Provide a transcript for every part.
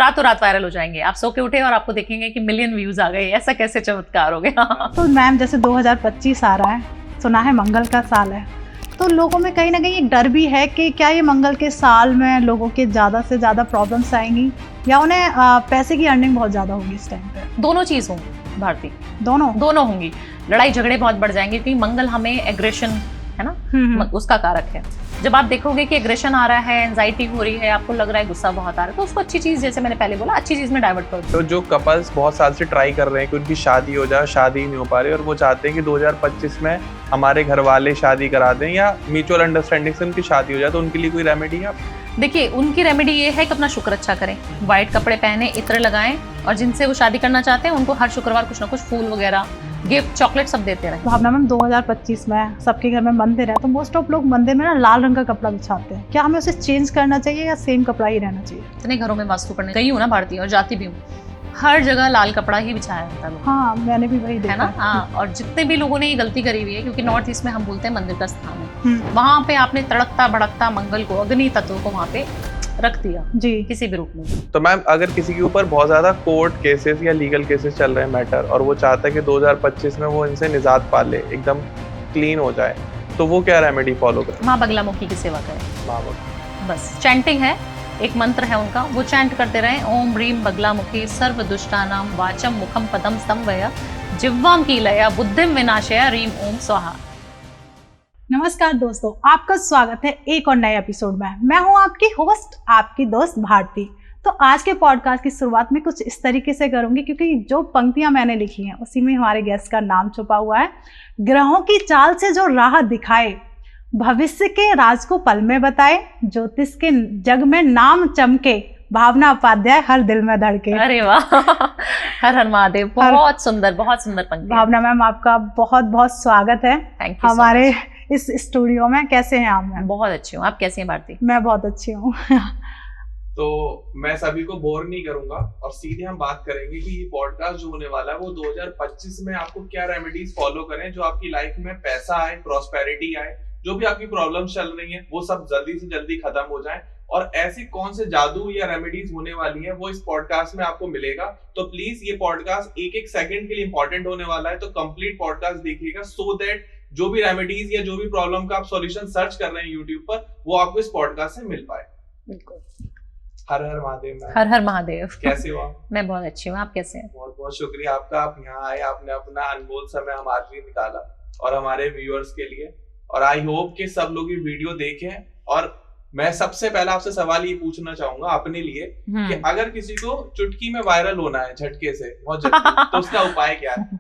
रातों रात वायरल हो जाएंगे। आप सो के उठे और आपको देखेंगे कि मिलियन व्यूज आ गए। ऐसा कैसे चमत्कार हो गया। तो मैम जैसे 2025 आ रहा है, सुना है मंगल का साल है, तो लोगों में कहीं ना कहीं एक डर भी है कि क्या ये मंगल के साल में लोगों के ज़्यादा से ज़्यादा प्रॉब्लम्स आएंगी या उन्हें पैसे की अर्निंग बहुत ज़्यादा होगी इस टाइम पे। दोनों चीज होंगी भारती, दोनों होंगी। लड़ाई झगड़े बहुत बढ़ जाएंगे क्योंकि मंगल हमें एग्रेशन है ना, उसका कारक है। जब आप देखोगे कि एग्रेशन आ रहा है, एंजाइटी हो रही है, आपको लग रहा है गुस्सा बहुत आ रहा है, तो उसको अच्छी चीज, जैसे मैंने पहले बोला, अच्छी चीज में डाइवर्ट करो। तो जो कपल्स बहुत साल से ट्राई कर रहे हैं कि उनकी शादी हो जाए, शादी नहीं हो पा रही और वो चाहते हैं कि 2025 में हमारे घर वाले शादी करा दें या म्यूचुअल अंडरस्टैंडिंग से उनकी शादी हो जाए, तो उनके लिए कोई रेमेडी है? देखिए, उनकी रेमेडी ये है कि अपना शुक्र अच्छा करें, व्हाइट कपड़े पहने, इत्र लगाएं, और जिनसे वो शादी करना चाहते हैं उनको हर शुक्रवार कुछ ना कुछ फूल वगैरह, गिफ्ट, चॉकलेट सब देते रहे। भावना मैम 2025 में सबके घर में मंदिर है, तो मोस्ट ऑफ लोग मंदिर में ना लाल रंग का कपड़ा बिछाते हैं। क्या हमें उसे चेंज करना चाहिए या सेम कपड़ा ही रहना चाहिए? इतने घरों में वास्तु करने गई हूँ ना भारतीय, और जाती भी हूँ, हर जगह लाल कपड़ा ही बिछाया जाता है। हाँ, मैंने भी वही देखा है ना। हाँ, और जितने भी लोगों ने ये गलती करी हुई है, क्योंकि नॉर्थ ईस्ट में हम बोलते हैं मंदिर का स्थान है, वहाँ पे आपने तड़कता भड़कता मंगल को, अग्नि तत्व को वहाँ पे रख दिया जी, किसी भी रूप में। तो मैम अगर किसी के ऊपर बहुत ज्यादा कोर्ट केसेस या लीगल केसेस चल रहे हैं मैटर, और वो चाहता है कि 2025 में वो इनसे निजात पा ले, एकदम क्लीन हो जाए, तो वो क्या रेमेडी फॉलो करे? माँ बगलामुखी की सेवा करें। माँ बस चैंटिंग है, एक मंत्र है उनका, वो चैंट करते रहें। ओम ह्रीम बगलामुखी सर्व दुष्टानां वाचम मुखम पदम संवय जिह्वाम कीलया बुद्धिम विनाशया ह्रीम ओम स्वाहा। नमस्कार दोस्तों, आपका स्वागत है एक और नए एपिसोड में। मैं हूं आपकी होस्ट, आपकी दोस्त भारती। तो आज के पॉडकास्ट की शुरुआत में कुछ इस तरीके से करूंगी, क्योंकि जो पंक्तियां मैंने लिखी हैं उसी में हमारे गेस्ट का नाम छुपा हुआ है। ग्रहों की चाल से जो राह दिखाए, भविष्य के राज को पल में बताए, ज्योतिष के जग में नाम चमके, भावना उपाध्याय हर दिल में धड़के। अरे वाह, हर हर महादेव। बहुत सुंदर पंक्ति। भावना मैम, आपका बहुत बहुत स्वागत है हमारे इस स्टूडियो में। कैसे हैं आप मैम? बहुत अच्छी हूँ, आप कैसी हैं भारती? मैं बहुत अच्छी हूँ। तो मैं सभी को बोर नहीं करूंगा और सीधे हम बात करेंगे कि ये पॉडकास्ट जो होने वाला है वो 2025 में आपको क्या रेमेडीज फॉलो करें जो आपकी लाइफ में पैसा आए, प्रॉस्पेरिटी आए, जो भी आपकी प्रॉब्लम्स चल रही हैं वो सब जल्दी से जल्दी खत्म हो जाए, और ऐसी कौन से जादू या रेमेडीज होने वाली हैं वो इस पॉडकास्ट में आपको मिलेगा। तो प्लीज ये पॉडकास्ट एक एक सेकंड के लिए इंपॉर्टेंट होने वाला है, तो कंप्लीट पॉडकास्ट देखिएगा, सो दैट जो भी रेमेडीज या जो भी प्रॉब्लम का आप सॉल्यूशन सर्च कर रहे हैं यूट्यूब पर, वो आपको इस पॉडकास्ट से मिल पाए। बिल्कुल। हर हर महादेव। हर हर महादेव। कैसे हो आप? मैं बहुत अच्छी हूँ, आप कैसे हैं? बहुत बहुत शुक्रिया आपका, आप यहाँ आए, आपने अपना अनमोल समय हमारे लिए निकाला और हमारे व्यूअर्स के लिए, और आई होप कि सब लोग ये वीडियो देखें। और मैं सबसे पहला आपसे सवाल ये पूछना चाहूंगा अपने लिए कि अगर किसी को चुटकी में वायरल होना है झटके से, बहुत झटके, तो उसका उपाय क्या है?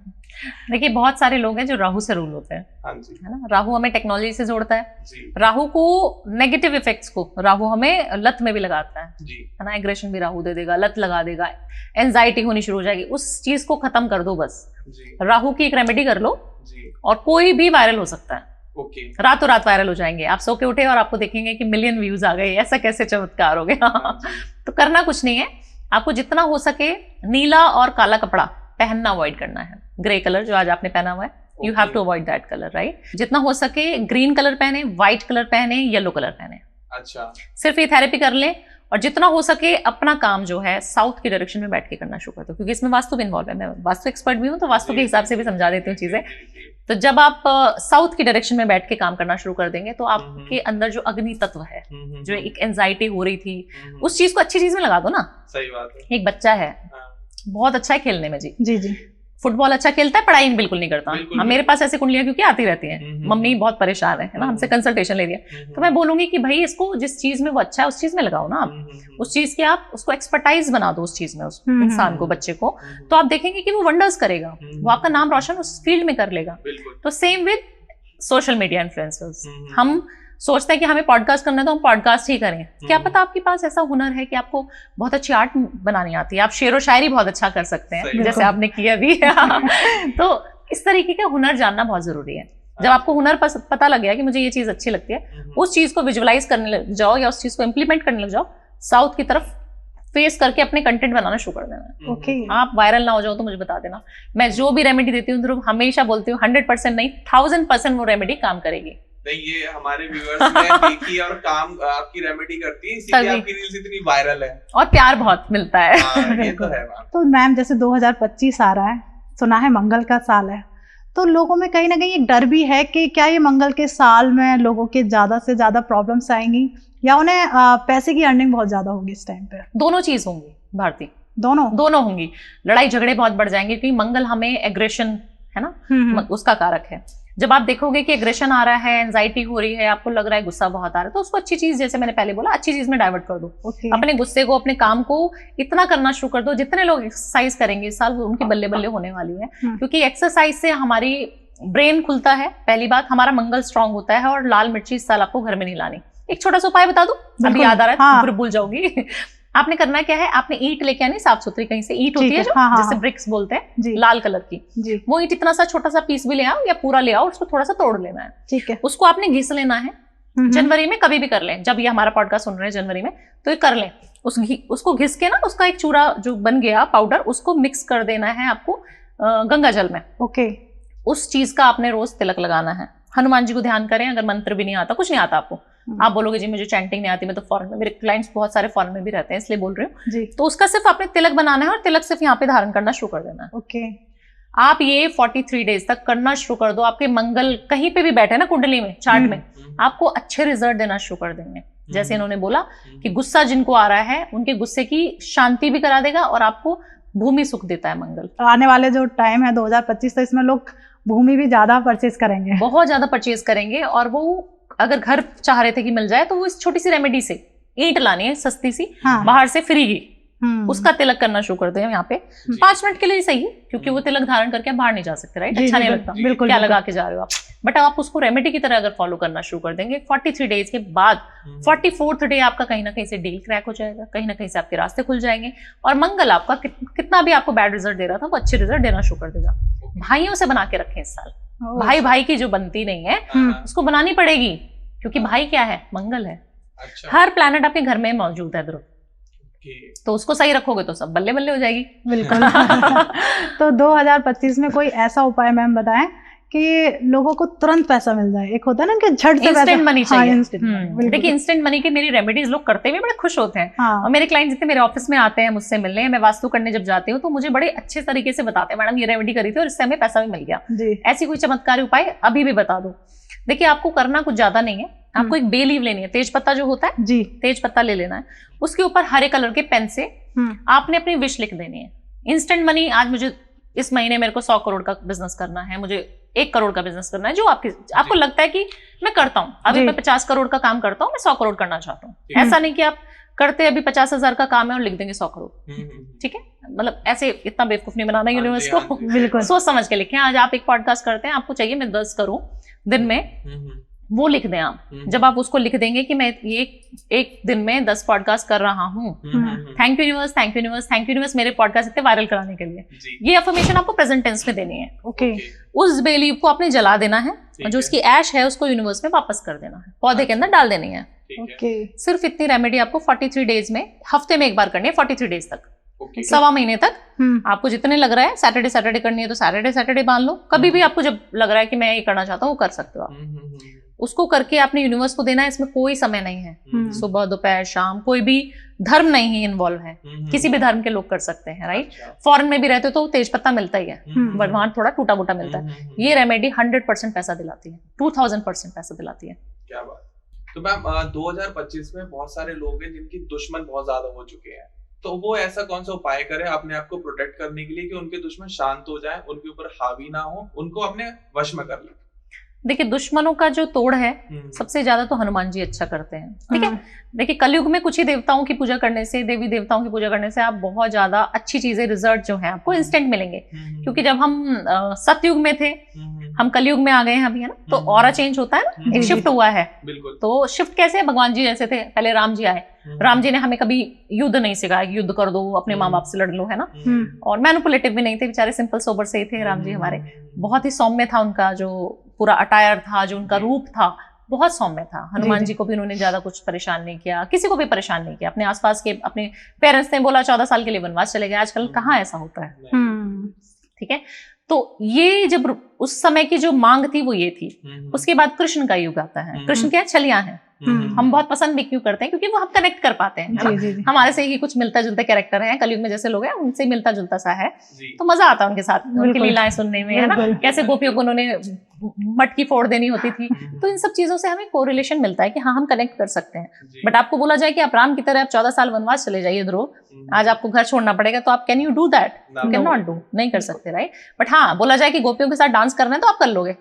देखिए, बहुत सारे लोग हैं जो राहु से रूल होते हैं। हाँ जी। है ना, राहु हमें टेक्नोलॉजी से जोड़ता है जी। राहु को नेगेटिव इफेक्ट्स को राहु हमें लत में भी लगाता है जी। है ना, एग्रेशन भी राहु दे देगा, लत लगा देगा, एंजाइटी होनी शुरू हो जाएगी, उस चीज को खत्म कर दो बस जी। राहु की एक रेमेडी कर लो जी। और कोई भी वायरल हो सकता है। ओके। रातों रात वायरल हो जाएंगे। आप सो के उठे और आपको देखेंगे कि मिलियन व्यूज आ गए। ऐसा कैसे चमत्कार हो गया। तो करना कुछ नहीं है, आपको जितना हो सके नीला और काला कपड़ा पहनना अवॉइड करना है। ग्रे कलर जो आज आपने पहना हुआ है, you have to avoid that colour, right. जितना हो सके ग्रीन कलर पहने, व्हाइट कलर पहने, येलो कलर पहने। अच्छा। सिर्फ ये थेरेपी कर ले, और जितना हो सके अपना काम जो है साउथ की डायरेक्शन में बैठ के करना शुरू कर दो, क्योंकि इसमें वास्तु भी इन्वॉल्व है। मैं वास्तु एक्सपर्ट भी हूँ, तो वास्तु के हिसाब से भी समझा देती हूँ चीजें। तो जब आप साउथ की डायरेक्शन में बैठ के काम करना शुरू कर देंगे, तो आपके अंदर जो अग्नि तत्व है, जो एक एंजाइटी हो रही थी, उस चीज को अच्छी चीज में लगा दो ना। सही बात है। एक बच्चा है, बहुत अच्छा है खेलने में जी जी जी, फुटबॉल अच्छा खेलता है, पढ़ाई बिल्कुल नहीं करता। हाँ, मेरे पास ऐसे कुंडलियां क्योंकि आती रहती हैं, मम्मी बहुत परेशान है ना, हमसे कंसल्टेशन ले लिया, तो मैं बोलूंगी कि भाई इसको जिस चीज में वो अच्छा है उस चीज में लगाओ ना आप, उस चीज के आप उसको एक्सपर्टाइज बना दो उस चीज में, उस इंसान को, बच्चे को, तो आप देखेंगे कि वो वंडर्स करेगा, वो आपका नाम रोशन उस फील्ड में कर लेगा। तो same with social media influencers, हम सोचते हैं कि हमें पॉडकास्ट करना है तो हम पॉडकास्ट ही करें। क्या पता आपके पास ऐसा हुनर है कि आपको बहुत अच्छी आर्ट बनानी आती है, आप शेर व शायरी बहुत अच्छा कर सकते हैं, जैसे आपने किया भी। तो इस तरीके का हुनर जानना बहुत जरूरी है। जब आपको हुनर पता लग गया कि मुझे ये चीज अच्छी लगती है, उस चीज को विजुअलाइज करने लग जाओ या उस चीज को इम्प्लीमेंट करने लग जाओ, साउथ की तरफ फेस करके अपने कंटेंट बनाना शुरू कर देना। ओके। आप वायरल ना हो जाओ तो मुझे बता देना। मैं जो भी रेमेडी देती हूँ हमेशा बोलती हूँ 100% नहीं 1000% वो रेमेडी काम करेगी। नहीं, ये हमारे व्यूअर्स ने देखी और काम आपकी रेमेडी करती है, इसीलिए आपकी रील्स इतनी वायरल है और प्यार बहुत मिलता है। ये तो है मैम। तो मैम जैसे 2025 आ रहा है, सुना है मंगल का साल है, तो लोगों में कहीं ना कहीं एक डर भी है कि क्या ये मंगल के साल में लोगों के ज्यादा से ज्यादा प्रॉब्लम्स आएंगी या उन्हें पैसे की अर्निंग बहुत ज्यादा होगी इस टाइम पे? दोनों चीज होंगी भारती, दोनों होंगी। लड़ाई झगड़े बहुत बढ़ जाएंगे क्योंकि मंगल हमें एग्रेशन है ना, उसका कारक है। जब आप देखोगे कि एग्रेशन आ रहा है, एंजाइटी हो रही है, आपको लग रहा है गुस्सा बहुत आ रहा है, तो उसको अच्छी चीज, जैसे मैंने पहले बोला, अच्छी चीज में डाइवर्ट कर दो। अपने गुस्से को, अपने काम को इतना करना शुरू कर दो। जितने लोग एक्सरसाइज करेंगे इस साल, वो उनकी बल्ले बल्ले होने वाली है, क्योंकि एक्सरसाइज से हमारी ब्रेन खुलता है। पहली बात, हमारा मंगल स्ट्रांग होता है। और लाल मिर्ची इस साल आपको घर में नहीं लानी। एक छोटा सा उपाय बता दूं, अभी याद आ रहा है, हाँ। फिर भूल जाऊंगी। आपने करना क्या है, आपने ईंट लेके आनी, साफ सुथरी कहीं से ईंट होती है जो, जिसे ब्रिक्स बोलते हैं, लाल कलर की। वो ईंट इतना सा छोटा सा पीस भी ले आओ या पूरा ले आओ, उसको थोड़ा सा तोड़ लेना है। ठीक है। उसको आपने घिस लेना है। जनवरी में कभी भी कर लें, जब ये हमारा पॉडकास्ट सुन रहे हैं जनवरी में, तो ये कर लें। उसको घिस के ना, उसका एक चूरा जो बन गया पाउडर, उसको मिक्स कर देना है आपको गंगा जल में। ओके। उस चीज का आपने रोज तिलक लगाना है। हनुमान जी को ध्यान करें। अगर मंत्र भी नहीं आता, कुछ नहीं आता आपको, आप बोलोगे जी मुझे चैंटिंग नहीं आती, मैं तो फॉरेन में, मेरे क्लाइंट्स बहुत सारे फॉरेन में भी रहते हैं, इसलिए बोल रही हूँ, तो उसका सिर्फ आपने तिलक बनाना है और तिलक सिर्फ यहाँ पे धारण करना शुरू कर देना है। ओके। आप ये 43 डेज तक करना शुरू कर दो। आपके मंगल कहीं पे भी बैठे ना कुंडली में, चार्ट में, आपको अच्छे रिजल्ट देना शुरू कर देंगे। जैसे इन्होंने बोला कि गुस्सा जिनको आ रहा है, उनके गुस्से की शांति भी करा देगा और आपको भूमि सुख देता है मंगल। आने वाले जो टाइम है 2025, तो इसमें लोग भूमि भी ज्यादा परचेज करेंगे, बहुत ज्यादा परचेज करेंगे। और वो अगर घर चाह रहे थे कि मिल जाए, तो वो इस छोटी सी रेमेडी से, ईंट लानी है सस्ती सी, बाहर से फ्री की, उसका तिलक करना शुरू कर दो यहाँ पे। 5 मिनट के लिए सही है, क्योंकि वो तिलक धारण करके आप बाहर नहीं जा सकते, राइट? अच्छा नहीं लगता, बिल्कुल क्या लगा के जा रहे हो आप। बट आप उसको रेमेडी की तरह अगर फॉलो करना शुरू कर देंगे, 43 डेज के बाद 44th डे आपका कहीं ना कहीं से डील क्रैक हो जाएगा, कहीं ना कहीं से आपके रास्ते खुल जाएंगे, और मंगल आपका कितना भी आपको बैड रिजल्ट दे रहा था, वो अच्छे रिजल्ट देना शुरू कर देगा। भाइयों से बना के रखें इस साल। भाई भाई की जो बनती नहीं है, उसको बनानी पड़ेगी, क्योंकि भाई क्या है, मंगल है। हर प्लैनेट आपके घर में मौजूद है ध्रुव, तो उसको सही रखोगे तो सब बल्ले बल्ले हो जाएगी। बिल्कुल। तो 2025 में कोई ऐसा उपाय मैम बताएं कि लोगों को तुरंत पैसा मिल जाए। एक होता है ना कि झट से इंस्टेंट मनी चाहिए। देखिए, इंस्टेंट मनी की मेरी रेमेडीज लोग करते हुए बड़े खुश होते हैं। और मेरे क्लाइंट जितने मेरे ऑफिस में आते हैं मुझसे मिलने, मैं वास्तु करने जब जाती हूँ, तो मुझे बड़े अच्छे तरीके से बताते हैं, मैडम ये रेमेडी करी थी और इससे हमें पैसा भी मिल गया। ऐसी कोई चमत्कारी उपाय अभी भी बता दो। देखिए, आपको करना कुछ ज्यादा नहीं है, आपको एक बे लीव लेनी है, तेज पत्ता जो होता है जी, तेज पत्ता ले लेना है। उसके ऊपर हरे कलर के पेन से आपने अपनी विश लिख देनी है। इंस्टेंट मनी, आज मुझे इस महीने मेरे को 100 करोड़ का बिजनेस करना है, मुझे 1 करोड़ का बिजनेस करना है, जो आपको लगता है कि मैं करता हूँ, अभी मैं 50 करोड़ का काम करता हूँ, मैं 100 करोड़ करना चाहता हूँ। ऐसा नहीं कि आप करते अभी 50,000 का काम है और लिख देंगे 100 करोड़। ठीक है, मतलब ऐसे इतना बेवकूफ नहीं बनाना यूनिवर्स को, बिल्कुल सोच समझ के लिखें। आज आप एक पॉडकास्ट करते हैं, आपको चाहिए मैं 10 करूं दिन में, वो लिख दें आप। जब आप उसको लिख देंगे कि मैं ये एक दिन में 10 पॉडकास्ट कर रहा हूँ, thank you universe, thank you universe, thank you universe, मेरे पॉडकास्ट इतने वायरल कराने के लिए, ये अफर्मेशन आपको प्रेजेंट टेंस में देनी है। ओके। उस बेलीव को आपने जला देना है, और जो उसकी ऐश है उसको यूनिवर्स में वापस कर देना है, पौधे के अंदर डाल देनी है। ओके। सिर्फ इतनी रेमेडी आपको 43 डेज में, हफ्ते में एक बार करनी है, 43 डेज तक, 1.25 महीने तक। आपको जितने लग रहा है, सैटरडे करनी है तो सैटरडे बांध लो। कभी भी आपको जब लग रहा है कि मैं ये करना चाहता हूँ, वो कर सकते हो आप। उसको करके आपने यूनिवर्स को देना है। इसमें कोई समय नहीं है, सुबह दोपहर शाम, कोई भी धर्म नहीं है इन्वॉल्व है, किसी भी धर्म के लोग कर सकते हैं, राइट? फॉरेन में भी रहते हो तो तेज पत्ता मिलता ही है, बट वहां थोड़ा टूटा फूटा मिलता है। ये रेमेडी 100% पैसा दिलाती है, 2000% पैसा दिलाती है। क्या बात। तो मैम 2025 में बहुत सारे लोग हैं जिनकी दुश्मन बहुत ज्यादा हो चुके हैं, तो वो ऐसा कौन सा उपाय करे अपने आप को प्रोटेक्ट करने के लिए कि उनके दुश्मन शांत हो जाए, उनके ऊपर हावी ना हो, उनको अपने वश में कर ले? देखिए, दुश्मनों का जो तोड़ है, सबसे ज्यादा तो हनुमान जी अच्छा करते हैं। ठीक है, देखिए कलयुग में कुछ ही देवताओं की पूजा करने से, देवी देवताओं की पूजा करने से आप बहुत ज्यादा अच्छी चीजें, रिजल्ट जो है आपको इंस्टेंट मिलेंगे। क्योंकि जब हम सतयुग में थे, हम कलयुग में आ गए हैं अभी, है ना, तो ऑरा चेंज होता है ना, एक शिफ्ट हुआ है। तो शिफ्ट कैसे है? भगवान जी जैसे थे, पहले राम जी आए, राम जी ने हमें कभी युद्ध नहीं सिखाया कि युद्ध कर दो, अपने माँ बाप से लड़ लो, है ना, और मैनिपुलेटिव भी नहीं थे, बेचारे सिंपल सोबर से ही थे राम जी हमारे। बहुत ही सौम्य था उनका जो पूरा अटायर था, जो उनका रूप था, बहुत सौम्य था। हनुमान जी को भी उन्होंने ज्यादा कुछ परेशान नहीं किया, किसी को भी परेशान नहीं किया। अपने आसपास के अपने पेरेंट्स ने बोला 14 साल के लिए वनवास चले गए, आजकल कहाँ ऐसा होता है। ठीक है, तो ये जब उस समय की जो मांग थी वो ये थी। उसके बाद कृष्ण का युग आता है। कृष्ण क्या छलियां हैं, हम बहुत पसंद भी क्यों करते हैं, क्योंकि वो हम कनेक्ट कर पाते हैं, है ना? हमारे से ही कुछ मिलता जुलता कैरेक्टर है, कलयुग में जैसे लोग हैं उनसे मिलता जुलता सा है, तो मजा आता है उनके साथ, उनकी लीलाएं सुनने में, है ना? कैसे गोपियों को उन्होंने मटकी फोड़ देनी होती थी, तो इन सब चीजों से हमें कोरिलेशन मिलता है कि हाँ हम कनेक्ट कर सकते हैं। बट आपको बोला जाए कि आप राम की तरह आप 14 साल वनवास चले जाइए ध्रुव, आज आपको घर छोड़ना पड़ेगा, तो आप can you do that? You can not do, नहीं कर सकते, राइट? बट हाँ, बोला जाए कि गोपियों के साथ डांस करना है तो आप कर लोगे।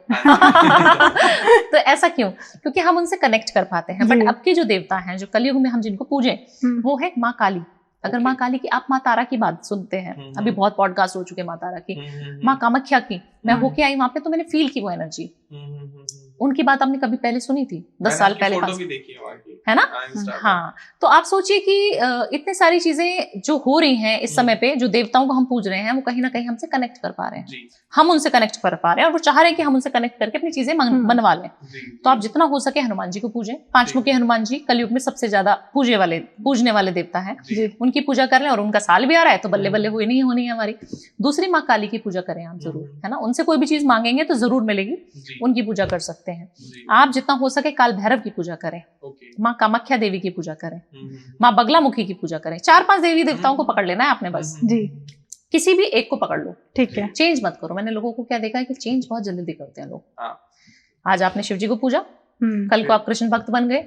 तो ऐसा क्यों? क्योंकि हम उनसे कनेक्ट कर पाते हैं। बट अब के जो देवता हैं, जो कलयुग में हम जिनको पूजें, वो है माँ काली। अगर माँ काली की, आप माँ तारा की बात सुनते हैं, अभी बहुत पॉडकास्ट हो चुके माँ तारा की, माँ कामाख्या की, मैं होके आई वहां पे तो मैंने फील की वो एनर्जी। उनकी बात आपने कभी पहले सुनी थी? 10 साल पहले, है ना? हाँ, तो आप सोचिए कि इतनी सारी चीजें जो हो रही हैं इस समय पे, जो देवताओं को हम पूज रहे हैं, वो कहीं ना कहीं हमसे कनेक्ट कर पा रहे हैं, हम उनसे कनेक्ट कर पा रहे हैं, और वो चाह रहे हैं कि हम उनसे कनेक्ट करके अपनी चीजें बनवा लें। तो आप जितना हो सके हनुमान जी को पूजें। 5 मुखी हनुमान जी कलयुग में सबसे ज्यादा पूजने वाले देवता है, उनकी पूजा कर लें। और उनका साल भी आ रहा है तो बल्ले बल्ले हुई नहीं होनी है हमारी। दूसरी माँ काली की पूजा करें आप जरूर, है ना? उनसे कोई भी चीज मांगेंगे तो जरूर मिलेगी, उनकी पूजा कर सकते हैं आप। जितना हो सके काल भैरव की पूजा करें, माँ कामाख्या देवी की पूजा करें, माँ बगलामुखी की पूजा करें। 4-5 देवी देवताओं को पकड़ लेना है आपने बस जी, किसी भी एक को पकड़ लो, ठीक है? चेंज मत करो। मैंने लोगों को क्या देखा है कि चेंज बहुत जल्दी करते हैं लोग। आज आपने शिव जी को पूजा, कल को आप कृष्ण भक्त बन गए,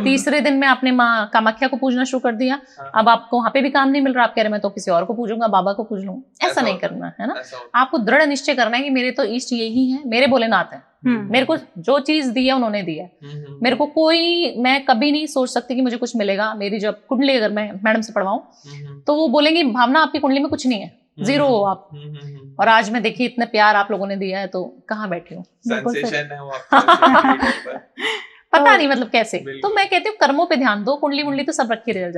तीसरे दिन में आपने माँ कामाख्या को पूजना शुरू कर दिया, अब आपको वहां पे भी काम नहीं मिल रहा, आप कह रहे मैं तो किसी और को पूजूंगा, बाबा को पूज लूँ। ऐसा नहीं करना है ना, आपको दृढ़ निश्चय करना है कि मेरे तो इष्ट यही है, मेरे भोलेनाथ है, मेरे को जो चीज दी है उन्होंने दी है, मेरे को कोई, मैं कभी नहीं सोच सकती कि मुझे कुछ मिलेगा। मेरी जब कुंडली अगर मैं मैडम से पढ़वाऊं तो वो बोलेंगे भावना आपकी कुंडली में कुछ नहीं है, जीरो हो आप। और आज मैं देखिए इतने प्यार आप लोगों ने दिया है, तो कहाँ बैठी हूँ? पता नहीं मतलब कैसे। तो मैं कहती हूँ कर्मों पे ध्यान दो, कुंडली मुंडली तो सब रखी रह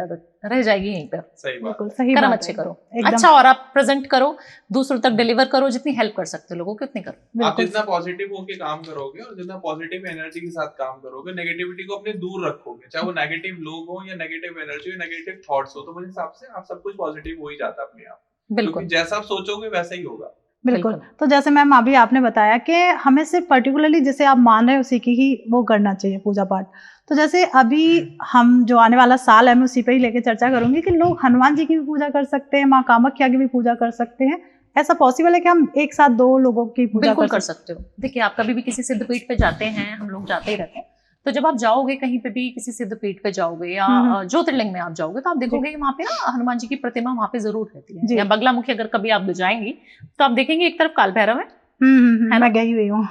जाएगी यहीं पर। सही कर्म अच्छे करो, अच्छा, और आप प्रेजेंट करो, दूसरों तक डिलीवर करो, जितनी हेल्प कर सकते हो लोगों की उतनी करो। आप जितना पॉजिटिव होके काम करोगे और जितना पॉजिटिव एनर्जी के साथ काम करोगे, नेगेटिविटी को अपने दूर रखोगे, चाहे वो नेगेटिव लोग हो या नेगेटिव एनर्जी हो, नेगेटिव थॉट्स हो, तो मुझे हिसाब से आप सब कुछ पॉजिटिव हो ही जाता है अपने आप। बिल्कुल, जैसा आप सोचोगे वैसा ही होगा। बिल्कुल। तो जैसे मैम अभी आपने बताया कि हमें सिर्फ पर्टिकुलरली जैसे आप मान रहे हो उसी की ही वो करना चाहिए पूजा पाठ। तो जैसे अभी हम जो आने वाला साल है मैं उसी पे ही लेके चर्चा करूंगी कि लोग हनुमान जी की भी पूजा कर सकते हैं, माँ कामाख्या की भी पूजा कर सकते हैं। ऐसा पॉसिबल है कि हम एक साथ 2 लोगों की पूजा कर सकते हो? देखिए, आप कभी भी किसी सिद्धपीठ पे जाते हैं, हम लोग जाते ही रहते हैं, तो जब आप जाओगे कहीं पे भी, किसी सिद्धपीठ पे जाओगे या ज्योतिर्लिंग में आप जाओगे, तो आप देखोगे कि वहाँ पे ना हनुमान जी की प्रतिमा वहाँ पे जरूर रहती है। या बगलामुखी अगर कभी आप जाएंगी तो आप देखेंगे एक तरफ काल भैरव है ना, मैं गई हुई हूँ,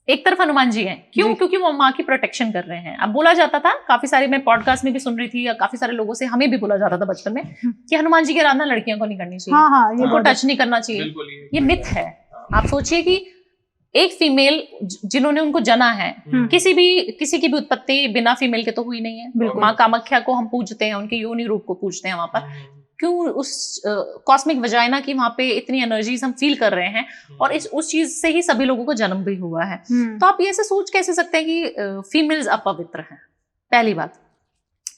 एक तरफ हनुमान जी हैं। क्यों? क्योंकि वो माँ की प्रोटेक्शन कर रहे हैं। अब बोला जाता था, काफी सारे, मैं पॉडकास्ट में भी सुन रही थी, या काफी सारे लोगों से हमें भी बोला जाता था बचपन में कि हनुमान जी की आराधना लड़कियों को नहीं करनी चाहिए, उनको टच नहीं करना चाहिए। ये मिथ है। आप सोचिए कि एक फीमेल जिन्होंने उनको जना है, किसी की भी उत्पत्ति बिना फीमेल के तो हुई नहीं है। माँ कामाख्या को हम पूजते हैं, उनके योनि रूप को पूजते हैं वहां पर। क्यों? उस कॉस्मिक वजाइना की वहां पे इतनी एनर्जीज हम फील कर रहे हैं, और उस चीज से ही सभी लोगों को जन्म भी हुआ है। तो आप ये ऐसे सोच कैसे सकते हैं कि फीमेल्स अपवित्र हैं? पहली बात,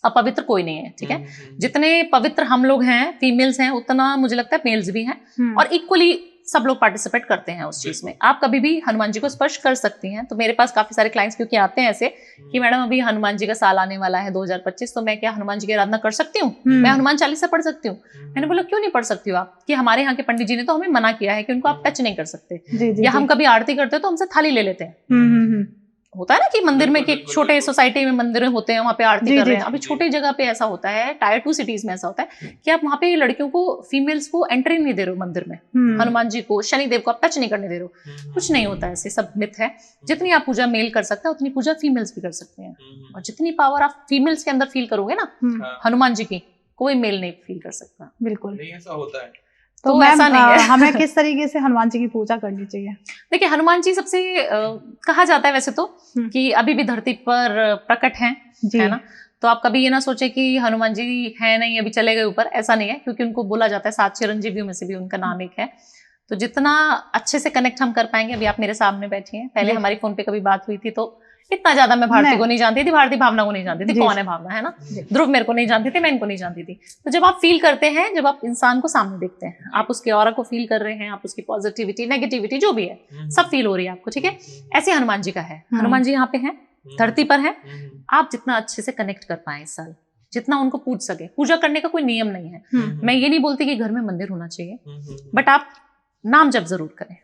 अपवित्र कोई नहीं है, ठीक है? जितने पवित्र हम लोग हैं, फीमेल्स हैं, उतना मुझे लगता है मेल्स भी हैं, और इक्वली सब लोग पार्टिसिपेट करते हैं उस चीज में। आप कभी भी हनुमान जी को स्पर्श कर सकती हैं। तो मेरे पास काफी सारे क्लाइंट्स क्योंकि आते हैं ऐसे कि मैडम अभी हनुमान जी का साल आने वाला है 2025, तो मैं क्या हनुमान जी की आराधना कर सकती हूँ? मैं हनुमान चालीसा पढ़ सकती हूँ? मैंने बोला क्यों नहीं पढ़ सकती हो आप, कि हमारे यहाँ के पंडित जी ने तो हमें मना किया है कि उनको आप टच नहीं कर सकते। या हम कभी आरती करते हैं तो हमसे थाली ले लेते हैं। होता है ना कि मंदिर में, कि छोटे सोसाइटी में मंदिर होते हैं, वहाँ पे आरती कर रहे हैं। अभी छोटी जगह पे ऐसा होता है, टायर 2 सिटीज में ऐसा होता है कि आप वहाँ पे लड़कियों को, फीमेल्स को एंट्री नहीं दे रहे हो मंदिर में। हनुमान जी को, शनिदेव को आप टच नहीं करने दे रहे हो। कुछ नहीं होता है, ऐसे सब मिथ है। जितनी आप पूजा मेल कर सकते हैं उतनी पूजा फीमेल्स भी कर सकते हैं, और जितनी पावर आप फीमेल्स के अंदर फील करोगे ना हनुमान जी की, कोई मेल नहीं फील कर सकता। बिल्कुल नहीं, ऐसा होता है। तो ऐसा नहीं है। हमें किस तरीके से हनुमान जी की पूजा करनी चाहिए? देखिए, हनुमान जी सबसे कहा जाता है वैसे तो कि अभी भी धरती पर प्रकट हैं, है ना? तो आप कभी ये ना सोचे कि हनुमान जी है नहीं, अभी चले गए ऊपर, ऐसा नहीं है। क्योंकि उनको बोला जाता है 7 चिरंजीवियों में से भी उनका नाम एक है। तो जितना अच्छे से कनेक्ट हम कर पाएंगे, अभी आप मेरे सामने बैठी हैं, पहले हमारी फोन पे कभी बात हुई थी तो इतना ज्यादा मैं भारती नहीं। को नहीं जानती थी, भारती भावना को नहीं जानती थी, जी। कौन है भावना, है ना। जी। ध्रुव मेरे को नहीं जानती थी, मैं इनको नहीं जानती थी। तो जब आप फील करते हैं, जब आप इंसान को सामने देखते हैं, आप उसके ऑरा को फील कर रहे हैं, आप उसकी पॉजिटिविटी नेगेटिविटी जो भी है सब फील हो रही है आपको, ठीक है। ऐसे हनुमान जी का है, हनुमान जी यहाँ पे हैं, धरती पर है। आप जितना अच्छे से कनेक्ट कर पाए इस साल, जितना उनको पूज सके, पूजा करने का कोई नियम नहीं है। मैं ये नहीं बोलती कि घर में मंदिर होना चाहिए, बट आप नाम जप जरूर करें,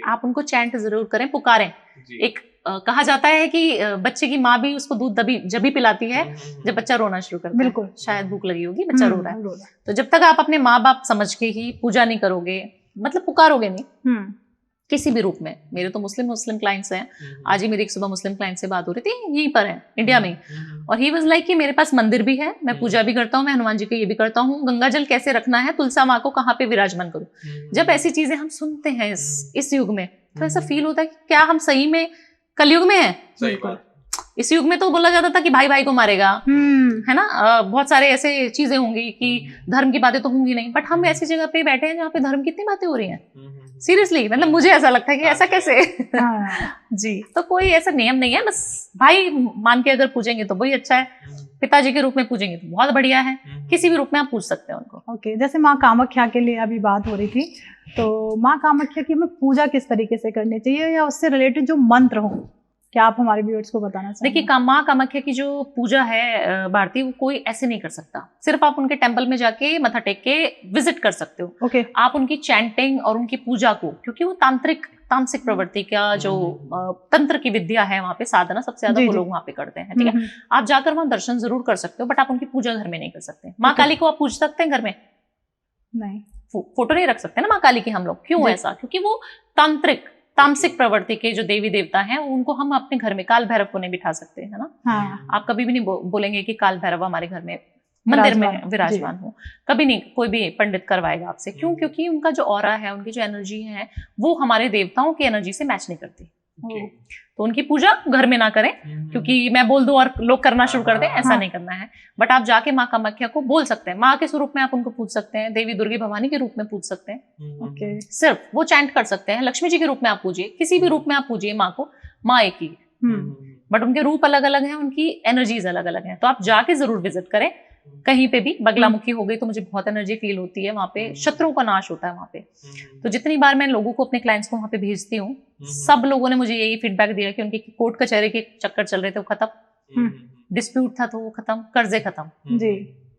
आप उनको चैंट जरूर करें, पुकारें। एक कहा जाता है कि बच्चे की माँ भी उसको दूध जब भी पिलाती है जब बच्चा रोना शुरू करता है। बिल्कुल। शायद भूख लगी होगी, बच्चा रो रहा है। तो जब तक आप अपने माँ बाप समझ के ही पूजा नहीं करोगे, मतलब पुकारोगे नहीं किसी भी रूप में। मेरे तो मुस्लिम क्लाइंट्स हैं, आज ही मेरी एक सुबह मुस्लिम क्लाइंट से बात हो रही थी, यहीं पर है इंडिया में, और ही वाज लाइक कि मेरे पास मंदिर भी है, मैं पूजा भी करता हूँ, मैं हनुमान जी के ये भी करता हूँ, गंगा जल कैसे रखना है, तुलसा माँ को कहाँ पे विराजमान करूँ। जब ऐसी चीजें हम सुनते हैं इस युग में, तो ऐसा फील होता है कि क्या हम सही में कलयुग में है। इस युग में तो बोला जाता था कि भाई भाई को मारेगा, है ना, बहुत सारे ऐसे चीजें होंगी कि धर्म की बातें तो होंगी नहीं, बट हम ऐसी जगह पे बैठे हैं जहाँ पे धर्म की इतनी बातें हो रही हैं। सीरियसली, मतलब मुझे ऐसा लगता है कि ऐसा कैसे जी। तो कोई ऐसा नियम नहीं है, बस भाई मान के अगर पूजेंगे तो वही अच्छा है, पिताजी के रूप में पूजेंगे तो बहुत बढ़िया है, किसी भी रूप में आप पूछ सकते हैं उनको। ओके, जैसे माँ कामाख्या के लिए अभी बात हो रही थी, तो माँ कामाख्या की हमें पूजा किस तरीके से करनी चाहिए, या उससे रिलेटेड जो मंत्र हो, क्या आप हमारे व्यूअर्स को बताना चाहेंगे? देखिए, माँ कामाख्या की जो पूजा है भारती, वो कोई ऐसे नहीं कर सकता। सिर्फ आप उनके टेंपल में जाके मत्था टेक के विजिट कर सकते हो। ओके। आप उनकी चैंटिंग और उनकी पूजा को, क्योंकि वो तांत्रिक प्रवृत्ति का जो तंत्र की विद्या है, वहाँ पे साधना सबसे ज्यादा वो लोग वहाँ पे करते हैं, ठीक है। आप जाकर वहाँ दर्शन जरूर कर सकते हो, बट आप उनकी पूजा घर में नहीं कर सकते। माँ काली को आप पूज सकते हैं घर में, नहीं, फोटो नहीं रख सकते ना माँ काली की हम लोग। क्यों ऐसा? क्योंकि वो तामसिक प्रवृत्ति के जो देवी देवता हैं, उनको हम अपने घर में, काल भैरव को नहीं बिठा सकते, है ना। हाँ। आप कभी भी नहीं बोलेंगे कि काल भैरव हमारे घर में मंदिर में विराजमान हो, कभी नहीं कोई भी पंडित करवाएगा आपसे। क्यों? क्योंकि उनका जो ऑरा है, उनकी जो एनर्जी है, वो हमारे देवताओं की एनर्जी से मैच नहीं करती। तो उनकी पूजा घर में ना करें, क्योंकि मैं बोल दूं और लोग करना शुरू कर दें, ऐसा नहीं करना है। बट आप जाके माँ कामाख्या को बोल सकते हैं, माँ के स्वरूप में आप उनको पूछ सकते हैं, देवी दुर्गी भवानी के रूप में पूछ सकते हैं। ओके। सिर्फ वो चैंट कर सकते हैं, लक्ष्मी जी के रूप में आप पूजिए, किसी भी रूप में आप पूजिए माँ को, माँ एक ही, बट उनके रूप अलग अलग हैं, उनकी एनर्जीज अलग अलग हैं। तो आप जाके जरूर विजिट करें कहीं पे भी। बगलामुखी हो गई तो मुझे बहुत एनर्जी फील होती है वहाँ पे, शत्रुओं का नाश होता है वहाँ पे। तो जितनी बार मैं लोगों को, अपने क्लाइंट्स को वहाँ पे भेजती हूँ, सब लोगों ने मुझे यही फीडबैक दिया कि उनके कोर्ट कचहरी के चक्कर चल रहे थे, वो खत्म, डिस्प्यूट था तो वो खत्म, कर्जे खत्म जी।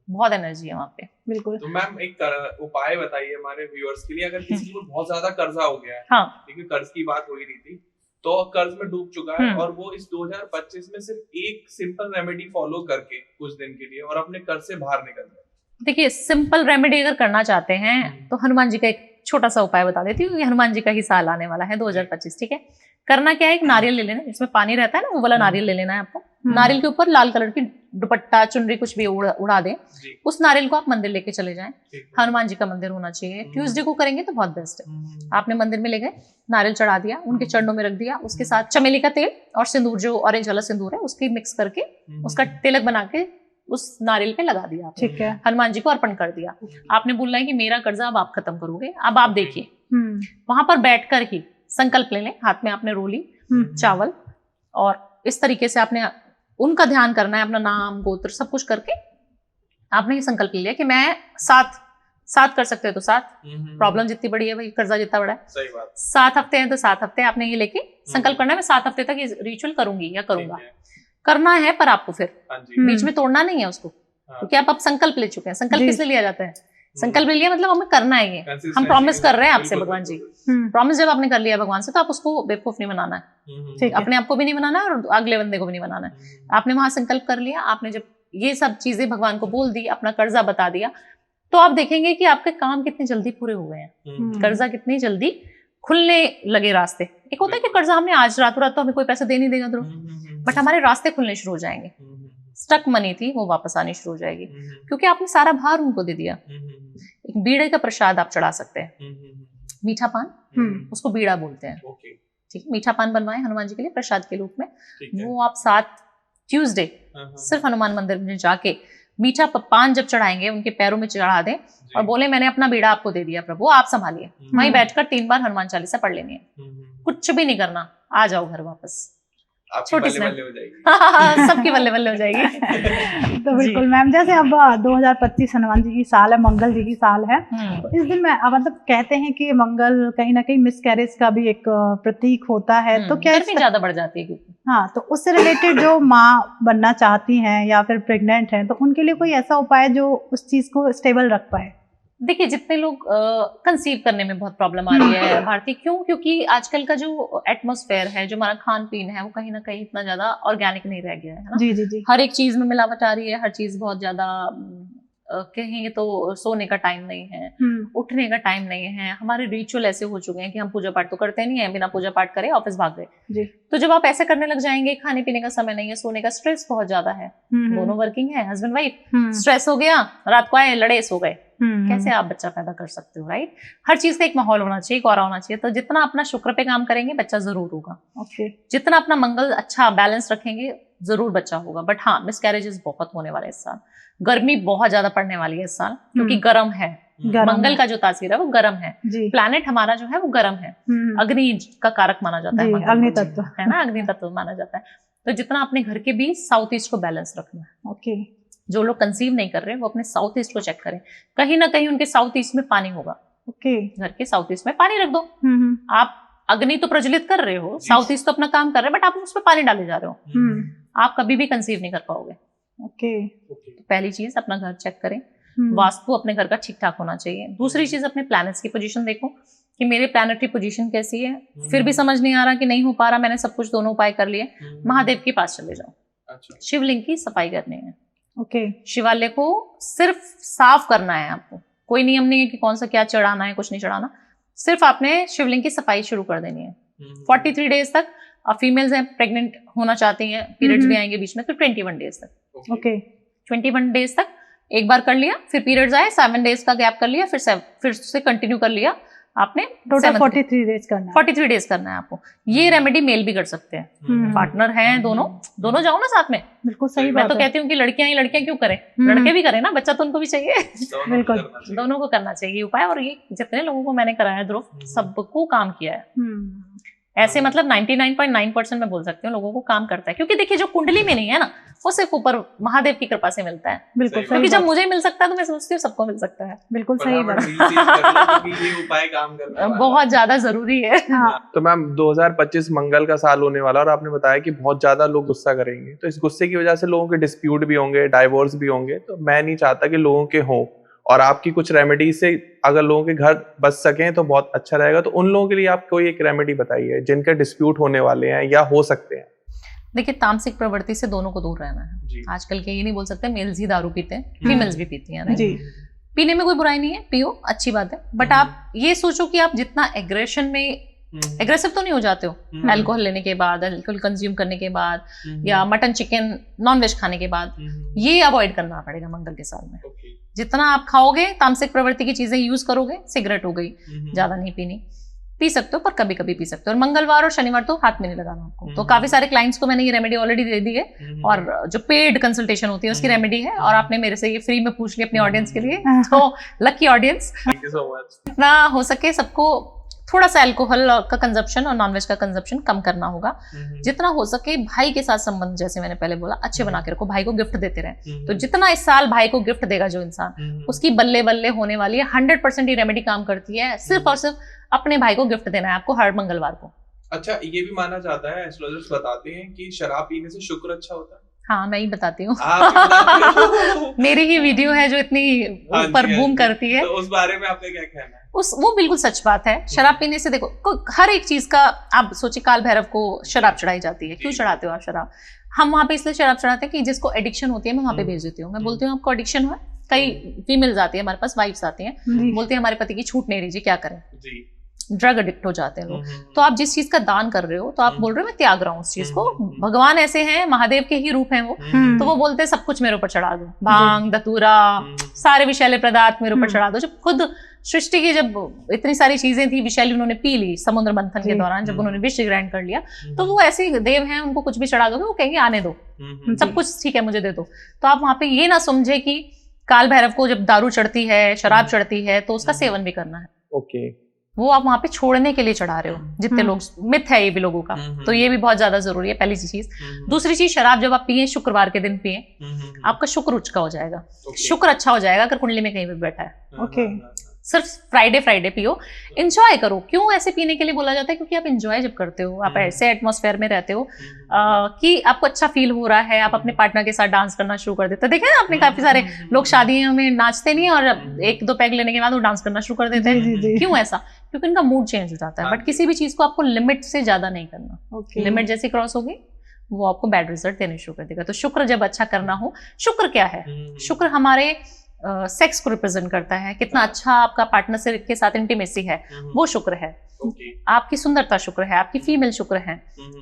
बहुत एनर्जी है वहाँ पे। बिल्कुल। तो मैम एक उपाय बताइए हमारे व्यूअर्स के लिए, अगर किसी को बहुत ज्यादा कर्जा हो गया है, हाँ, क्योंकि कर्ज की बात हो ही रही थी, तो कर्ज में डूब चुका है और वो इस 2025 में सिर्फ एक सिंपल रेमेडी फॉलो करके कुछ दिन के लिए और अपने कर्ज से बाहर निकल जाए। देखिए, सिंपल रेमेडी अगर करना चाहते हैं तो हनुमान जी का एक छोटा सा उपाय बता देती हूँ। हनुमान जी का ही साल आने वाला है 2025, ठीक है। करना क्या है, एक नारियल ले लेना, इसमें पानी रहता है ना, वो वाला नारियल ले लेना है आपको। नारियल के ऊपर लाल कलर की दुपट्टा, चुनरी, कुछ भी उड़ा दें। उस नारियल को आप मंदिर लेके चले जाएं। हनुमान जी का मंदिर होना चाहिए। ट्यूसडे को करेंगे तो बहुत बेस्ट है। आपने मंदिर में ले गए, नारियल चढ़ा दिया, उनके चरणों में रख दिया, उसके साथ चमेली का तेल और सिंदूर, जो ऑरेंज वाला सिंदूर है, उसकी मिक्स करके उसका तिलक बना के उस नारियल पे लगा दिया, ठीक है। हनुमान जी को अर्पण कर दिया। आपने बोलना है कि मेरा कर्जा अब आप खत्म करोगे। अब आप देखिए, वहां पर बैठकर ही संकल्प ले लें, हाथ में आपने रोली, चावल, और इस तरीके से आपने उनका ध्यान करना है, अपना नाम, गोत्र, सब कुछ करके आपने ये संकल्प ले लिया कि मैं सात कर सकते हो तो 7, प्रॉब्लम जितनी बड़ी है भाई, कर्जा जितना बड़ा है, सही बात, 7 हफ्ते हैं तो 7 हफ्ते आपने ये लेके संकल्प करना है, मैं 7 हफ्ते तक ये रिचुअल करूंगी या करूंगा। करना है, पर आपको फिर बीच में तोड़ना नहीं है उसको, क्योंकि आप संकल्प ले चुके हैं। संकल्प किस लिए लिया जाता है? संकल्प ले लिया मतलब हमें करना है, ये हम प्रॉमिस कर रहे हैं आपसे भगवान जी। प्रॉमिस जब आपने कर लिया भगवान से, तो आप उसको बेवकूफ नहीं बनाना है, ठीक, अपने आप को भी नहीं बनाना है और अगले बंदे को भी नहीं बनाना है। आपने वहां संकल्प कर लिया, आपने जब ये सब चीजें भगवान को बोल दी, अपना कर्जा बता दिया, तो आप देखेंगे कि आपके काम कितने जल्दी पूरे हो गए हैं, कर्जा कितनी जल्दी खुलने लगे रास्ते। एक होता है कि कर्जा हमने आज रातों रात तो हमें कोई पैसा दे नहीं देगा ध्रुव, बट हमारे रास्ते खुलने शुरू हो जाएंगे। स्टक मनी थी वो वापस आनी शुरू हो जाएगी, क्योंकि आपने सारा भार उनको दे दिया। एक बीड़े का प्रसाद आप चढ़ा सकते हैं, मीठा पान, उसको बीड़ा बोलते हैं, ठीक, मीठा पान बनवाएं हनुमान जी के लिए प्रसाद के रूप में। वो आप 7 ट्यूसडे सिर्फ हनुमान मंदिर में जाके मीठा पान जब चढ़ाएंगे, उनके पैरों में चढ़ा दें और बोले मैंने अपना बीड़ा आपको दे दिया प्रभु, आप संभालिए। वहीं बैठकर 3 बार हनुमान चालीसा पढ़ लेनी है, कुछ भी नहीं करना, आ जाओ घर वापस। आपकी छोटी बल्ले स्नैप। बल्ले हो जाएगी। सबकी बल्ले बल्ले हो जाएगी। तो बिल्कुल मैम, जैसे अब 2025 हनुमान जी की साल है, मंगल जी की साल है, तो इस दिन में मतलब कहते हैं कि मंगल कहीं ना कहीं मिसकैरेज का भी एक प्रतीक होता है, तो क्या गर्मी ज्यादा बढ़ जाती है क्योंकि हाँ, तो उससे रिलेटेड जो माँ बनना चाहती हैं या फिर प्रेग्नेंट हैं, तो उनके लिए कोई ऐसा उपाय जो उस चीज को स्टेबल रख पाए? देखिए, जितने लोग कंसीव करने में बहुत प्रॉब्लम आ रही है भारती, क्यों? क्योंकि आजकल का जो एटमॉस्फेयर है, जो हमारा खान पीन है, वो कहीं ना कहीं इतना ज्यादा ऑर्गेनिक नहीं रह गया है ना। जी जी जी। हर एक चीज में मिलावट आ रही है, हर चीज बहुत ज्यादा कहेंगे तो सोने का टाइम नहीं है, उठने का टाइम नहीं है, हमारे रिचुअल ऐसे हो चुके हैं कि हम पूजा पाठ तो करते नहीं है, बिना पूजा पाठ करे ऑफिस भाग गए। तो जब आप ऐसे करने लग जाएंगे, खाने पीने का समय नहीं है, सोने का स्ट्रेस बहुत ज्यादा है, दोनों वर्किंग है, हस्बैंड वाइफ, स्ट्रेस हो गया, रात को आए लड़े सो गए, कैसे आप बच्चा पैदा कर सकते हो? राइट। हर चीज का एक माहौल होना चाहिए, एक ऑरा होना चाहिए। तो जितना अपना शुक्र पे काम करेंगे बच्चा जरूर होगा। ओके। जितना अपना मंगल अच्छा बैलेंस रखेंगे जरूर बच्चा होगा। बट हाँ, मिसकैरेजेस बहुत होने वाले इस साल, गर्मी बहुत ज्यादा पड़ने वाली है इस साल, क्योंकि गर्म है। मंगल का जो तासीर है वो गर्म है, प्लैनेट हमारा जो है वो गर्म है, अग्नि का कारक माना जाता है, अग्नि तत्व है ना, अग्नि तत्व माना जाता है। तो जितना अपने घर के भी साउथ ईस्ट को बैलेंस रखना है। ओके। जो लोग कंसीव नहीं कर रहे वो अपने साउथ ईस्ट को चेक करें, कहीं ना कहीं उनके साउथ ईस्ट में पानी होगा। ओके। घर के साउथ ईस्ट में पानी रख दो। आप अग्नि तो प्रज्वलित कर रहे हो, साउथ ईस्ट तो अपना काम कर रहे हैं, बट आप उसमें पानी डाले जा रहे हो, आप कभी भी कंसीव नहीं कर पाओगे। ओके। तो पहली चीज अपना घर चेक करें, वास्तु अपने घर का ठीक ठाक होना चाहिए। दूसरी चीज अपने प्लैनेट्स की पोजीशन देखो कि मेरे प्लैनेटरी पोजीशन कैसी है। फिर भी समझ नहीं आ रहा कि नहीं हो पा रहा, मैंने सब कुछ दोनों उपाय कर लिए, महादेव के पास चले जाओ। अच्छा। शिवलिंग की सफाई करनी है। ओके। शिवालय को सिर्फ साफ करना है आपको, कोई नियम नहीं है कि कौन सा क्या चढ़ाना है, कुछ नहीं चढ़ाना, सिर्फ आपने शिवलिंग की सफाई शुरू कर देनी है। 43 डेज तक फीमेल्स हैं, प्रेग्नेंट होना चाहती हैं, पीरियड्स भी आएंगे बीच में, तो 21 डेज तक। ओके। 21 डेज तक एक बार कर लिया, फिर पीरियड्स आए, 7 डेज का गैप कर लिया, फिर से कंटिन्यू कर लिया आपने। टोटल 43 डेज करना है। 43 डेज करना है आपको। ये रेमेडी मेल भी कर सकते हैं, पार्टनर हैं, दोनों जाओ ना साथ में। बिल्कुल सही बात मैं तो कहती हूँ कि लड़कियां क्यों करें, लड़के भी करें ना, बच्चा तो उनको भी चाहिए। बिल्कुल, दोनों को करना चाहिए उपाय। और ये जितने लोगों को मैंने कराया ध्रुव, सबको काम किया है ऐसे, मतलब 99.9% मैं बोल सकती हूँ लोगों को काम करता है। क्योंकि देखिए, जो कुंडली में नहीं है ना, वो सिर्फ ऊपर महादेव की कृपा से मिलता है। बिल्कुल। क्योंकि जब मुझे मिल सकता है तो मैं समझती हूँ सबको मिल सकता है। बिल्कुल सही बात, ये उपाय काम करने वाला बहुत ज्यादा जरूरी है। तो मैम 2025 मंगल का साल होने वाला, और आपने बताया कि बहुत ज्यादा लोग गुस्सा करेंगे, तो इस गुस्से की वजह से लोगों के डिस्प्यूट भी होंगे, डाइवोर्स भी होंगे। तो मैं नहीं चाहता कि लोगों के हों, और आपकी कुछ रेमेडी से अगर लोगों के घर बच सकें तो बहुत अच्छा रहेगा। तो उन लोगों के लिए आप कोई एक रेमेडी बताइए जिनके डिस्प्यूट होने वाले हैं या हो सकते हैं। देखिए, तामसिक प्रवृत्ति से दोनों को दूर रहना है। आजकल के ये नहीं बोल सकते मेल्स ही दारू पीते हैं, फीमेल्स भी पीती हैं, नहीं? पीने में कोई बुराई नहीं है, पियो, अच्छी बात है। बट आप ये सोचो कि आप जितना एग्रेशन में एग्रेसिव तो नहीं हो जाते हो अल्कोहल लेने के बाद, अल्कोहल कंज्यूम करने के बाद, या मटन चिकन नॉन वेज खाने के बाद, ये अवॉइड करना पड़ेगा मंगल के साल में। जितना आप खाओगे, तामसिक प्रवृत्ति की चीजें यूज करोगे, सिगरेट हो गई, ज्यादा नहीं पीनी, पी सकते हो पर कभी कभी पी सकते हो। और मंगलवार और शनिवार तो हाथ में नहीं लगाना आपको। तो काफी सारे क्लाइंट्स को मैंने ये रेमेडी ऑलरेडी दे दी है, और जो पेड कंसल्टेशन होती है उसकी रेमेडी है, और आपने मेरे से ये फ्री में पूछ लिया अपनी ऑडियंस के लिए, तो lucky audience. Thank you so much. इतना हो सके सबको थोड़ा सा अल्कोहल का कंजप्शन और नॉनवेज का कंजप्शन कम करना होगा। जितना हो सके भाई के साथ संबंध, जैसे मैंने पहले बोला, अच्छे बना के रखो, भाई को गिफ्ट देते रहे। तो जितना इस साल भाई को गिफ्ट देगा जो इंसान, उसकी बल्ले बल्ले होने वाली है। 100% ये रेमेडी काम करती है। सिर्फ और सिर्फ अपने भाई को गिफ्ट देना है आपको हर मंगलवार को। अच्छा, ये भी माना जाता है, एस्ट्रोलॉजर्स बताते हैं कि शराब पीने से शुक्र अच्छा होता है। हाँ, मैं ही बताती हूँ। आप मेरी ही वीडियो है जो इतनी ऊपर बूम करती है। तो उस बारे में आपने क्या कहना है? वो बिल्कुल सच बात है। शराब पीने से देखो, हर एक चीज का आप सोचिए, काल भैरव को शराब चढ़ाई जाती है। क्यों चढ़ाते हो आप शराब? हम वहां पे इसलिए शराब चढ़ाते हैं कि जिसको एडिक्शन होती है मैं वहां पे भेज देती हूँ। मैं बोलती हूँ आपको एडिक्शन हुआ, कई फीमेल्स आती है हमारे पास, वाइफ्स आती हैं, बोलती है हमारे पति की छूट नहीं रही जी, क्या करें? ड्रग एडिक्ट हो जाते हैं लोग। तो आप जिस चीज का दान कर रहे हो, तो आप बोल रहे हो मैं त्याग रहा हूँ उस चीज को। भगवान ऐसे हैं, महादेव के ही रूप हैं वो, तो वो बोलते हैं सब कुछ मेरे ऊपर चढ़ा दो, भांग धतूरा सारे विषैले पदार्थ मेरे ऊपर चढ़ा दो। जब खुद सृष्टि की जब इतनी सारी चीजें थी विषैली, उन्होंने पी ली समुद्र मंथन के दौरान, जब उन्होंने विष ग्रहण कर लिया, तो वो ऐसे देव हैं, उनको कुछ भी चढ़ा दोगे वो कहेंगे आने दो, सब कुछ ठीक है मुझे दे दो। तो आप वहां पे ये ना समझे कि काल भैरव को जब दारू चढ़ती है, शराब चढ़ती है, तो उसका सेवन भी करना है। ओके। वो आप वहां पे छोड़ने के लिए चढ़ा रहे हो, जितने लोग, मिथ है ये भी लोगों का, तो ये भी बहुत ज्यादा जरूरी है, पहली चीज। दूसरी चीज, शराब जब आप पिए शुक्रवार के दिन पिए, आपका शुक्र उच्च हो जाएगा, शुक्र अच्छा हो जाएगा अगर कुंडली में कहीं पे बैठा है। ओके। सिर्फ फ्राइडे पियो, एंजॉय करो। क्यों ऐसे पीने के लिए बोला जाता है? क्योंकि आप एंजॉय जब करते हो, आप ऐसे एटमॉस्फेयर में रहते हो कि आपको अच्छा फील हो रहा है, आप अपने पार्टनर के साथ डांस करना शुरू कर देते हो। देखे ना आपने, काफी सारे लोग शादियों में नाचते नहीं और 1-2 पैग लेने के बाद वो डांस करना शुरू कर देते हैं। क्यों ऐसा? क्योंकि उनका मूड चेंज हो जाता है। बट किसी भी चीज को आपको लिमिट से ज्यादा नहीं करना। लिमिट जैसे क्रॉस होगी वो आपको बैड रिजल्ट देने शुरू कर देगा। तो शुक्र जब अच्छा करना हो, शुक्र क्या है? शुक्र हमारे सेक्स को रिप्रेजेंट करता है, कितना अच्छा आपका पार्टनर से के साथ इंटीमेसी है, वो शुक्र है। आपकी सुंदरता शुक्र है, आपकी फीमेल शुक्र है,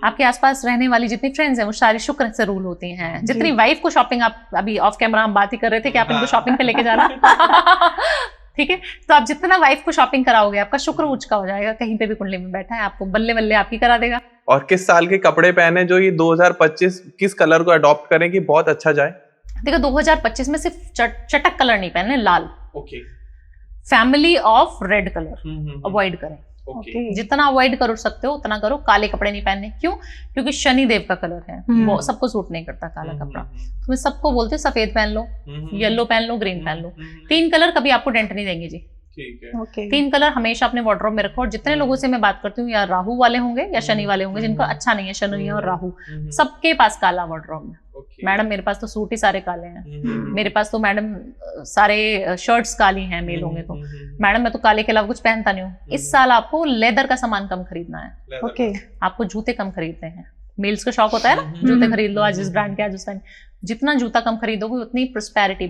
आपके आसपास रहने वाली जितनी फ्रेंड्स हैं वो सारी शुक्र से रूल होती हैं। जितनी वाइफ को शॉपिंग, आप अभी ऑफ कैमरा हम बात ही कर रहे थे कि आप इनको शॉपिंग पे लेके जाना ठीक है, तो आप जितना वाइफ को शॉपिंग कराओगे आपका शुक्र उच्च का हो जाएगा। कहीं पे भी कुंडली में बैठा है, आपको बल्ले बल्ले आपकी करा देगा। और किस साल के कपड़े पहने जो ये 2025 किस कलर को अडॉप्ट करें कि बहुत अच्छा जाए? देखो 2025 में सिर्फ चटक कलर नहीं पहनने, लाल। Okay. Family of red colour avoid करें। जितना अवॉइड कर सकते हो उतना करो। काले कपड़े नहीं पहनने। क्यों? क्योंकि शनि देव का कलर है, वो सबको सूट नहीं करता काला कपड़ा। तो मैं सबको बोलती हूँ सफेद पहन लो, येलो पहन लो, ग्रीन पहन लो। 3 कलर कभी आपको डेंट नहीं देंगे जी। ठीक है। 3 कलर हमेशा अपने वार्डरोब में रखो। और जितने लोगों से मैं बात करती हूँ, या राहु वाले होंगे या शनि वाले होंगे, जिनका अच्छा नहीं है शनि और राहु, सबके पास काला वार्डरोब में। मैडम मेरे पास तो सूट ही सारे काले हैं, मेरे पास तो मैडम सारे शर्ट्स काली हैं, मेल होंगे तो। मैडम मैं तो काले के अलावा कुछ पहनता नहीं हूँ। इस साल आपको लेदर का सामान कम खरीदना है। ओके। आपको जूते कम खरीदते हैं। मेल्स का शौक होता है ना, जूते खरीद लो, आज इस ब्रांड के, आज उस ब्रांड। जितना जूता कम खरीदोगे उतनी प्रोस्पेरिटी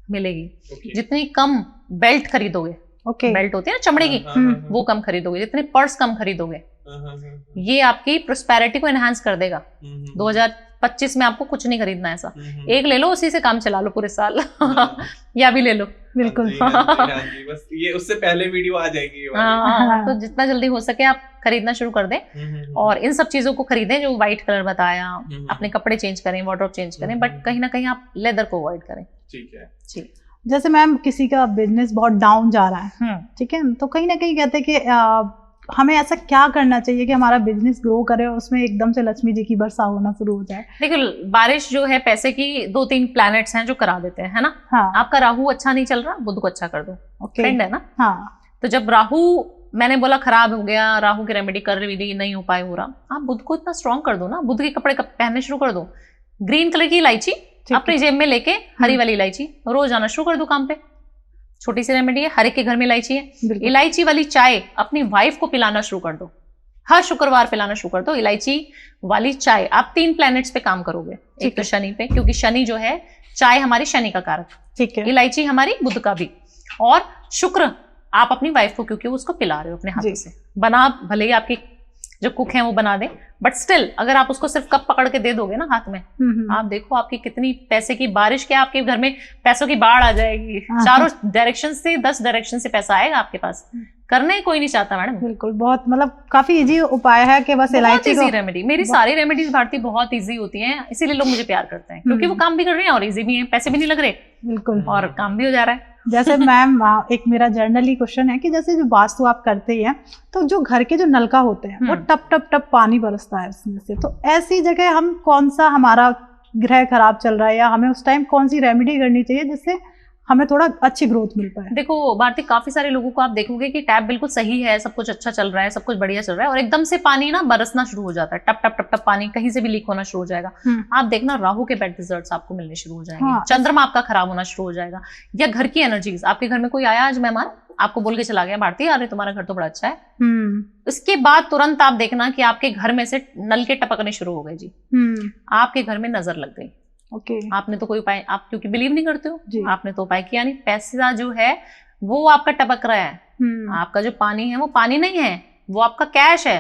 मिलेगी। जितनी कम बेल्ट खरीदोगे, बेल्ट होती है ना चमड़े की, वो कम खरीदोगे, जितने पर्स कम खरीदोगे, ये आपकी प्रोस्पेरिटी को एनहांस कर देगा। 2025 में आपको कुछ नहीं खरीदना है ऐसा। एक ले लो, उसी से काम चला लो पूरे साल या भी ले लो। बिल्कुल। बस ये उससे पहले वीडियो आ जाएगी। तो जितना जल्दी हो सके आप खरीदना शुरू कर दें और इन सब चीजों को खरीदें जो व्हाइट कलर बताया। अपने कपड़े चेंज करें, वार्डरोब चेंज करें, बट कहीं ना कहीं आप लेदर को अवॉइड करें। ठीक है जी। जैसे मैम किसी का बिजनेस बहुत डाउन जा रहा है, ठीक है, तो कहीं ना कहीं कहते हैं कि हमें ऐसा क्या करना चाहिए कि हमारा बिजनेस ग्रो करे और उसमें एकदम से लक्ष्मी जी की वर्षा होना शुरू हो जाए? देखिए बारिश जो है पैसे की 2-3 प्लैनेट्स हैं जो करा देते हैं, है ना। हाँ। आपका राहु अच्छा नहीं चल रहा, बुध को अच्छा कर दो। फ्रेंड है ना। हाँ। तो जब राहु, मैंने बोला खराब हो गया, राहु की रेमेडी कर रही नहीं उपाय हो रहा, आप बुध को इतना स्ट्रॉन्ग कर दो ना, बुध के कपड़े पहनने शुरू कर दो। ग्रीन कलर की इलायची अपनी जेब में लेके, हरी वाली इलायची, रोज आना शुरू कर दो काम पे। छोटी सी रेमेडी है, हर एक के घर में इलायची है। इलायची वाली चाय अपनी वाइफ को पिलाना शुरू कर दो, हर शुक्रवार पिलाना शुरू कर दो इलायची वाली चाय। आप 3 प्लैनेट्स पे काम करोगे। एक तो शनि पे, क्योंकि शनि जो है, चाय हमारी शनि का कारक, ठीक है, इलायची हमारी बुध का भी, और शुक्र आप अपनी वाइफ को, क्योंकि उसको पिला रहे हो अपने हाथों से। बना भले ही आपकी जो कुक है वो बना दे, बट स्टिल अगर आप उसको सिर्फ कप पकड़ के दे दोगे ना हाथ में, आप देखो आपकी कितनी पैसे की बारिश, क्या आपके घर में पैसों की बाढ़ आ जाएगी। चारों डायरेक्शन से, 10 डायरेक्शन से पैसा आएगा आपके पास। करना ही कोई नहीं चाहता मैडम। बिल्कुल, बहुत मतलब काफी इजी उपाय है कि बस इलायची को। रेमेडी, मेरी सारी रेमेडीज भारती बहुत इजी होती हैं, इसीलिए लोग मुझे प्यार करते हैं, क्योंकि वो काम भी कर रहे हैं और इजी भी है, पैसे भी नहीं लग रहे। बिल्कुल। और काम भी हो जा रहा है। जैसे मैम एक मेरा जर्नली क्वेश्चन है कि जैसे जो वास्तु आप करते हैं, तो जो घर के जो नलका होते हैं वो टप टप टप पानी बरसता है उसमें से, तो ऐसी जगह हम कौन सा, हमारा ग्रह खराब चल रहा है या हमें उस टाइम कौन सी रेमेडी करनी चाहिए जिससे हमें थोड़ा अच्छी ग्रोथ मिल पाए? देखो भारती, काफी सारे लोगों को आप देखोगे कि टैप बिल्कुल सही है, सब कुछ अच्छा चल रहा है, सब कुछ बढ़िया चल रहा है, और एकदम से पानी ना बरसना शुरू हो जाता है, टप टप टप टप पानी कहीं से भी लीक होना शुरू हो जाएगा। आप देखना राहु के बैड रिजल्ट्स आपको मिलने शुरू हो जाएंगे। चंद्रमा आपका खराब होना शुरू हो जाएगा, या घर की एनर्जीज, आपके घर में कोई आया आज मेहमान, आपको बोल के चला गया भारती अरे तुम्हारा घर तो बड़ा अच्छा है, इसके बाद तुरंत आप देखना कि आपके घर में से नल के टपकने शुरू हो गए जी। आपके घर में नजर लग गई। आपने तो कोई उपाय, आप क्योंकि बिलीव नहीं करते हो, आपने तो उपाय किया नहीं। पैसा जो है वो आपका टपक रहा है, आपका जो पानी है वो पानी नहीं है, वो आपका कैश है।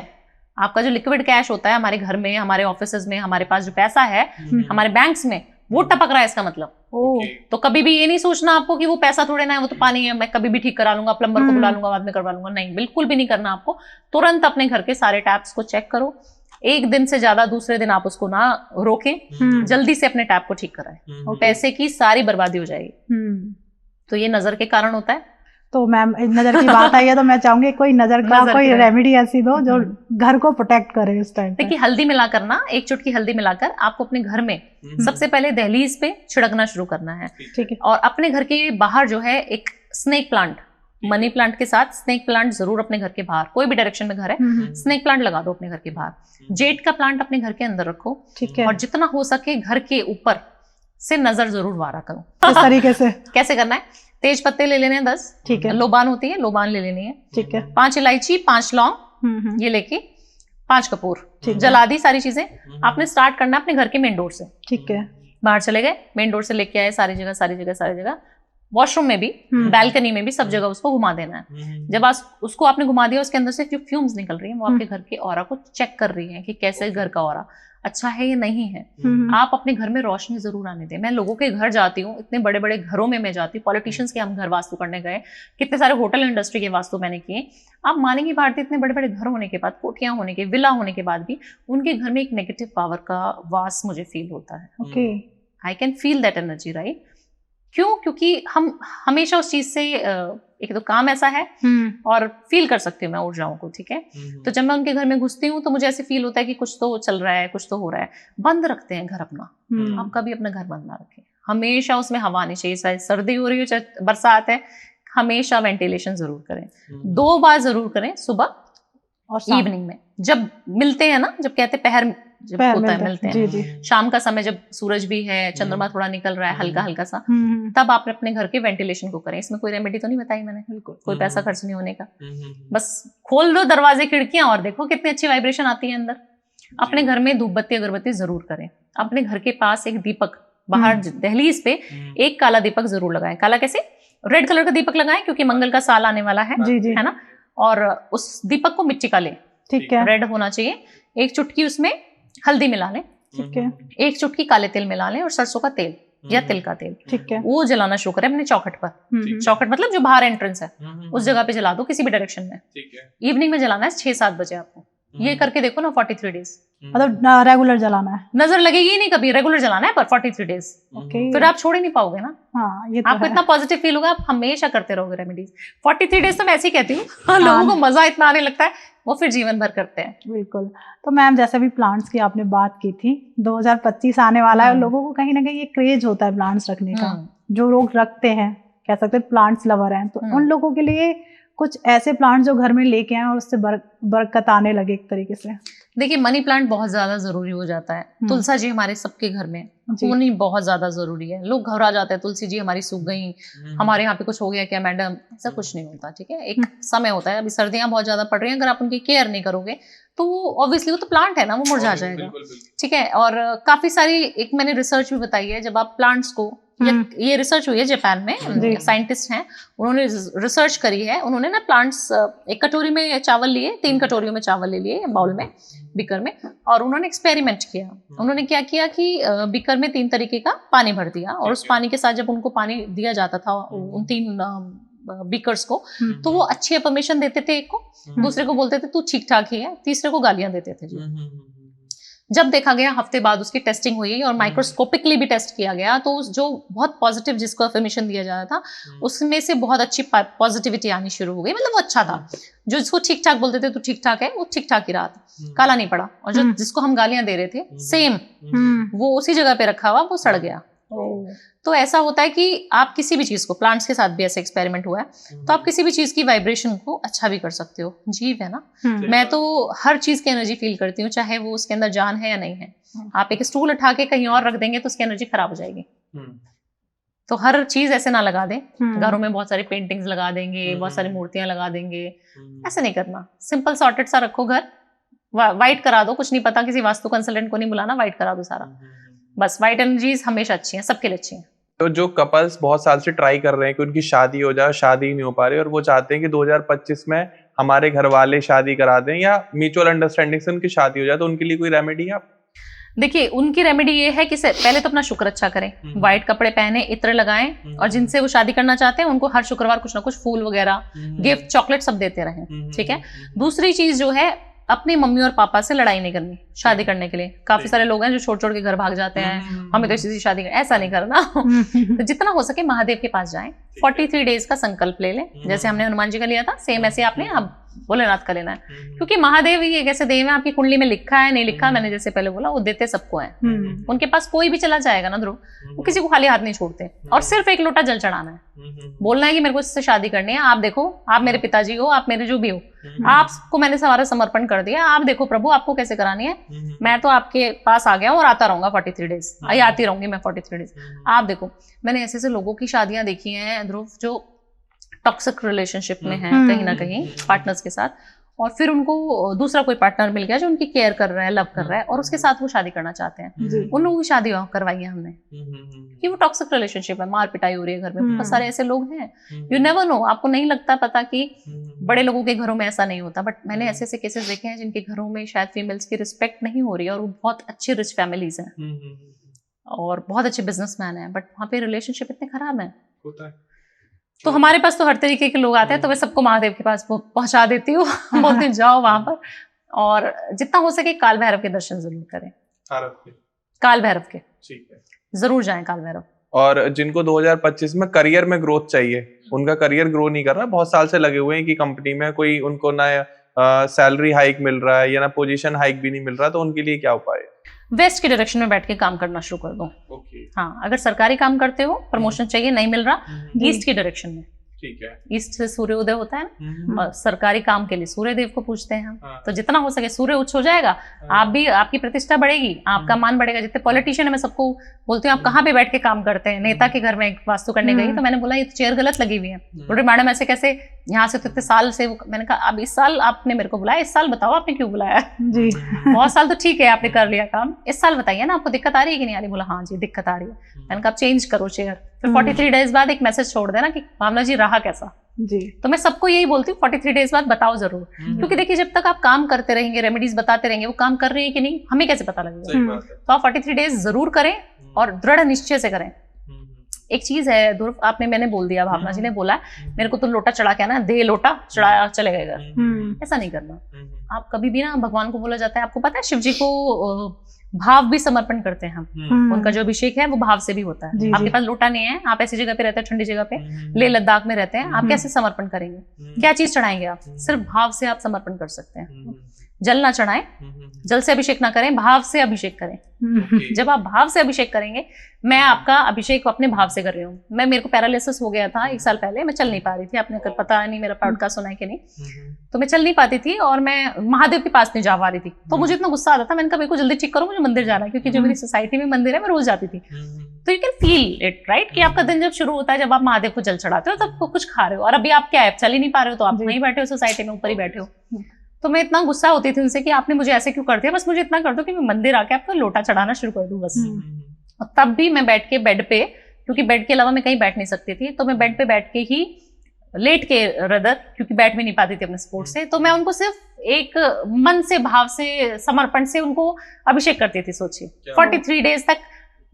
आपका जो लिक्विड कैश होता है हमारे घर में, हमारे ऑफिसेज में, हमारे पास जो पैसा है हमारे बैंक्स में, वो टपक रहा है, इसका मतलब। तो कभी भी ये नहीं सोचना आपको कि वो पैसा थोड़े ना है, वो तो पानी है, मैं कभी भी ठीक करा लूंगा, प्लम्बर को बुला लूंगा, बाद में करवा लूंगा। नहीं, बिल्कुल भी नहीं करना आपको। तुरंत अपने घर के सारे टैप्स को चेक करो, एक दिन से ज्यादा दूसरे दिन आप उसको ना रोकें, जल्दी से अपने टैप को ठीक कराएं, पैसे की सारी बर्बादी हो जाएगी। तो ये नजर के कारण होता है। तो मैम नजर की बात आई है तो मैं चाहूंगी कोई नजर का नजर कोई की रेमेडी ऐसी दो जो घर को प्रोटेक्ट करे इस टाइम पे। देखिए हल्दी मिलाकर ना, एक चुटकी हल्दी मिलाकर आपको अपने घर में सबसे पहले दहलीज पे छिड़कना शुरू करना है। ठीक है। और अपने घर के बाहर जो है एक स्नेक प्लांट, मनी प्लांट के साथ स्नेक प्लांट जरूर अपने घर के बाहर, कोई भी डायरेक्शन में घर है स्नेक प्लांट लगा दो अपने घर के बाहर। जेड का प्लांट अपने घर के अंदर रखो। ठीक है। और जितना हो सके घर के ऊपर से नजर जरूर वारा करो। इस तरीके से कैसे करना है? तेज पत्ते ले लेने हैं 10। ठीक है। लोबान होती है, लोबान ले लेनी है। ठीक है। 5 इलायची, 5 लौंग ये लेके 5 कपूर जला दी। सारी चीजें आपने स्टार्ट करना अपने घर के मेन डोर से। ठीक है। बाहर चले गए, मेन डोर से लेके आए, सारी जगह सारी जगह सारी जगह, वॉशरूम में भी, बैल्कनी में भी, सब जगह उसको घुमा देना है। जब उसको आपने घुमा दिया, उसके अंदर से जो फ्यूम्स निकल रही हैं वो आपके घर के ऑरा को चेक कर रही हैं कि कैसे घर का ऑरा अच्छा है या नहीं है। आप अपने घर में रोशनी जरूर आने दें। मैं लोगों के घर जाती हूँ, इतने बड़े बड़े घरों में मैं जाती हूँ, पॉलिटिशियंस के हम घर वास्तु करने गए, कितने सारे होटल इंडस्ट्री के वास्तु मैंने किए। आप मानेंगी भारती, इतने बड़े बड़े घर होने के बाद, कोठियां होने के, विला होने के बाद भी उनके घर में एक नेगेटिव पावर का वास मुझे फील होता है। Okay. I can feel that energy, right? क्यों? क्योंकि हम हमेशा उस चीज से एक तो काम ऐसा है और फील कर सकती हूँ मैं ऊर्जाओं को, ठीक है? तो जब मैं उनके घर में घुसती हूँ तो मुझे ऐसे फील होता है कि कुछ तो चल रहा है, कुछ तो हो रहा है। बंद रखते हैं घर अपना। आप कभी अपना घर बंद ना रखें। हमेशा उसमें हवा आनी चाहिए, चाहे सर्दी हो रही हो चाहे बरसात है, हमेशा वेंटिलेशन जरूर करें। 2 बार जरूर करें, सुबह और इवनिंग में। जब मिलते हैं ना, जब कहते पहर जब होता है, मिलते हैं, जी। शाम का समय जब सूरज भी है, चंद्रमा थोड़ा निकल रहा है हल्का हल्का सा, तब आप अपने घर के वेंटिलेशन को करें। इसमें कोई रेमेडी तो नहीं बताई मैंने, बिल्कुल कोई पैसा खर्च नहीं होने का। बस खोल दो दरवाजे खिड़कियां और देखो कितनी अच्छी वाइब्रेशन आती है अंदर। अपने घर में धूप बत्ती अगरबत्ती जरूर करें। अपने घर के पास एक दीपक, बाहर दहलीज पे एक काला दीपक जरूर लगाएं। काला कैसे? रेड कलर का दीपक लगाएं, क्योंकि मंगल का साल आने वाला है, है ना? और उस दीपक को मिट्टी का लें, ठीक है, रेड होना चाहिए। एक चुटकी उसमें हल्दी मिला लें, ठीक है, एक चुटकी काले तिल मिला लें और सरसों का तेल या तिल का तेल, ठीक है, वो जलाना शुरू करें अपने चौखट पर। चौखट मतलब जो बाहर एंट्रेंस है उस जगह पे जला दो, किसी भी डायरेक्शन में। इवनिंग में जलाना है 6-7 बजे आपको। ये करके देखो ना 43 डेज, मतलब रेगुलर जलाना है, नजर लगेगी ही नहीं कभी, रेगुलर जलाना है पर 43 डेज। फिर आप छोड़ ही नहीं पाओगे ना। हाँ, ये तो आपको इतना पॉजिटिव फील होगा, आप हमेशा करते रहोगे रेमेडीज। 43 डेज तो मैं ऐसे ही कहती हूँ, लोगों को मजा इतना आने लगता है, वो फिर जीवन भर करते हैं। बिल्कुल। तो मैम जैसे भी प्लांट्स की आपने बात की थी, 2025 आने वाला है और लोगों को कहीं ना कहीं ये क्रेज होता है प्लांट्स रखने का, जो लोग रखते हैं, कह सकते हैं प्लांट्स लवर हैं, तो उन लोगों के लिए कुछ ऐसे प्लांट्स जो घर में लेके आए और उससे बरकत आने लगे एक तरीके से। देखिए मनी प्लांट बहुत ज्यादा जरूरी हो जाता है। तुलसा जी हमारे सबके घर में होनी बहुत ज्यादा जरूरी है। लोग घबरा जाते हैं, तुलसी जी हमारी सूख गई, हमारे यहाँ पे कुछ हो गया क्या मैडम? ऐसा कुछ नहीं होता, ठीक है। एक समय होता है, अभी सर्दियां बहुत ज्यादा पड़ रही हैं, अगर आप उनकी केयर नहीं करोगे तो ऑब्वियसली वो तो प्लांट है ना, वो मुरझा जाएगा, ठीक है। और काफी सारी एक मैंने रिसर्च भी बताई है, जब आप प्लांट्स को, ये रिसर्च हुई है जापान में, साइंटिस्ट हैं उन्होंने रिसर्च करी है। उन्होंने ना प्लांट्स, एक कटोरी में चावल लिए, 3 कटोरियों में चावल ले लिए बाउल में, बीकर में, और उन्होंने एक्सपेरिमेंट किया। उन्होंने क्या किया कि बीकर में 3 तरीके का पानी भर दिया, और उस पानी के साथ जब उनको पानी दिया जाता था उन 3 बीकर्स को, तो वो अच्छी अफर्मेशन देते थे, एक को, दूसरे को बोलते थे तू ठीक ठाक ही है, तीसरे को गालियां देते थे। जब देखा गया, हफ्ते बाद उसकी टेस्टिंग हुई और माइक्रोस्कोपिकली भी टेस्ट किया गया, तो जो बहुत पॉजिटिव जिसको अफर्मेशन दिया जा रहा था उसमें से बहुत अच्छी पॉजिटिविटी आनी शुरू हो गई। मतलब वो अच्छा था। जो जिसको ठीक ठाक बोलते थे तो ठीक ठाक है, वो ठीक ठाक ही रहा था, काला नहीं पड़ा। और जो जिसको हम गालियां दे रहे थे सेम, वो उसी जगह पे रखा हुआ, वो सड़ गया। तो ऐसा होता है कि आप किसी भी चीज को, प्लांट्स के साथ भी ऐसा एक्सपेरिमेंट हुआ है, तो आप किसी भी चीज की वाइब्रेशन को अच्छा भी कर सकते हो। जीव है ना, मैं तो हर चीज की एनर्जी फील करती हूँ, चाहे वो उसके अंदर जान है या नहीं है। आप एक स्टूल उठा के कहीं और रख देंगे तो उसकी एनर्जी खराब हो जाएगी। तो हर चीज ऐसे ना लगा दें। घरों में बहुत सारी पेंटिंग्स लगा देंगे, बहुत सारी मूर्तियां लगा देंगे, ऐसे नहीं करना। सिंपल सॉर्टेड सा रखो घर, व्हाइट करा दो, कुछ नहीं पता, किसी वास्तु कंसल्टेंट को नहीं बुलाना, व्हाइट करा दो सारा, बस। व्हाइट एनर्जीज हमेशा अच्छी हैं, सबके लिए अच्छी हैं। तो जो कपल्स बहुत साल से ट्राई कर रहे हैं कि उनकी शादी हो जाए, शादी नहीं हो पा रही, और वो चाहते हैं कि 2025 में हमारे घर वाले शादी करा दें या म्यूचुअल अंडरस्टैंडिंग से उनकी शादी हो जाए, तो उनके लिए कोई रेमेडी है आप? देखिए उनकी रेमेडी ये है कि पहले तो अपना शुक्र अच्छा करें, व्हाइट कपड़े पहने, इत्र लगाएं, और जिनसे वो शादी करना चाहते हैं उनको हर शुक्रवार कुछ ना कुछ फूल वगैरह, गिफ्ट, चॉकलेट सब देते रहें, ठीक है। दूसरी चीज जो है, अपनी मम्मी और पापा से लड़ाई नहीं करनी शादी करने के लिए। काफी सारे लोग हैं जो छोड़ छोड़ के घर भाग जाते हैं, हमें तो इसी शादी ऐसा नहीं करना। तो जितना हो सके महादेव के पास जाएं, 43 डेज का संकल्प ले लें, जैसे हमने हनुमान जी का लिया था सेम ऐसे आपने अब भोलेनाथ का लेना है, क्योंकि महादेव ही एक ऐसे देव है, आपकी कुंडली में लिखा है नहीं लिखा, मैंने जैसे पहले बोला, वो देते सबको है। उनके पास कोई भी चला जाएगा ना ध्रुव, वो किसी को खाली हाथ नहीं छोड़ते, और सिर्फ एक लोटा जल चढ़ाना है, बोलना है कि मेरे को इससे शादी करनी है, आप देखो, आप मेरे पिताजी हो, आप मेरे जो भी हो, आपको मैंने सारा समर्पण कर दिया, आप देखो प्रभु आपको कैसे करानी है, मैं तो आपके पास आ गया हूँ और आता रहूंगा 43 डेज, आती रहूंगी मैं 43 डेज, आप देखो। मैंने ऐसे ऐसे लोगों की शादियां देखी हैं ध्रुव जो टॉक्सिक रिलेशनशिप में है कहीं ना कहीं पार्टनर्स के साथ, और फिर उनको दूसरा कोई पार्टनर मिल गया जो उनकी केयर कर रहा है, लव कर रहा है, और उसके साथ वो शादी करना चाहते हैं। उन लोगों की शादी करवाई है हमने, कि वो टॉक्सिक रिलेशनशिप है, मार पिटाई हो रही है घर में, बहुत सारे ऐसे लोग हैं, यू नेवर नो, आपको नहीं लगता पता कि बड़े लोगों के घरों में ऐसा नहीं होता, बट मैंने ऐसे ऐसे केसेस देखे हैं जिनके घरों में शायद फीमेल्स की रिस्पेक्ट नहीं हो रही है, और वो बहुत अच्छी रिच फैमिलीज हैं और बहुत अच्छे बिजनेसमैन हैं, बट वहाँ पे रिलेशनशिप इतने खराब है। तो हमारे पास तो हर तरीके के लोग आते हैं, तो मैं सबको महादेव के पास पहुंचा देती हूँ, बोलती हूँ जाओ वहां पर, और जितना हो सके काल भैरव के दर्शन जरूर करें, काल भैरव के जरूर जाएं, काल भैरव। और जिनको 2025 में करियर में ग्रोथ चाहिए, उनका करियर ग्रो नहीं कर रहा, बहुत साल से लगे हुए हैं कि कंपनी में कोई उनको ना सैलरी हाइक मिल रहा है या ना पोजीशन हाइक भी नहीं मिल रहा, तो उनके लिए क्या उपाय है? वेस्ट की डायरेक्शन में बैठ के काम करना शुरू कर दो। हाँ, अगर सरकारी काम करते हो, प्रमोशन चाहिए, नहीं मिल रहा, ईस्ट की डायरेक्शन में, ठीक है, ईस्ट से सूर्योदय होता है ना, और सरकारी काम के लिए सूर्य देव को पूछते हैं हम, तो जितना हो सके सूर्य उच्च हो जाएगा, आप भी, आपकी प्रतिष्ठा बढ़ेगी, आपका मान बढ़ेगा। जितने पॉलिटिशियन है, मैं सबको बोलती हूँ आप कहाँ पे बैठ के काम करते हैं, नेता के घर में वास्तु करने गई, तो मैंने बोला ये चेयर गलत लगी हुई है, बोल रही मैडम ऐसे कैसे, यहाँ से तो इतने साल से, मैंने कहा अब इस साल आपने मेरे को बुलाया, इस साल बताओ आपने क्यों बुलाया जी। बहुत साल तो ठीक है आपने कर लिया काम, इस साल बताइए ना आपको दिक्कत आ रही है कि नहीं आ रही, बोला हाँ जी दिक्कत आ रही है, मैंने कहा आप चेंज करो चेयर, फिर 43 डेज बाद एक मैसेज छोड़ देना कि भावना जी रहा कैसा जी। तो मैं सबको यही बोलती हूँ 43 डेज बाद बताओ जरूर, क्योंकि देखिए जब तक आप काम करते रहेंगे, रेमेडीज बताते रहेंगे, वो काम कर रही है कि नहीं हमें कैसे पता लगेगा। तो आप 43 डेज जरूर करें और दृढ़ निश्चय से करें। एक चीज है ध्रुव, आपने, मैंने बोल दिया, भावना जी ने बोला मेरे को तो लोटा चढ़ा के ना दे, लोटा चढ़ाया चले गए घर, ऐसा नहीं करना। आप कभी भी ना, भगवान को बोला जाता है, आपको पता है शिव जी को भाव भी समर्पण करते हैं हम, उनका जो अभिषेक है वो भाव से भी होता है। आपके पास लोटा नहीं है, आप ऐसी जगह पे रहते हैं, ठंडी जगह पे, लेह लद्दाख में रहते हैं, आप कैसे समर्पण करेंगे, क्या चीज चढ़ाएंगे आप? सिर्फ भाव से आप समर्पण कर सकते हैं। जल ना चढ़ाएं, जल से अभिषेक ना करें, भाव से अभिषेक करें। जब आप भाव से अभिषेक करेंगे, मैं आपका अभिषेक अपने भाव से कर रही हूँ। मेरे को पैरालिसिस हो गया था 1 साल पहले, मैं चल नहीं पा रही थी, आपने पता नहीं मेरा पॉडकास्ट सुना है कि नहीं, तो मैं चल नहीं पाती थी और मैं महादेव के पास नहीं जा पा रही थी, तो मुझे इतना गुस्सा आता था, मैंने कहा मेरे को जल्दी ठीक करो, मुझे मंदिर जाना है, क्योंकि जो मेरी सोसाइटी में मंदिर है मैं रोज जाती थी। तो you can feel it right, कि आपका दिन जब शुरू होता है, जब आप महादेव को जल चढ़ाते हो, तब कुछ खा रहे हो, और अभी आप क्या है, चल ही नहीं पा रहे हो, तो आप वहीं बैठे हो सोसाइटी में, ऊपर ही बैठे हो। तो मैं इतना गुस्सा होती थी उनसे कि आपने मुझे ऐसे क्यों कर दिया, बस मुझे इतना कर दो कि मैं मंदिर आके आपका लोटा चढ़ाना शुरू कर दूं बस। और तब भी मैं बैठ के बेड पे, क्योंकि बेड के अलावा मैं कहीं बैठ नहीं सकती थी, तो मैं बेड पे बैठ के ही, लेट के रदर, क्योंकि बैठ भी नहीं पाती थी अपने सपोर्ट से, तो मैं उनको सिर्फ एक मन से, भाव से, समर्पण से उनको अभिषेक करती थी। सोचिए 43 डेज तक,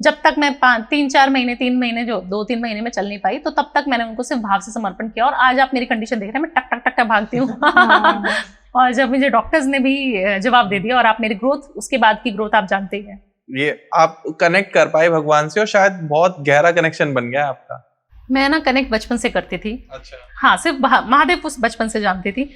जब तक मैं 3 महीने जो 2-3 महीने में चल नहीं पाई, तो तब तक मैंने उनको सिर्फ भाव से समर्पण किया। और आज आप मेरी कंडीशन देख रहे हैं, मैं टक टक टक टक भागती हूँ। और जब मुझे डॉक्टर्स ने भी जवाब दे दिया, और आप मेरी ग्रोथ, उसके बाद की ग्रोथ आप जानते ही हैं। ये आप कनेक्ट कर पाए भगवान से, और शायद बहुत गहरा कनेक्शन बन गया आपका। मैं ना कनेक्ट बचपन से करती थी। अच्छा। हाँ, सिर्फ महादेव उस बचपन से जानती थी।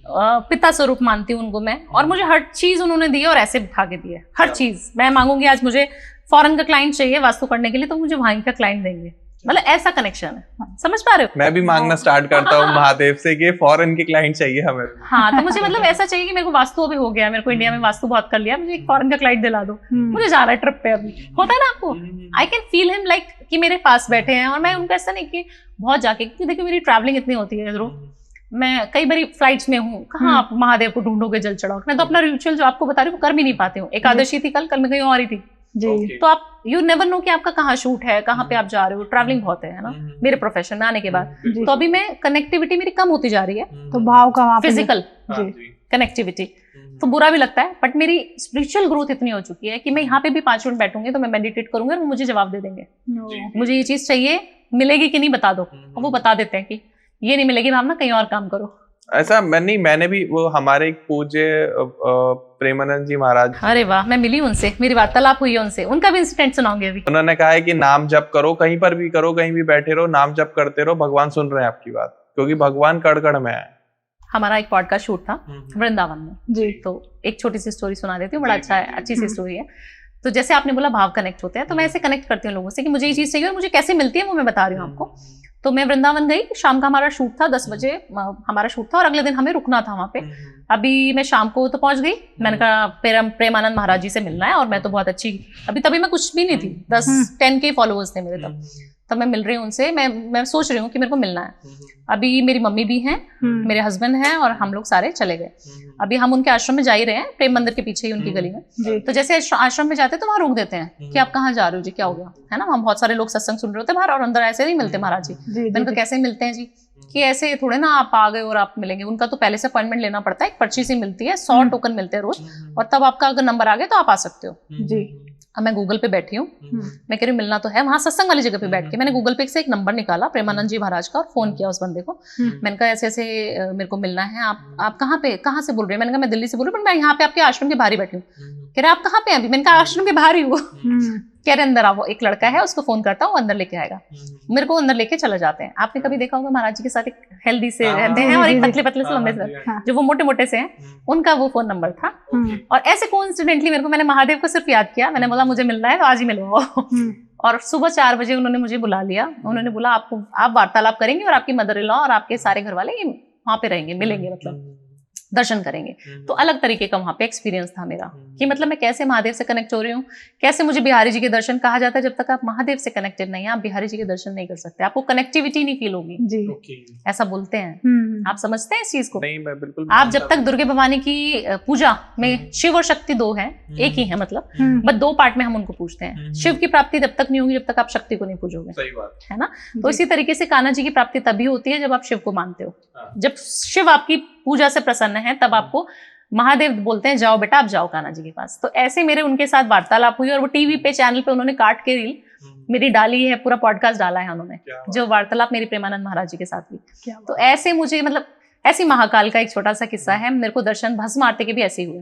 पिता स्वरूप मानती हूँ उनको मैं, और मुझे हर चीज उन्होंने दी और ऐसे बिठा के दी है, हर चीज। मैं मांगूंगी आज मुझे फॉरेन का क्लाइंट चाहिए वास्तु करने के लिए, तो मुझे वहीं का क्लाइंट देंगे, मतलब ऐसा कनेक्शन है, समझ पा रहे हो? मैं भी मांगना स्टार्ट करता हूँ महादेव से कि फॉरेन के क्लाइंट चाहिए हमें। हाँ, तो मुझे मतलब ऐसा चाहिए कि मेरे को वास्तु अभी हो गया, मेरे को इंडिया में वास्तु बहुत कर लिया, मुझे एक फॉरेन का क्लाइंट दिला दो, मुझे जा रहा है ट्रिप पे। अभी होता है ना आपको, I can feel him like कि मेरे पास बैठे हैं, और मैं उनको ऐसा नहीं कि बहुत जाके, क्योंकि देखिए मेरी ट्रैवलिंग इतनी होती है ध्रुव, मैं कई बारी फ्लाइट्स में हूँ, कहाँ आप महादेव को ढूंढोगे जल चढ़ाओ। मैं तो अपना रिचुअल जो आपको बता रही हूँ कर भी नहीं पाती हूँ। एकादशी थी कल मैं कहीं और ही थी जी। तो आप यू नेवर नो कि आपका कहाँ शूट है, कहाँ पे आप जा रहे हो, ट्रैवलिंग बहुत है ना मेरे प्रोफेशन में आने के बाद। तो अभी मैं कनेक्टिविटी मेरी कम होती जा रही है, तो भाव का फिजिकल कनेक्टिविटी, तो बुरा भी लगता है, बट मेरी स्पिरिचुअल ग्रोथ इतनी हो चुकी है कि मैं यहाँ पे भी 5 मिनट बैठूंगी तो मैं मेडिटेट करूंगी और वो मुझे जवाब दे देंगे, मुझे ये चीज चाहिए, मिलेगी कि नहीं बता दो, और वो बता देते हैं कि ये नहीं मिलेगी भावना, कहीं और काम करो। ऐसा मैंने भी वो हमारे एक पूज्य प्रेमानंद जी महाराज, अरे वाह, मैं मिली उनसे, मेरी वार्तालाप हुई है उनसे, उनका भी इंसिडेंट सुनाऊंगी अभी। उन्होंने कहा है कि नाम जप करो, कहीं पर भी करो, कहीं भी बैठे रहो, नाम जप करते रहो, भगवान सुन रहे हैं आपकी बात, क्योंकि भगवान कड़ कड़ में है। हमारा एक पॉडकास्ट शूट था वृंदावन में जी। तो एक छोटी सी स्टोरी सुना देती हूँ, बड़ा अच्छा है, अच्छी सी स्टोरी है। तो जैसे आपने बोला भाव कनेक्ट होते हैं, तो मैं ऐसे कनेक्ट करती हूँ लोगों से कि मुझे ये चीज चाहिए और मुझे कैसे मिलती है वो मैं बता रही हूँ आपको। तो मैं वृंदावन गई, शाम का हमारा शूट था, 10 बजे हमारा शूट था और अगले दिन हमें रुकना था वहां पे। अभी मैं शाम को तो पहुंच गई, मैंने कहा प्रेमानंद महाराज जी से मिलना है, और मैं तो बहुत अच्छी, तभी मैं कुछ भी नहीं थी, 10-10K फॉलोअर्स थे मेरे तब मैं मिल रही हूँ उनसे, मैं सोच रही हूँ कि मेरे को मिलना है। अभी मेरी मम्मी भी हैं, मेरे हस्बैंड हैं, और हम लोग सारे चले गए। अभी हम उनके आश्रम में जा ही रहे हैं, प्रेम मंदिर के पीछे ही उनकी गली में। तो जैसे आश्रम में जाते हैं तो वहां रोक देते हैं कि आप कहाँ जा रहे हो जी, क्या हो गया, है ना। हम बहुत सारे लोग सत्संग सुन रहे होते हैं बाहर, और अंदर ऐसे नहीं मिलते महाराज जी। मैंने कहा कैसे मिलते हैं जी, कि ऐसे थोड़े ना आप आ गए और आप मिलेंगे, उनका तो पहले से अपॉइंटमेंट लेना पड़ता है, एक पर्ची सी मिलती है, 100 टोकन मिलते हैं रोज, और तब आपका अगर नंबर आ गया तो आप आ सकते हो जी। अब मैं गूगल पे बैठी हूँ, मैं कह रही हूँ मिलना तो है, वहां सत्संग वाली जगह पे बैठ के मैंने गूगल पे से एक नंबर निकाला प्रेमानंद जी महाराज का और फोन किया उस बंदे को। मैंने कहा ऐसे ऐसे मेरे को मिलना है, आप कहाँ से बोल रहे हैं। मैंने कहा मैं दिल्ली से बोल रही हूँ, मैं यहाँ पे आपके आश्रम के बाहर ही बैठी हूँ। कह रहे आप कहाँ पे हैं अभी। मैंने कहा आश्रम के बाहर ही हूँ। कह रहे अंदर आओ, एक लड़का है उसको फोन करता हूँ, अंदर लेके आएगा। मेरे को अंदर लेके चले जाते हैं। आपने कभी देखा होगा महाराज जी के साथ एक हेल्दी से रहते हैं और एक पतले पतले से लंबे से, जो वो मोटे मोटे से हैं, उनका वो फोन नंबर था। और ऐसे कोइंसिडेंटली मेरे को, मैंने महादेव को सिर्फ याद किया, मैंने बोला मुझे मिलना है तो आज ही मिलवाओ। और सुबह 4 बजे उन्होंने मुझे बुला लिया। उन्होंने बोला आप वार्तालाप करेंगे और आपकी मदर इन लॉ और आपके सारे घर वाले वहां पे रहेंगे, मिलेंगे, मतलब दर्शन करेंगे। तो अलग तरीके का वहां पे एक्सपीरियंस था मेरा कि मतलब मैं कैसे महादेव से कनेक्ट हो रही हूँ, कैसे मुझे बिहारी जी के दर्शन। कहा जाता है जब तक आप महादेव से कनेक्टेड नहीं है आप बिहारी जी के दर्शन नहीं कर सकते, आपको कनेक्टिविटी नहीं फील होगी जी। ऐसा बोलते हैं, आप समझते हैं इस चीज को? नहीं, मैं बिल्कुल। आप जब तक दुर्गे भवानी की पूजा में शिव और शक्ति 2 है, एक ही है, मतलब बस 2 पार्ट में हम उनको पूछते हैं। शिव की प्राप्ति तब तक नहीं होगी जब तक आप शक्ति को नहीं पूजोगे, सही बात है ना। तो इसी तरीके से कान्हा जी की प्राप्ति तभी होती है जब आप शिव को मानते हो। जब शिव आपकी पूजा से प्रसन्न है तब आपको महादेव बोलते हैं जाओ बेटा आप जाओ कान्हा जी के पास। तो ऐसे मेरे उनके साथ वार्तालाप हुई और वो टीवी पे चैनल पे उन्होंने काट के रील मेरी डाली है, पूरा पॉडकास्ट डाला है उन्होंने, जो वार्तालाप मेरी प्रेमानंद महाराज जी के साथ हुई। तो ऐसे मुझे, मतलब ऐसी महाकाल का एक छोटा सा किस्सा है। मेरे को दर्शन भस्म आरती के भी ऐसे हुए।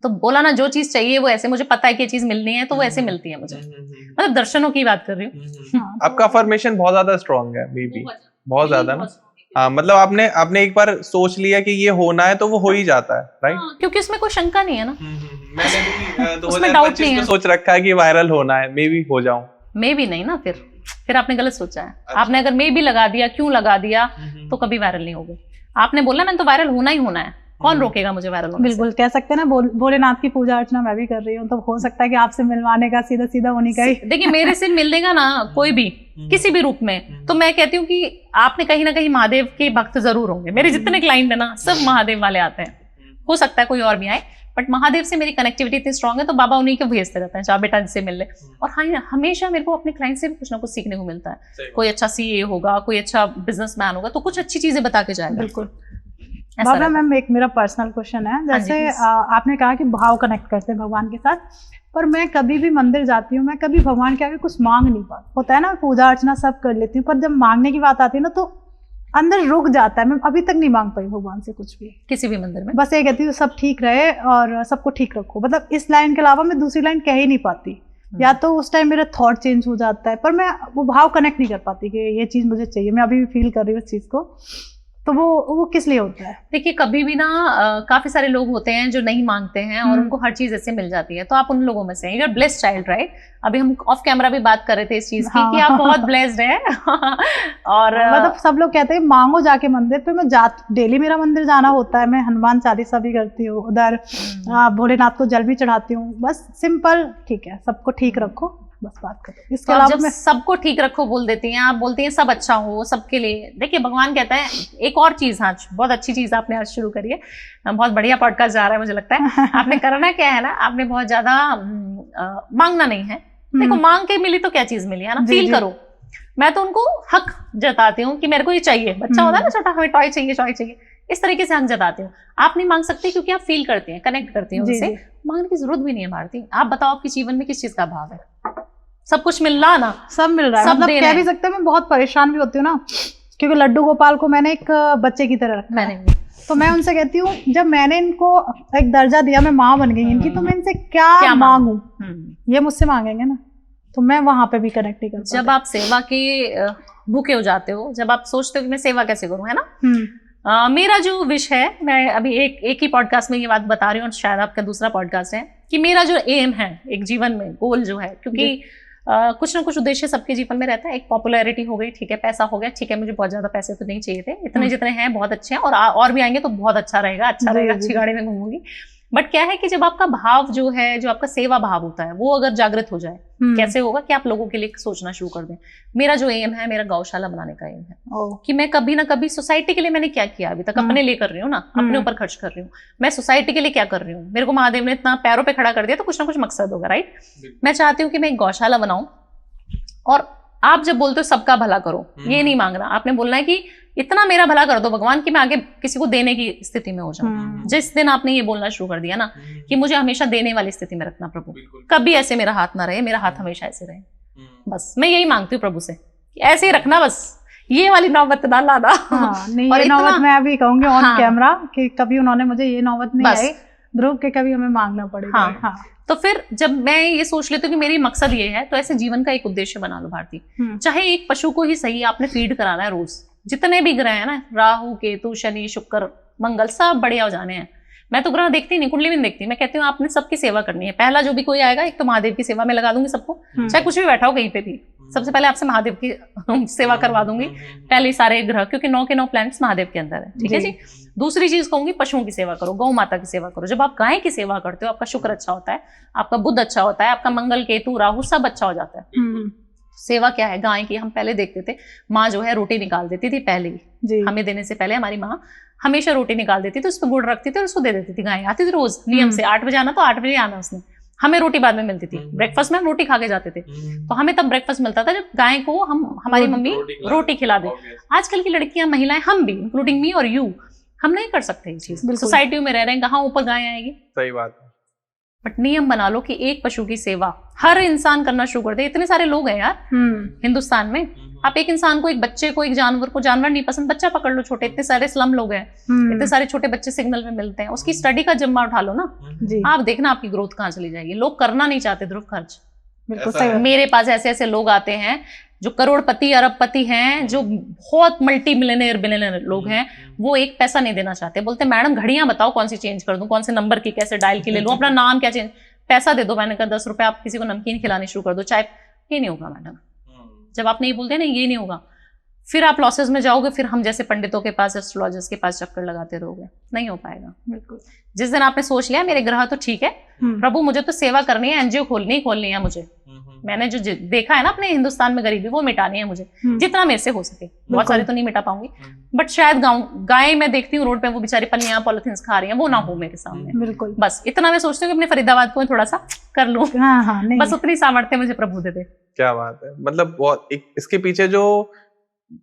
तो बोला ना, जो चीज चाहिए वो ऐसे, मुझे पता है कि ये चीज मिलनी है तो वो ऐसे मिलती है मुझे। मतलब दर्शनों की बात कर रही हूँ। आपका अफर्मेशन बहुत ज्यादा स्ट्रॉन्ग है, मे बी बहुत ज्यादा ना। हाँ, मतलब आपने एक बार सोच लिया कि ये होना है तो वो हो ही जाता है, राइट? क्योंकि उसमें कोई शंका नहीं है ना। मैंने भी 2025 में सोच रखा है कि वायरल होना है, मे बी हो जाऊं। मे भी नहीं ना, फिर आपने गलत सोचा है। आपने अगर मे भी लगा दिया, क्यों लगा दिया, तो कभी वायरल नहीं होगा। आपने बोला मैंने तो वायरल होना ही होना है, कौन रोकेगा मुझे वायरल होने से? बिल्कुल कह सकते हैं ना, भोलेनाथ की पूजा अर्चना मैं भी कर रही हूँ, तो हो सकता है कि आपसे मिलवाने का सीधा सीधा होने का ही। देखिए मेरे से मिलेगा ना कोई भी किसी भी रूप में, तो मैं कहती हूँ कि आपने कहीं ना कहीं महादेव के भक्त जरूर होंगे। मेरे जितने क्लाइंट है ना सब महादेव वाले आते हैं, हो सकता है कोई और भी आए, बट महादेव से मेरी कनेक्टिविटी इतनी स्ट्रांग है तो बाबा उन्हीं को भेजते रहते हैं, चाहे बेटा जिससे मिल ले। और हाँ, हमेशा मेरे को अपने क्लाइंट से भी कुछ ना कुछ सीखने को मिलता है। कोई अच्छा सीए होगा, कोई अच्छा बिजनेसमैन होगा, तो कुछ अच्छी चीजें बता के जाएगा। बिल्कुल। बाबा मैम, एक मेरा पर्सनल क्वेश्चन है, जैसे आपने कहा कि भाव कनेक्ट करते हैं भगवान के साथ, पर मैं कभी भी मंदिर जाती हूँ, मैं कभी भगवान के आगे कुछ मांग नहीं पाती। होता है ना, पूजा अर्चना सब कर लेती हूँ, पर जब मांगने की बात आती है ना तो अंदर रुक जाता है। मैं अभी तक नहीं मांग पाई भगवान से कुछ भी, किसी भी मंदिर में। बस ये कहती हूँ सब ठीक रहे और सबको ठीक रखो, मतलब इस लाइन के अलावा मैं दूसरी लाइन कह ही नहीं पाती। या तो उस टाइम मेरा थॉट चेंज हो जाता है, पर मैं वो भाव कनेक्ट नहीं कर पाती कि ये चीज़ मुझे चाहिए। मैं अभी भी फील कर रही हूँ इस चीज़ को, तो वो किस लिए होता है? देखिए कभी भी ना काफी सारे लोग होते हैं जो नहीं मांगते हैं और उनको हर चीज ऐसे मिल जाती है, तो आप उन लोगों में से हैं। You are blessed child, right? अभी हम ऑफ कैमरा भी बात कर रहे थे इस चीज की कि आप बहुत ब्लेस्ड हैं। और मतलब सब लोग कहते हैं मांगो जाके मंदिर पे। मैं डेली मेरा मंदिर जाना होता है, मैं हनुमान चालीसा भी करती हूँ, उधर भोलेनाथ को जल भी चढ़ाती हूँ। बस सिंपल, ठीक है, सबको ठीक रखो, बस बात करो। इसके अलावा जब सबको ठीक रखो बोल देती हैं आप, बोलती हैं सब अच्छा हो सबके लिए। देखिए भगवान कहता है एक और चीज, हाँ बहुत अच्छी चीज आपने आज शुरू करी है, बहुत बढ़िया पॉडकास्ट जा रहा है मुझे लगता है। आपने करना क्या है ना, आपने बहुत ज्यादा मांगना नहीं है। देखो मांग के मिली तो क्या चीज मिली है ना, फील करो। मैं तो उनको हक जताती हूँ कि मेरे को ये चाहिए। बच्चा होता है ना छोटा, हमें टॉय चाहिए, इस तरीके से हक जताती हूँ। आप नहीं मांग सकते क्योंकि आप फील करते हैं, कनेक्ट करते हैं उनसे। मांगने की जरूरत भी नहीं है भारती। आप बताओ आपके जीवन में किस चीज का अभाव है? सब कुछ मिल रहा ना, सब मिल रहा है। मतलब कह भी सकते हैं मैं बहुत परेशान भी होती हूँ ना, क्योंकि लड्डू गोपाल को मैंने एक बच्चे की तरह रखा मैंने है। भी तो मैं उनसे कहती हूँ जब मैंने इनको एक दर्जा दिया, मैं माँ बन गई इनकी, तो मैं इनसे क्या मांगू, ये मुझसे मांगेंगे ना, तो मैं वहां पे भी कनेक्ट नहीं कर पाती। जब आप सेवा के भूखे हो जाते हो, जब आप सोचते हो कि मैं सेवा कैसे करूं, है ना, मेरा जो विश है, मैं अभी एक ही पॉडकास्ट में ये बात बता रही हूँ और शायद आपका दूसरा पॉडकास्ट है, कि मेरा जो एम है एक जीवन में, गोल जो है, क्योंकि कुछ ना कुछ उद्देश्य सबके जीवन में रहता है। एक पॉपुलैरिटी हो गई, ठीक है, पैसा हो गया, ठीक है, मुझे बहुत ज्यादा पैसे तो नहीं चाहिए थे, इतने जितने हैं बहुत अच्छे हैं, और भी आएंगे तो बहुत अच्छा रहेगा, अच्छी गाड़ी में घूमूंगी। बट क्या है कि जब आपका भाव जो है, जो आपका सेवा भाव होता है, वो अगर जागृत हो जाए, कैसे होगा कि आप लोगों के लिए सोचना शुरू कर दें। मेरा जो एम है, मेरा गौशाला बनाने का एम है, कि मैं कभी ना कभी सोसाइटी के लिए मैंने क्या किया अभी तक, अपने लिए कर रही हूँ ना, अपने ऊपर खर्च कर रही हूँ, मैं सोसाइटी के लिए क्या कर रही हूँ, मेरे को महादेव ने इतना पैरों पे खड़ा कर दिया, तो कुछ ना कुछ मकसद होगा, राइट। मैं चाहती हूँ कि मैं एक गौशाला बनाऊं, और आप जब बोलते हो सबका भला करो, ये नहीं मांगना, आपने बोलना है कि इतना मेरा भला कर दो भगवान कि मैं आगे किसी को देने की स्थिति में हो जाऊं। जिस दिन आपने ये बोलना शुरू कर दिया ना कि मुझे हमेशा देने वाली स्थिति में रखना प्रभु, कभी ऐसे मेरा हाथ ना रहे, मेरा हाथ हमेशा ऐसे रहे, बस मैं यही मांगती हूँ प्रभु से, ऐसे ही रखना, बस ये वाली नौबत ना लाना। नहीं, और ये नौबत मैं अभी कहूंगी ऑन कैमरा कि कभी उन्होंने मुझे ये नौबत नहीं आई ध्रुव के, कभी हमें मांगना पड़ेगा। तो फिर जब मैं ये सोच लेती हूँ कि मेरी मकसद ये है, तो ऐसे जीवन का एक उद्देश्य बना लो भारती। चाहे एक पशु को ही सही आपने फीड कराना है रोज, जितने भी ग्रह हैं ना, राहु केतु शनि शुक्र मंगल, सब बढ़िया हो जाने हैं। मैं तो ग्रह देखती नहीं, कुंडली भी नहीं देखती, मैं कहती हूँ आपने सबकी सेवा करनी है। पहला जो भी कोई आएगा, एक तो महादेव की सेवा में लगा दूंगी सबको, चाहे कुछ भी बैठा हो कहीं पे भी, सबसे पहले आपसे महादेव की सेवा करवा दूंगी, पहले सारे ग्रह, क्योंकि 9 के 9 प्लैनेट्स महादेव के अंदर है, ठीक है जी। दूसरी चीज कहूंगी, पशुओं की सेवा करो, गौ माता की सेवा करो। जब आप गाय की सेवा करते हो, आपका शुक्र अच्छा होता है, आपका बुध अच्छा होता है, आपका मंगल केतु राहु सब अच्छा हो जाता है। सेवा क्या है गाय की, हम पहले देखते थे, माँ जो है रोटी निकाल देती थी, पहले ही हमें देने से पहले हमारी माँ हमेशा रोटी निकाल देती थी, उस पर गुड़ रखती थी और उसको दे देती थी। गाय आती थी रोज नियम से, 8 बजे आना तो 8 बजे आना, उसने हमें रोटी बाद में मिलती थी, ब्रेकफास्ट में हम रोटी खा के जाते थे, तो हमें तब ब्रेकफास्ट मिलता था जब गाय को हमारी मम्मी रोटी खिला दे। आजकल की लड़कियां महिलाएं, हम भी इंक्लूडिंग मी और यू, हम नहीं कर सकते ये चीज, सोसाइटी में रह रहे हैं, कहाँ ऊपर गाय आएगी। सही बात है। बट नियम बना लो कि एक पशु की सेवा हर इंसान करना शुरू कर दे। इतने सारे लोग हैं यार हिंदुस्तान में, आप एक इंसान को, एक बच्चे को, एक जानवर को, जानवर नहीं पसंद, बच्चा पकड़ लो छोटे, इतने सारे स्लम लोग हैं, इतने सारे छोटे बच्चे सिग्नल में मिलते हैं, उसकी स्टडी का जिम्मा उठा लो ना, आप देखना आपकी ग्रोथ कहाँ चली जाएगी। लोग करना नहीं चाहते ध्रुव खर्च। बिल्कुल सही। मेरे पास ऐसे ऐसे लोग आते हैं जो करोड़पति अरबपति हैं, जो बहुत मल्टी मिलियनेयर बिलियनेयर लोग हैं, वो एक पैसा नहीं देना चाहते, बोलते मैडम घड़ियां बताओ कौन सी चेंज कर दूं, कौन से नंबर की कैसे डायल की ले लूं, अपना नाम क्या चेंज, पैसा दे दो। मैंने कहा 10 रुपए आप किसी को नमकीन खिलानी शुरू कर दो, चाय, ये नहीं होगा मैडम। जब आप नहीं बोलते ना ये नहीं होगा, फिर आप लॉसेस में जाओगे, फिर हम जैसे पंडितों के पास, एस्ट्रोलॉजर्स के पास चक्कर लगाते रहोगे, नहीं हो पाएगा। बिल्कुल। जिस दिन आपने सोच लिया मेरे ग्रह तो ठीक है प्रभु, मुझे तो सेवा करनी है, एनजीओ खोलनी है मुझे, मैंने जो देखा है ना अपने हिंदुस्तान में गरीबी, वो मिटानी है मुझे, जितना मेरे से हो सके। बहुत सारी तो नहीं मिटा पाऊंगी, बट शायद गाय मैं देखती हूँ रोड पे, वो बेचारी पन्नियां पॉलिथीन खा रही हैं, वो ना हो मेरे सामने। बिल्कुल। बस इतना मैं सोचती हूँ कि अपने फरीदाबाद को थोड़ा सा कर लूं। बस उतनी सामर्थ्य मुझे प्रभु दे दे। क्या बात है, मतलब बहुत इसके पीछे जो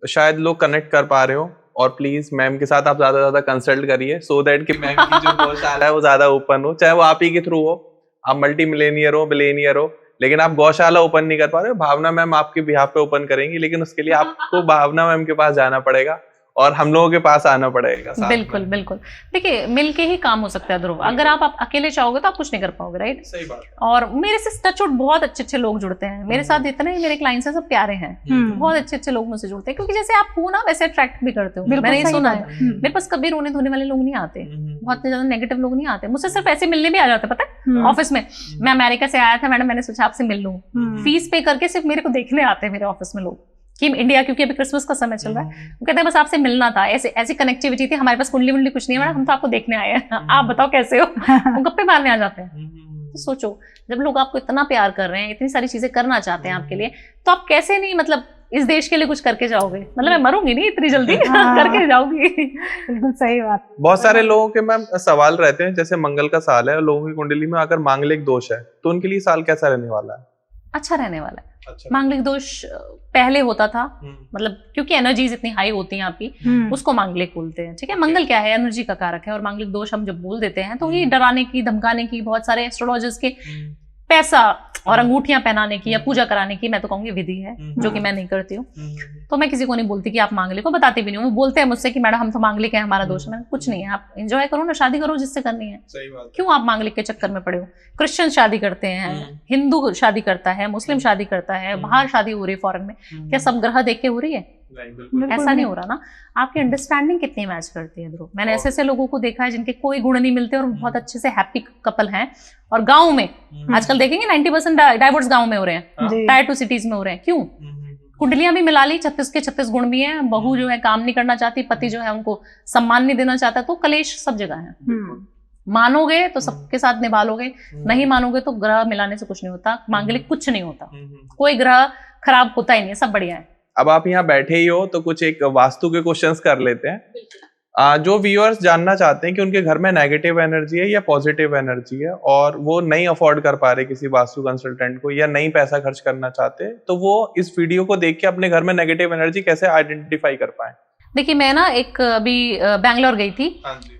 शायद लोग कनेक्ट कर पा रहे हो, और प्लीज मैम के साथ आप ज्यादा कंसल्ट करिए, सो दैट कि मैम की जो गौशाला है वो ज्यादा ओपन हो, चाहे वो आप ही के थ्रू हो, आप मल्टी मिलेनियर हो, बिलेनियर हो, लेकिन आप गौशाला ओपन नहीं कर पा रहे हो। भावना मैम आपके बिहाफ पे ओपन करेंगी, लेकिन उसके लिए आपको भावना मैम के पास जाना पड़ेगा और हम लोगों के पास आना पड़ेगा। बिल्कुल बिल्कुल। देखिए मिलके ही काम हो सकता है ध्रुव, अगर आप अकेले चाहोगे तो आप कुछ नहीं कर पाओगे, राइट। सही बात। और मेरे से टचवुड बहुत अच्छे लोग जुड़ते हैं मेरे साथ, इतने मेरे क्लाइंट्स हैं सब प्यारे हैं, बहुत अच्छे लोग मुझसे जुड़ते हैं, क्योंकि जैसे आप हो ना वैसे अट्रैक्ट भी करते हो। मैंने ये सुना है, मेरे पास कभी रोने धोने वाले लोग नहीं आते, बहुत ज्यादा नेगेटिव लोग नहीं आते, मुझसे सिर्फ ऐसे मिलने भी आ जाते, पता है। ऑफिस में मैं अमेरिका से आया था मैडम, मैंने सोचा आपसे मिल लूं, फीस पे करके सिर्फ मेरे को देखने आते हैं मेरे ऑफिस में लोग, कि इंडिया, क्योंकि अभी क्रिसमस का समय चल रहा है, वो कहते हैं बस आपसे मिलना था, ऐसी कनेक्टिविटी थी, हमारे पास कुंडली वुंडली कुछ नहीं है मैडम, हम तो आपको देखने आए हैं, आप बताओ कैसे हो, वो गप्पे मारने आ जाते हैं। तो सोचो जब लोग आपको इतना प्यार कर रहे हैं, इतनी सारी चीजें करना चाहते हैं आपके लिए, तो आप कैसे नहीं मतलब इस देश के लिए कुछ करके जाओगे। मतलब मैं मरूंगी नहीं इतनी जल्दी, करके जाऊंगी। बिल्कुल सही बात। बहुत सारे लोगों के मैम सवाल रहते हैं, जैसे मंगल का साल है और लोगों की कुंडली में अगर मांगलिक दोष है, तो उनके लिए साल कैसा रहने वाला है? अच्छा रहने वाला है। अच्छा। मांगलिक दोष पहले होता था, मतलब क्योंकि एनर्जीज इतनी हाई होती हैं आपकी, उसको मांगलिक बोलते हैं, ठीक है। मंगल क्या है, एनर्जी का कारक है, और मांगलिक दोष हम जब बोल देते हैं तो ये डराने की, धमकाने की, बहुत सारे एस्ट्रोलॉजर्स के पैसा और अंगूठियां पहनाने की या पूजा कराने की मैं तो कहूंगी विधि है, जो कि मैं नहीं करती हूँ। तो मैं किसी को नहीं बोलती कि आप मांगलिक हो, बताती भी नहीं हूँ। वो बोलते हैं मुझसे कि मैडम हम तो मांगलिक है, हमारा दोष है। मैंने कुछ नहीं है, आप एंजॉय करो ना, शादी करो जिससे करनी है। सही बात। क्यों आप मांगलिक के चक्कर में पड़े हो? क्रिश्चियन शादी करते हैं, हिंदू शादी करता है, मुस्लिम शादी करता है, बाहर शादी हो रही है फॉरेन में, क्या सब ग्रह देख के हो रही है? ऐसा नहीं हो रहा ना। आपकी अंडरस्टैंडिंग कितनी मैच करती है ध्रुव। मैंने ऐसे लोगों को देखा है जिनके कोई गुण नहीं मिलते और बहुत अच्छे से हैप्पी कपल हैं। और गांव में आजकल देखेंगे 90% डाइवोर्स गांव में हो रहे हैं, टायर 2 सिटीज में हो रहे हैं। क्यों? कुंडलियां भी मिला ली, 36 के 36 गुण भी हैं। बहू जो है काम नहीं करना चाहती, पति जो है उनको सम्मान नहीं देना चाहता, तो कलेश सब जगह है। मानोगे तो सबके साथ निभा लोगे, नहीं मानोगे तो ग्रह मिलाने से कुछ नहीं होता। मांगलिक कुछ नहीं होता, कोई ग्रह खराब होता ही नहीं है, सब बढ़िया है। अब आप यहाँ बैठे ही हो तो कुछ एक वास्तु के क्वेश्चंस कर लेते हैं। जो व्यूअर्स जानना चाहते हैं कि उनके घर में नेगेटिव एनर्जी है या पॉजिटिव एनर्जी है और वो नहीं अफोर्ड कर पा रहे किसी वास्तु कंसल्टेंट को या नहीं पैसा खर्च करना चाहते, तो वो इस वीडियो को देख के अपने घर में नेगेटिव एनर्जी कैसे आइडेंटिफाई कर पाए? देखिए मैं ना एक अभी बैंगलोर गई थी,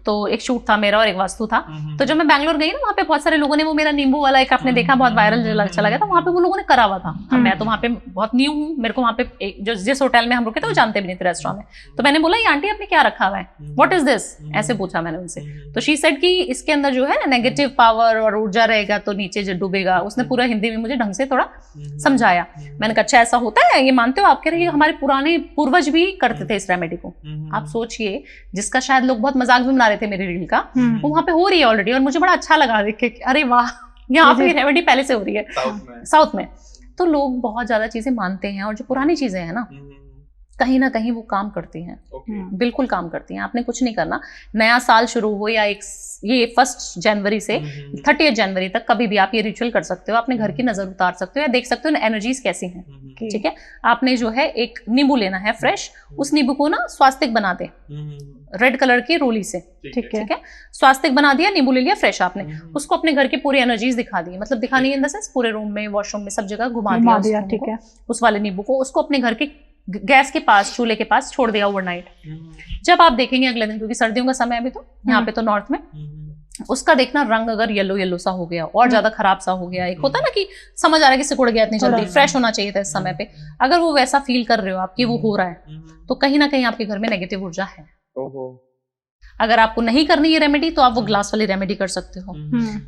तो एक शूट था मेरा और एक वास्तु था। तो जब मैं बैंगलोर गई ना, वहाँ पे बहुत सारे लोगों ने वो मेरा नींबू वाला एक आपने देखा बहुत वायरल चला गया था, वहाँ पे वो लोगों ने करा हुआ था। अब मैं तो वहाँ पे बहुत न्यू हूँ, मेरे को वहाँ पे जो जिस होटल में हम रुके थे वो जानते भी नहीं थे रेस्टोरेंट में। तो मैंने बोला ये आंटी आपने क्या रखा हुआ है, व्हाट इज दिस, ऐसे पूछा मैंने उनसे। तो शी सेड कि इसके अंदर जो है ना नेगेटिव पावर और ऊर्जा रहेगा तो नीचे जो डूबेगा। उसने पूरा हिंदी में मुझे ढंग से थोड़ा समझाया। मैंने कहा अच्छा ऐसा होता है, ये मानते हो आप? कह रहे हमारे पुराने पूर्वज भी करते थे इस रेमेडी को। आप सोचिए, जिसका शायद लोग बहुत मजाक भी बना रहे थे मेरे रील का, वो वहां पे हो रही है ऑलरेडी। और मुझे बड़ा अच्छा लगा देख के, अरे वाह यहाँ पे रेमेडी पहले से हो रही है साउथ में। तो लोग बहुत ज्यादा चीजें मानते हैं और जो पुरानी चीजें हैं ना कहीं वो काम करती हैं। बिल्कुल काम करती हैं। आपने कुछ नहीं करना, नया साल शुरू हो या ये 1 जनवरी से 30 जनवरी तक कभी भी आप ये रिचुअल कर सकते हो। अपने घर की नजर उतार सकते हो या देख सकते हो ना एनर्जीज कैसी हैं। ठीक है, आपने जो है एक नींबू लेना है फ्रेश, उस नींबू को ना स्वास्तिक बना दे रेड कलर की रोली से। ठीक है, स्वास्तिक बना दिया, नींबू ले लिया फ्रेश आपने, उसको अपने घर की पूरी एनर्जीज दिखा दी, मतलब दिखानी इन द सेंस पूरे रूम में, वॉशरूम में, सब जगह घुमा दिया। ठीक है, उस वाले नींबू को उसको अपने घर के गैस के पास, चूल्हे के पास छोड़ दिया ओवरनाइट। जब आप देखेंगे अगले दिन, क्योंकि सर्दियों का समय अभी तो यहाँ पे तो नॉर्थ में, उसका देखना रंग अगर येलो सा हो गया और ज्यादा खराब सा हो गया, एक होता ना कि समझ आ रहा है कि सिकुड़ गया इतनी जल्दी, फ्रेश होना चाहिए था इस समय पे, अगर वो वैसा फील कर रहे हो आप कि वो हो रहा है, तो कहीं ना कहीं आपके घर में नेगेटिव ऊर्जा है। अगर आपको नहीं करनी है रेमेडी तो आप वो ग्लास वाली रेमेडी कर सकते हो।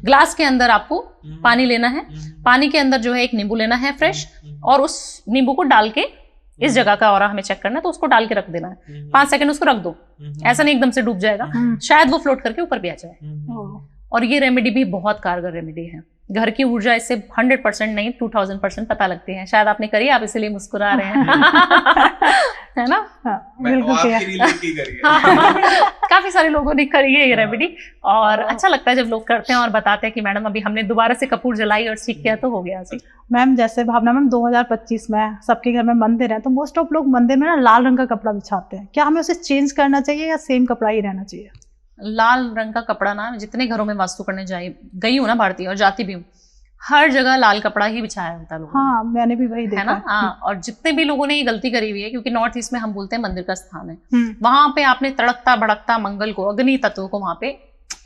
ग्लास के अंदर आपको पानी लेना है, पानी के अंदर जो है एक नींबू लेना है फ्रेश, और उस नींबू को डाल के इस जगह का ऑरा हमें चेक करना है, तो उसको डाल के रख देना है। 5 सेकंड उसको रख दो, ऐसा नहीं एकदम से डूब जाएगा, शायद वो फ्लोट करके ऊपर भी आ जाए। और ये रेमेडी भी बहुत कारगर रेमेडी है। घर की ऊर्जा इससे 100% नहीं 2000% पता लगती है। शायद आपने करी, आप इसीलिए मुस्कुरा रहे हैं है ना? काफी सारे लोगों ने करी है ये रेमेडी, और अच्छा लगता है जब लोग करते हैं और बताते हैं कि मैडम अभी हमने दोबारा से कपूर जलाई और सीख किया तो हो गया। मैम जैसे भावना मैम 2025 में सबके घर में मंदिर है, तो मोस्ट ऑफ लोग मंदिर में ना लाल रंग का कपड़ा बिछाते हैं, क्या हमें उसे चेंज करना चाहिए या सेम कपड़ा ही रहना चाहिए? लाल रंग का कपड़ा ना, जितने घरों में वास्तु करने गई हूँ ना भारतीय, और जाती भी हूँ, हर जगह लाल कपड़ा ही बिछाया होता है लोगों ने। हाँ, मैंने भी वही देखा है ना। हाँ, और जितने भी लोगों ने ये गलती करी हुई है, क्योंकि नॉर्थ ईस्ट में हम बोलते हैं मंदिर का स्थान है, वहां पे आपने तड़कता भड़कता मंगल को, अग्नि तत्व को वहां पे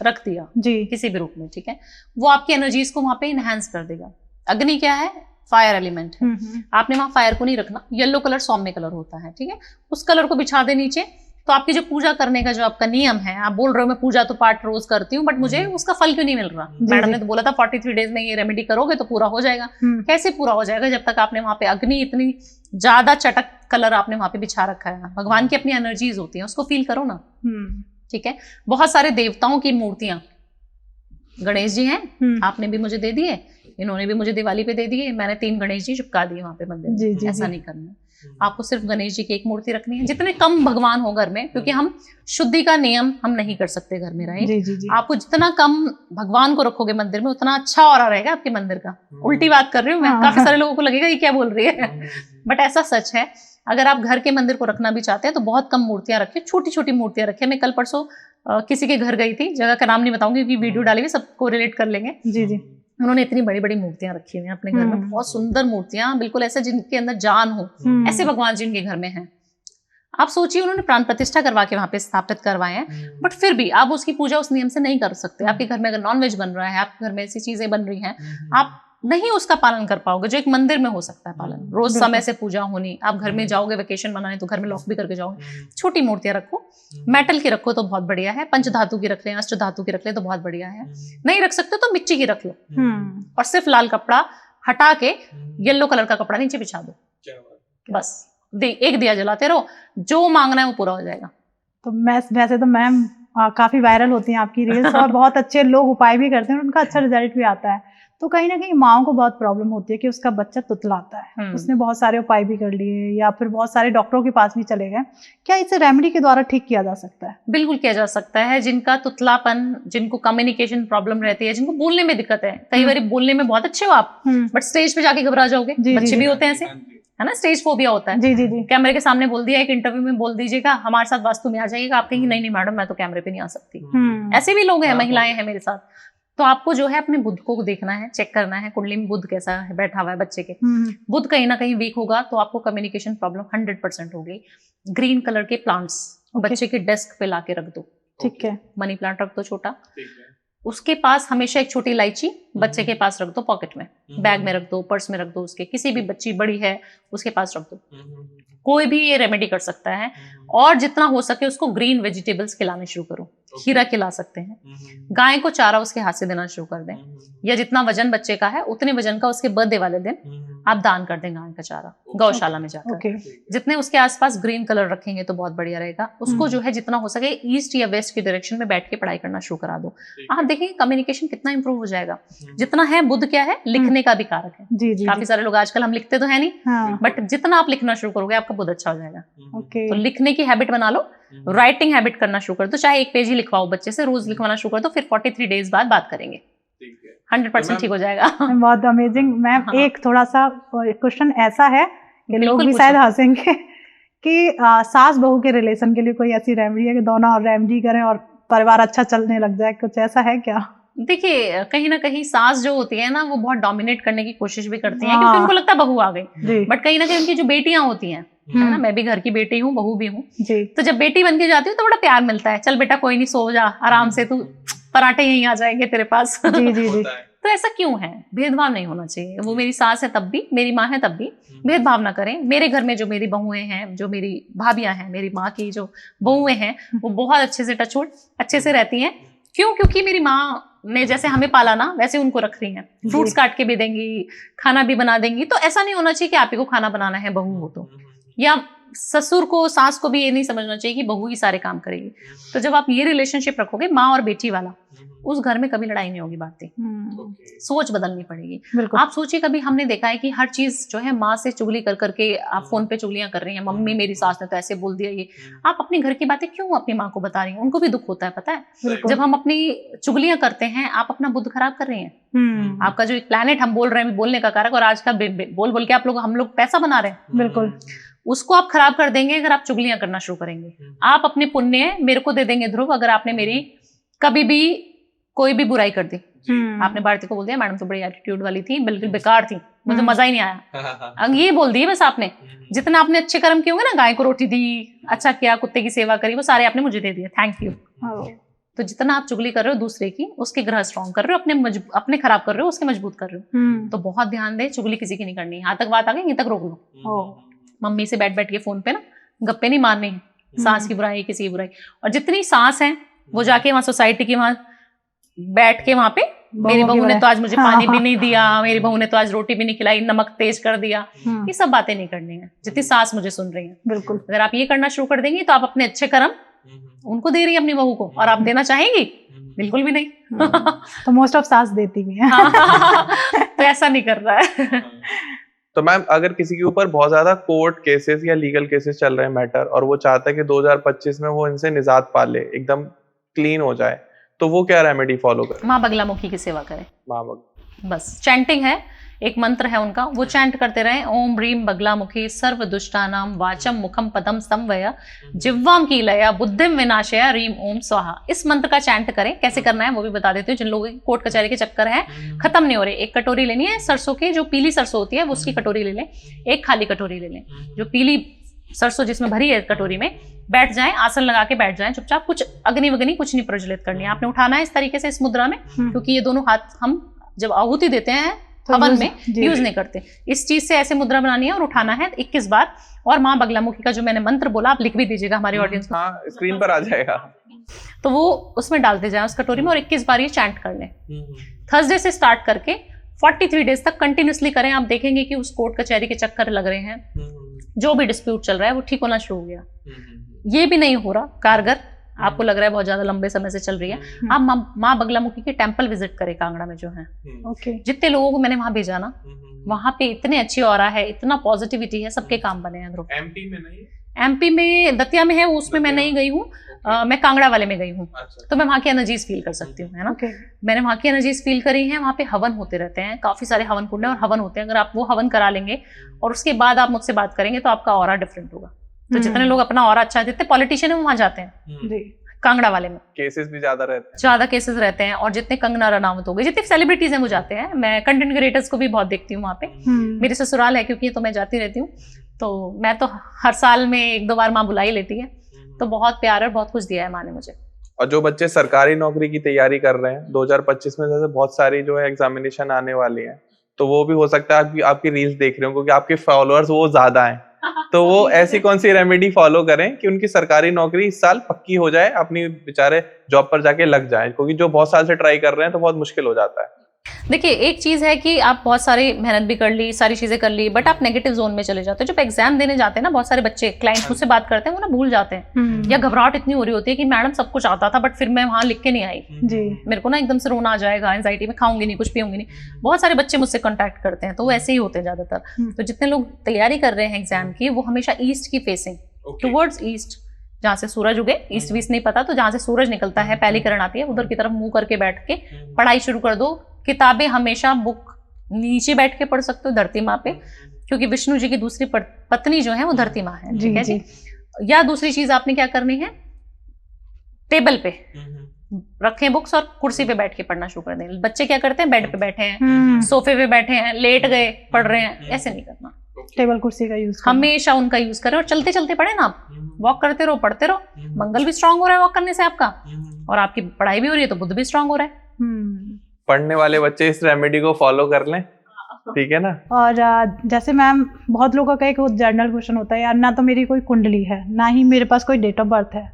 रख दिया जी, किसी भी रूप में। ठीक है, वो आपकी एनर्जीज को वहां पे इनहेंस कर देगा। अग्नि क्या है? फायर एलिमेंट है। आपने वहां फायर को नहीं रखना। येलो कलर सौम्य कलर होता है। ठीक है, उस कलर को बिछा दे नीचे, तो आपकी जो पूजा करने का जो आपका नियम है, आप बोल रहे हो मैं पूजा तो पाठ रोज करती हूँ, बट मुझे उसका फल क्यों नहीं मिल रहा? मैडम ने तो बोला था 43 डेज में ये रेमेडी करोगे तो पूरा हो जाएगा। कैसे पूरा हो जाएगा जब तक आपने वहां पे अग्नि इतनी ज्यादा चटक कलर आपने वहां पे बिछा रखा है? भगवान की अपनी एनर्जीज होती है, उसको फील करो ना। ठीक है, बहुत सारे देवताओं की मूर्तियां, गणेश जी हैं, आपने भी मुझे दे दिए, इन्होंने भी मुझे दिवाली पे दे दिए, मैंने 3 गणेश जी चिपका दिए वहां पे मंदिर में। ऐसा नहीं करना, आपको सिर्फ गणेश जी की एक मूर्ति रखनी है। जितने कम भगवान हो घर में, क्योंकि हम शुद्धि का नियम हम नहीं कर सकते घर में, राइट? आपको जितना कम भगवान को रखोगे मंदिर में, उतना अच्छा ऑरा रहेगा आपके मंदिर का। उल्टी बात कर रही हूँ मैं, काफी सारे लोगों को लगेगा ये क्या बोल रही है, बट ऐसा सच है। अगर आप घर के मंदिर को रखना भी चाहते हैं तो बहुत कम मूर्तियां रखिए, छोटी छोटी मूर्तियां रखिए। मैं कल परसों किसी के घर गई थी, जगह का नाम नहीं बताऊंगी क्योंकि वीडियो डाली हुई, सबको रिलेट कर लेंगे। जी। उन्होंने इतनी बड़ी बड़ी मूर्तियां रखी हुई हैं अपने घर में, बहुत सुंदर मूर्तियां, बिल्कुल ऐसे जिनके अंदर जान हो, ऐसे भगवान जी उनके घर में हैं। आप सोचिए, उन्होंने प्राण प्रतिष्ठा करवा के वहां पे स्थापित करवाए हैं, बट फिर भी आप उसकी पूजा उस नियम से नहीं कर सकते। आपके घर में अगर नॉनवेज बन रहा है, आपके घर में ऐसी चीजें बन रही हैं, आप नहीं उसका पालन कर पाओगे जो एक मंदिर में हो सकता है पालन, रोज समय से पूजा होनी। आप घर में जाओगे वेकेशन मनाने तो घर में लॉक भी करके जाओगे। छोटी मूर्तियां रखो, मेटल की रखो तो बहुत बढ़िया है, पंच धातु की रख लें, अष्ट धातु की रख लें तो बहुत बढ़िया है। नहीं रख सकते तो मिट्टी की रख लो और सिर्फ लाल कपड़ा हटा के येलो कलर का कपड़ा नीचे बिछा दो, बस एक दिया जलाते रहो, जो मांगना है वो पूरा हो जाएगा। तो मैं वैसे तो मैम काफी वायरल होती हैं आपकी रील्स और बहुत अच्छे लोग उपाय भी करते हैं और उनका अच्छा रिजल्ट भी आता है। तो कहीं ना कहीं माओ को बहुत प्रॉब्लम होती है कि उसका बच्चा तुतलाता है, उसने बहुत सारे उपाय भी कर लिए या फिर बहुत सारे डॉक्टरों के पास भी चले गए, क्या इसे रेमेडी के द्वारा ठीक किया जा सकता है? बिल्कुल किया जा सकता है। जिनका तुतलापन, जिनको कम्युनिकेशन प्रॉब्लम रहती है, जिनको बोलने में दिक्कत है, कई बार बोलने में बहुत अच्छे हो आप बट स्टेज पे जाके घबरा जाओगे, बच्चे भी होते हैं ऐसे, है ना, स्टेज फोबिया होता है। जी जी जी। कैमरे के सामने बोल दिया, एक इंटरव्यू में बोल दीजिएगा हमारे साथ वास्तु में आ जाइएगा, आप कहेंगे नहीं मैडम मैं तो कैमरे पे नहीं आ सकती। ऐसे भी लोग हैं, महिलाएं हैं मेरे साथ। तो आपको जो है अपने बुध को देखना है, चेक करना है कुंडली में बुध कैसा है बैठा हुआ है बच्चे के। बुध कहीं ना कहीं वीक होगा तो आपको कम्युनिकेशन प्रॉब्लम 100% होगी। ग्रीन कलर के प्लांट्स बच्चे के डेस्क पे लाके रख दो, ठीक है। मनी प्लांट रख दो छोटा, उसके पास हमेशा एक छोटी इलायची बच्चे के पास रख दो, पॉकेट में, बैग में रख दो, पर्स में रख दो, उसके किसी भी बच्ची बड़ी है उसके पास रख दो। कोई भी ये रेमेडी कर सकता है। और जितना हो सके उसको ग्रीन वेजिटेबल्स खिलाने शुरू करो, खीरा खिला सकते हैं, गाय को चारा उसके हाथ से देना शुरू कर दें, या जितना वजन बच्चे का है उतने वजन का उसके बर्थडे वाले दिन आप दान कर दें गाय का चारा गौशाला में जाकर। जितने उसके आसपास ग्रीन कलर रखेंगे तो बहुत बढ़िया रहेगा। उसको जो है जितना हो सके ईस्ट या वेस्ट की डायरेक्शन में बैठ के पढ़ाई करना शुरू करा दो। आप देखेंगे कम्युनिकेशन कितना इंप्रूव हो जाएगा। जितना है बुध क्या है, लिखने का भी कारक है। जी जी। काफी सारे लोग आजकल हम लिखते तो है नहीं, बट जितना आप लिखना शुरू करोगे आपका बुध अच्छा हो जाएगा। तो लिखने की हैबिट बना लो, राइटिंग हैबिट करना शुरू कर दो, चाहे एक पेज ही लिखवाओ बच्चे से, रोज लिखवाना शुरू कर दो, फिर 43 डेज बाद बात करेंगे, 100% ठीक हो जाएगा। बहुत अमेजिंग मैम। एक थोड़ा सा क्वेश्चन ऐसा है कि लोग भी शायद हंसेंगे कि सास बहू के रिलेशन के लिए कोई ऐसी रेमेडी है कि दोनों रेमेडी करें और परिवार अच्छा चलने लग जाए, कुछ ऐसा है क्या? देखिए कहीं ना कहीं सास जो होती है ना वो बहुत डोमिनेट करने की कोशिश भी करती हैं क्योंकि उनको लगता है बहू आ गई, बट कहीं ना कहीं उनकी जो बेटियां होती हैं, है ना, मैं भी घर की बेटी हूँ, बहू भी हूँ, तो जब बेटी बन के जाती हूँ तो बड़ा प्यार मिलता है, चल बेटा कोई नहीं सो जा आराम से, तू पराठे यहीं आ जाएंगे तेरे पास। जी जी जी। तो ऐसा क्यों है? भेदभाव नहीं होना चाहिए। वो मेरी सास है तब भी, मेरी माँ है तब भी, भेदभाव ना करें। मेरे घर में जो मेरी बहुएं हैं, जो मेरी भाभियां हैं, मेरी माँ की जो बहुएं हैं वो बहुत अच्छे से टचवुड अच्छे से रहती हैं। क्यों? क्योंकि मेरी माँ ने जैसे हमें पाला ना वैसे उनको रख रही हैं, फ्रूट्स काट के भी देंगी, खाना भी बना देंगी। तो ऐसा नहीं होना चाहिए कि आप ही को खाना बनाना है बहू हो तो, या ससुर को सास को भी ये नहीं समझना चाहिए कि बहू ही सारे काम करेगी। तो जब आप ये रिलेशनशिप रखोगे माँ और बेटी वाला, उस घर में कभी लड़ाई नहीं होगी, बातें सोच बदलनी पड़ेगी। आप सोचिए कभी हमने देखा है कि हर चीज जो है माँ से चुगली कर करके आप फोन पे चुगलियां कर रही हैं, मम्मी मेरी सास ने तो ऐसे बोल दिया, ये आप अपने घर की बातें क्यों अपनी माँ को बता रही हैं? उनको भी दुख होता है, पता है। जब हम अपनी चुगलियां करते हैं आप अपना बुध खराब कर रहे हैं। आपका जो एक प्लैनेट हम बोल रहे हैं बोलने का कारक, और आज का बोल बोल के हम लोग पैसा बना रहे हैं, बिल्कुल उसको आप खराब कर देंगे अगर आप चुगलियां करना शुरू करेंगे। आप अपने पुण्य मेरे को दे देंगे ध्रुव अगर आपने मेरी कभी भी कोई भी बुराई कर दी। आपने भारती को बोल दिया मैडम तो बड़ी एटीट्यूड वाली थी, बिल्कुल बेकार थी, मुझे मजा ही नहीं आया, अब ये बोल दिए बस आपने। जितना आपने अच्छे कर्म किए होंगे ना, गाय को रोटी दी, अच्छा किया, कुत्ते की सेवा करी, वो सारे आपने मुझे दे दिए, थैंक यू। तो जितना आप चुगली कर रहे हो दूसरे की, उसके ग्रह स्ट्रॉन्ग कर रहे हो, अपने खराब कर रहे हो, उसके मजबूत कर रहे हो। तो बहुत ध्यान दे, चुगली किसी की नहीं करनी। यहाँ तक बात आ गई, यहीं तक रोक लो। मम्मी से बैठ बैठ के फोन पे ना गप्पे नहीं मारनी है, सास की बुराई किसी की बुराई। और जितनी सास है वो जाके वहां सोसाइटी की वहां बैठ के वहां पे, मेरी बहू ने तो आज मुझे पानी भी नहीं दिया, मेरी बहू ने तो आज रोटी भी नहीं खिलाई, नमक तेज कर दिया, ये सब बातें नहीं करनी है जितनी सास मुझे सुन रही है। बिल्कुल, अगर आप ये करना शुरू कर देंगी तो आप अपने अच्छे कर्म उनको दे रही है अपनी बहू को, और आप देना चाहेंगी? बिल्कुल भी नहीं। तो मोस्ट ऑफ सास देती भी है। तो ऐसा नहीं कर रहा है। तो मैम अगर किसी के ऊपर बहुत ज्यादा कोर्ट केसेस या लीगल केसेस चल रहे हैं मैटर, और वो चाहता है कि 2025 में वो इनसे निजात पा ले, एकदम क्लीन हो जाए, तो वो क्या रेमेडी फॉलो करे? माँ बगलामुखी की सेवा करे, बस चैंटिंग है, एक मंत्र है उनका, वो चैंट करते रहे। ओम ह्रीम बगलामुखी सर्व दुष्टानाम वाचम मुखम पदम संवय जिह्वाम कीलया बुद्धिम विनाशया ह्रीम ओम स्वाहा। इस मंत्र का चैंट करें। कैसे करना है वो भी बता देती हूँ। जिन लोगों के कोर्ट कचहरी के चक्कर है खत्म नहीं हो रहे, एक कटोरी लेनी है सरसों की, जो पीली सरसों होती है वो उसकी कटोरी ले लें, एक खाली कटोरी ले लें, जो पीली सरसों जिसमें भरी है कटोरी में, बैठ जाएं, आसन लगा के बैठ जाएं चुपचाप। कुछ अग्नि वग्नि कुछ नहीं प्रज्वलित करनी है, आपने उठाना है इस तरीके से इस मुद्रा में, क्योंकि ये दोनों हाथ हम जब आहुति देते हैं तो हवन use- में जी। यूज नहीं करते। इस चीज से ऐसे मुद्रा बनानी है और उठाना है 21 बार। और माँ बगलामुखी का जो मैंने मंत्र बोला आप लिख भी दीजिएगा हमारी ऑडियंस को, हाँ स्क्रीन पर आ जाएगा। तो वो उसमें डालते जाए उस कटोरी में और 21 बार ये चैंट कर लें। थर्सडे से स्टार्ट करके 43 डेज तक कंटिन्यूसली करें। आप देखेंगे कि उस कोर्ट कचहरी के चक्कर लग रहे हैं, जो भी डिस्प्यूट चल रहा है वो ठीक होना शुरू हो गया। ये भी नहीं हो रहा कारगर, आपको लग रहा है बहुत ज्यादा लंबे समय से चल रही है, आप माँ बगलामुखी के टेम्पल विजिट करें कांगड़ा में जो है। ओके। जितने लोगों को मैंने वहां भेजा ना, वहां पे इतने अच्छी ऑरा है, इतना पॉजिटिविटी है, सबके काम बने हैं। ध्रुव एमपी में नहीं, एमपी में दतिया में है, उसमें मैं नहीं गई हूँ, मैं कांगड़ा वाले में गई हूँ, तो मैं वहां की एनर्जीज फील कर सकती हूँ, है ना। ओके। मैंने वहां की एनर्जीज फील करी है। वहां पे हवन होते रहते हैं, काफी सारे हवन कुंड और हवन होते हैं। अगर आप वो हवन करा लेंगे और उसके बाद आप मुझसे बात करेंगे तो आपका ऑरा डिफरेंट होगा। तो जितने लोग अपना ऑरा अच्छा है, जितने पॉलिटिशियन है वो वहां जाते हैं जी। कांगड़ा वाले में, केसेस भी ज्यादा रहते हैं, ज्यादा केसेस रहते हैं। और जितने कंगना रनावत हो गए, जितने सेलिब्रिटीज हैं वो जाते हैं। मैं कंटेंट क्रिएटर्स को भी बहुत देखती हूँ वहाँ पे, मेरे ससुराल है क्योंकि तो मैं जाती रहती हूँ, तो मैं तो हर साल में 1-2 बार माँ बुला ही लेती है। तो बहुत प्यार और बहुत कुछ दिया है माँ ने मुझे। और जो बच्चे सरकारी नौकरी की तैयारी कर रहे हैं 2025 में, जैसे बहुत सारी जो है एग्जामिनेशन आने वाली है, तो वो भी हो सकता है आपकी रील्स देख रहे हो क्योंकि आपके फॉलोअर्स वो ज्यादा हैं, तो वो ऐसी कौन सी रेमेडी फॉलो करें कि उनकी सरकारी नौकरी इस साल पक्की हो जाए, अपनी बेचारे जॉब पर जाके लग जाए, क्योंकि जो बहुत साल से ट्राई कर रहे हैं तो बहुत मुश्किल हो जाता है। देखिए एक चीज है कि आप बहुत सारी मेहनत भी कर ली, सारी चीजें कर ली, बट आप नेगेटिव जोन में चले जाते हो। जब एग्जाम देने जाते हैं ना, बहुत सारे बच्चे क्लाइंट मुझसे बात करते हैं, वो ना भूल जाते हैं, या घबराहट इतनी हो रही होती है कि मैडम सब कुछ आता था बट फिर मैं वहां लिख के नहीं आई जी। मेरे को ना एकदम से रोना आ जाएगा, एंजाइटी में खाऊंगी नहीं, कुछ पीऊंगी नहीं। बहुत सारे बच्चे मुझसे कॉन्टैक्ट करते हैं, तो वो ऐसे ही होते हैं ज्यादातर। तो जितने लोग तैयारी कर रहे हैं एग्जाम की, वो हमेशा ईस्ट की फेसिंग, टुवर्ड्स ईस्ट, जहाँ से सूरज उगे, ईस्ट वीस्ट नहीं पता, तो जहाँ से सूरज निकलता है, पहली किरण आती है, उधर की तरफ मुंह करके बैठ के पढ़ाई शुरू कर दो। किताबें हमेशा बुक नीचे बैठ के पढ़ सकते हो, धरती माँ पे, क्योंकि विष्णु जी की दूसरी पत्नी जो है वो धरती माँ है, ठीक है जी। या दूसरी चीज आपने क्या करनी है, टेबल पे रखें बुक्स और कुर्सी पे बैठ के पढ़ना शुरू कर दें। बच्चे क्या करते हैं, बेड पे बैठे हैं, सोफे पे बैठे हैं, लेट गए, पढ़ रहे हैं, ऐसे नहीं करना। टेबल कुर्सी का यूज हमेशा उनका यूज करें और चलते चलते पढ़े ना आप, वॉक करते रहो, पढ़ते रहो, मंगल भी स्ट्रांग हो रहा है वॉक करने से आपका, और आपकी पढ़ाई भी हो रही है तो बुध भी स्ट्रांग हो रहा है। पढ़ने वाले बच्चे इस रेमेडी को फॉलो कर लें, ठीक है ना। और जैसे मैम बहुत लोगों का एक जनरल क्वेश्चन होता है, यार ना तो मेरी कोई कुंडली है, ना ही मेरे पास कोई डेट ऑफ बर्थ है,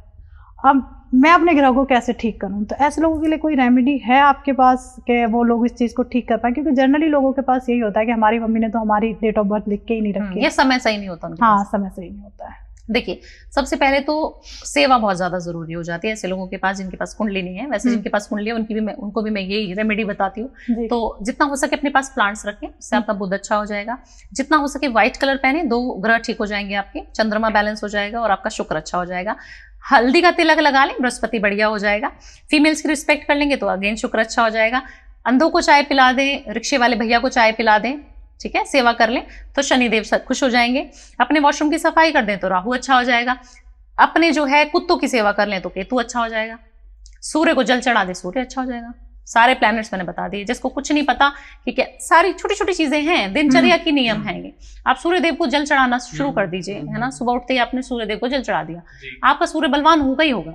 अब मैं अपने ग्रह को कैसे ठीक करूं? तो ऐसे लोगों के लिए कोई रेमेडी है आपके पास कि वो लोग इस चीज को ठीक कर पाए? क्योंकि जनरली लोगों के पास यही होता है कि हमारी मम्मी ने तो हमारी डेट ऑफ बर्थ लिख के ही नहीं रखी। ये समय सही नहीं होता उनके हाँ, पास। समय सही नहीं होता है। देखिए सबसे पहले तो सेवा बहुत ज्यादा जरूरी हो जाती है ऐसे लोगों के पास जिनके पास कुंडली नहीं है। वैसे जिनके पास कुंडली है उनको भी मैं यही रेमेडी बताती हूँ। तो जितना हो सके अपने पास प्लांट्स रखें, उससे आपका बुध अच्छा हो जाएगा। जितना हो सके व्हाइट कलर पहने, 2 ग्रह ठीक हो जाएंगे आपके, चंद्रमा बैलेंस हो जाएगा और आपका शुक्र अच्छा हो जाएगा। हल्दी का तिलक लगा लें, बृहस्पति बढ़िया हो जाएगा। फीमेल्स की रिस्पेक्ट कर लेंगे तो अगेन शुक्र अच्छा हो जाएगा। अंधों को चाय पिला दें, रिक्शे वाले भैया को चाय पिला दें, ठीक है, सेवा कर लें तो शनिदेव खुश हो जाएंगे। अपने वॉशरूम की सफाई कर दें तो राहु अच्छा हो जाएगा। अपने जो है कुत्तों की सेवा कर लें तो केतु अच्छा हो जाएगा। सूर्य को जल चढ़ा दे, सूर्य अच्छा हो जाएगा। सारे प्लैनेट्स मैंने बता दिए। जिसको कुछ नहीं पता कि क्या सारी छोटी छोटी चीजें हैं, दिनचर्या की नियम हैं ये। आप सूर्यदेव को जल चढ़ाना शुरू कर दीजिए, है ना। सुबह उठते ही आपने सूर्यदेव को जल चढ़ा दिया, आपका सूर्य बलवान होगा ही होगा,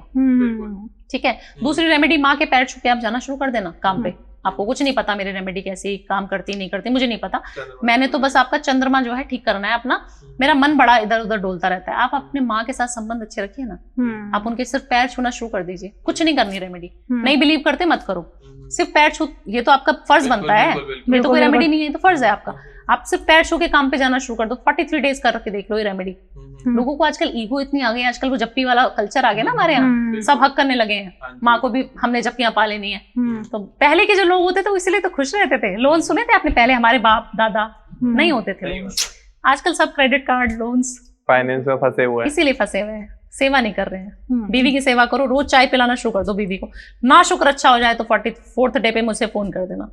ठीक है। दूसरी रेमेडी, माँ के पैर छू के आप जाना शुरू कर देना काम पे। आपको कुछ नहीं पता मेरी रेमेडी कैसी काम करती नहीं करती, मुझे नहीं पता, मैंने तो बस आपका चंद्रमा जो है ठीक करना है अपना। मेरा मन बड़ा इधर उधर डोलता रहता है। आप अपने माँ के साथ संबंध अच्छे रखिए ना, आप उनके सिर्फ पैर छूना शुरू कर दीजिए। कुछ नहीं करनी रेमेडी, नहीं बिलीव करते मत करो, सिर्फ पैर छू, ये तो आपका फर्ज बनता है, ये तो कोई रेमेडी नहीं है, तो फर्ज है आपका। आप सिर्फ पैर छू के काम पे जाना शुरू कर दो। 43 डेज करके देख लो ये रेमेडी। लोगों को आजकल ईगो इतनी आ गई है, आजकल वो जप्पी वाला कल्चर आ गया ना हमारे यहाँ, सब हक करने लगे हैं। माँ को भी हमने जप्पियां पा लेनी है। तो पहले के जो लोग होते थे वो इसलिए तो खुश रहते थे। लोन सुने थे आपने पहले, हमारे बाप दादा नहीं होते थे लोन। आजकल सब क्रेडिट कार्ड, लोन्स, फाइनेंस में फंसे हुए हैं, इसीलिए फंसे हुए हैं, सेवा नहीं कर रहे हैं। बीवी की सेवा करो, रोज चाय पिलाना शुरू कर दो बीवी को। ना शुक्र अच्छा हो जाए तो 44th डे पे मुझसे फोन कर देना।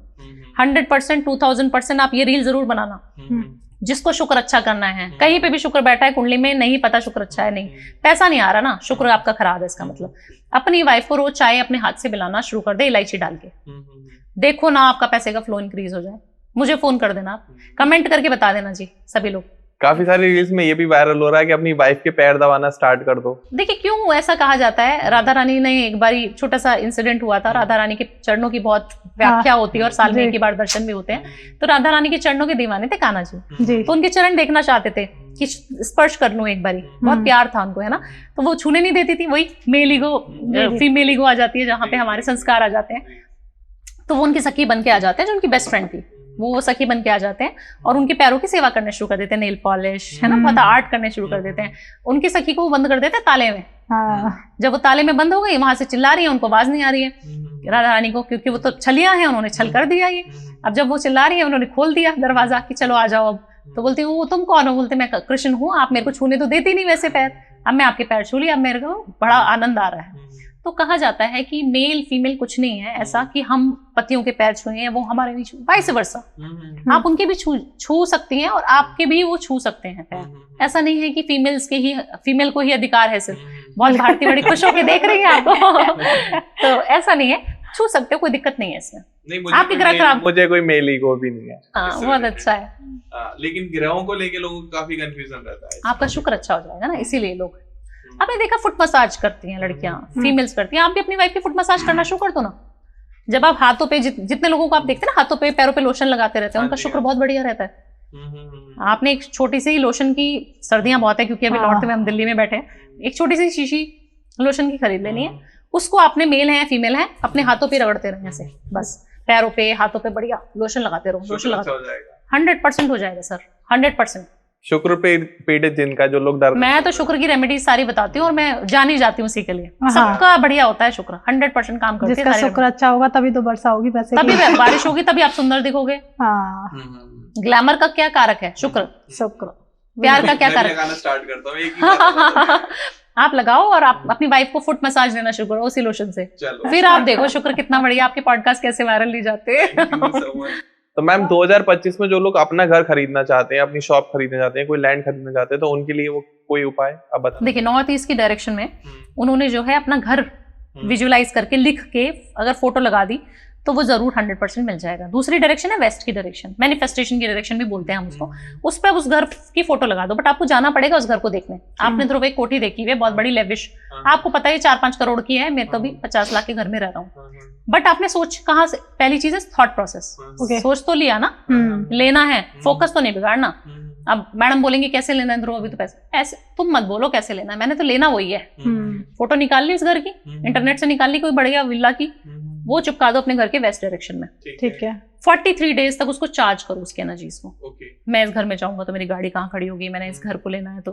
100% 2000% आप ये रील जरूर बनाना। जिसको शुक्र अच्छा करना है, कहीं पे भी शुक्र बैठा है कुंडली में, नहीं पता शुक्र अच्छा है, नहीं पैसा नहीं आ रहा ना, शुक्र आपका खराब है, इसका मतलब अपनी वाइफ को रोज चाय अपने हाथ से पिलाना शुरू कर दे, इलायची डाल के। देखो ना आपका पैसे का फ्लो इंक्रीज हो जाए। मुझे फोन कर देना, आप कमेंट करके बता देना जी सभी लोग। काफी सारी रील्स में ये भी वायरल हो रहा है कि अपनी वाइफ के पैर दबाना स्टार्ट कर दो। देखिए क्यों ऐसा कहा जाता है, राधा रानी ने एक बारी छोटा सा इंसिडेंट हुआ था, राधा रानी के चरणों की बहुत व्याख्या होती है और साल में एक ही बार दर्शन भी होते हैं, तो राधा रानी के चरणों के दीवाने थे कान्हा जी, तो उनके चरण देखना चाहते थे कि स्पर्श कर लूं एक बारी, बहुत प्यार था उनको, है ना, तो वो छूने नहीं देती थी, वही मेल ईगो फीमेल ईगो आ जाती है जहाँ पे हमारे संस्कार आ जाते हैं, तो वो उनकी सखी बन के आ जाते हैं, जो उनकी बेस्ट फ्रेंड थी वो सखी बन के आ जाते हैं और उनके पैरों की सेवा करने शुरू कर देते हैं, नेल पॉलिश, है ना, बहुत आर्ट करने शुरू कर देते हैं। उनकी सखी को वो बंद कर देते हैं ताले में। जब वो ताले में बंद हो गई, वहां से चिल्ला रही है, उनको आवाज नहीं आ रही है राधा रानी को, क्योंकि वो तो छलियां हैं, उन्होंने छल कर दिया ये। अब जब वो चिल्ला रही है, उन्होंने खोल दिया दरवाजा कि चलो आ जाओ अब, तो बोलती हूँ वो तुम कौन हो, बोलते मैं कृष्ण हूँ, आप मेरे को छूने तो देती नहीं वैसे पैर, अब मैं आपके पैर छू ली, अब मेरे को बड़ा आनंद आ रहा है। तो कहा जाता है कि मेल फीमेल कुछ नहीं है ऐसा कि हम पतियों के पैर छुए, वो हमारे भी छू, वाइस वर्सा, आप उनके भी छू सकती हैं और आपके भी वो छू सकते हैं पैर। ऐसा नहीं है कि फीमेल को ही अधिकार है सिर्फ। बहुत भारतीय बड़ी खुश होकर देख रही है आपको तो ऐसा नहीं है, छू सकते हो, कोई दिक्कत नहीं है इसमें। आपके ग्रह खराब, मुझे कोई मेल ईगो भी नहीं है। बहुत अच्छा है, लेकिन ग्रहों को लेके लोगों को काफी कंफ्यूजन रहता है। आपका शुक्र अच्छा हो जाएगा ना, इसीलिए लोग, आपने देखा फुट मसाज करती हैं लड़कियां, फीमेल्स करती हैं, आप भी अपनी वाइफ की फुट मसाज करना शुरू कर दो ना। जब आप हाथों पे जितने लोगों को आप देखते हैं ना, हाथों पे पैरों पे लोशन लगाते रहते हैं, उनका शुक्र बहुत बढ़िया रहता है। आपने एक छोटी सी लोशन की, सर्दियां बहुत है क्योंकि अभी लौटते हुए हम दिल्ली में बैठे हैं, एक छोटी सी शीशी लोशन की खरीद लेनी है, उसको आपने मेल है फीमेल है अपने हाथों पे रगड़ते रहने से, बस पैरों पे हाथों पे बढ़िया लोशन लगाते रहो, लोशन लगाते 100% हो जाएगा सर, 100%। शुक्र पीड़ित जिनका, जो लोग दर्द, मैं तो शुक्र की रेमेडीज सारी बताती हूँ और मैं जानी जाती हूँ उसी के लिए, सबका बढ़िया होता है शुक्र, 100% काम करती है। जिसका शुक्र अच्छा होगा तभी तो वर्षा होगी, वैसे तभी बारिश होगी, तभी आप सुंदर दिखोगे। ग्लैमर का क्या कारक है? शुक्र। प्यार का क्या कारक? स्टार्ट करता हूँ एक ही आप लगाओ और आप अपनी वाइफ को फुट मसाज देना शुरू करो उसी लोशन से, फिर आप देखो शुक्र कितना बढ़िया, आपके पॉडकास्ट कैसे वायरल नहीं जाते हैं। तो मैम 2025 में जो लोग अपना घर खरीदना चाहते हैं, अपनी शॉप खरीदना चाहते हैं, कोई लैंड खरीदना चाहते हैं, तो उनके लिए वो कोई उपाय आप बताएं। देखिए नॉर्थ ईस्ट की डायरेक्शन में उन्होंने जो है अपना घर विजुअलाइज करके लिख के अगर फोटो लगा दी तो वो जरूर 100% मिल जाएगा। दूसरी डायरेक्शन है वेस्ट की डायरेक्शन, मैनिफेस्टेशन की डायरेक्शन भी बोलते हैं हम उसको, उस पर उस घर की फोटो लगा दो, बट आपको जाना पड़ेगा उस घर को देखने। आपने ध्रुव एक कोठी देखी है बहुत बड़ी लेविश, आपको पता है 4-5 करोड़ की है, मैं तो अभी 50 लाख के घर में रह रहा हूँ, बट आपने सोच कहाँ से, पहली चीज है थॉट प्रोसेस, सोच तो लिया ना, लेना है, फोकस तो नहीं बिगाड़ना। अब मैडम बोलेंगे कैसे लेना है ध्रुव, अभी तो पैसे, ऐसे तुम मत बोलो कैसे लेना है, मैंने तो लेना वही है। फोटो निकाल ली इस घर की, इंटरनेट से निकाल ली कोई बढ़िया विला की, वो चिपका दो अपने घर के वेस्ट डायरेक्शन में, ठीक है। 43 डेज तक उसको चार्ज करो उसकी एनर्जीज को। मैं इस घर में जाऊंगा तो मेरी गाड़ी कहाँ खड़ी होगी, मैंने इस घर को लेना है, तो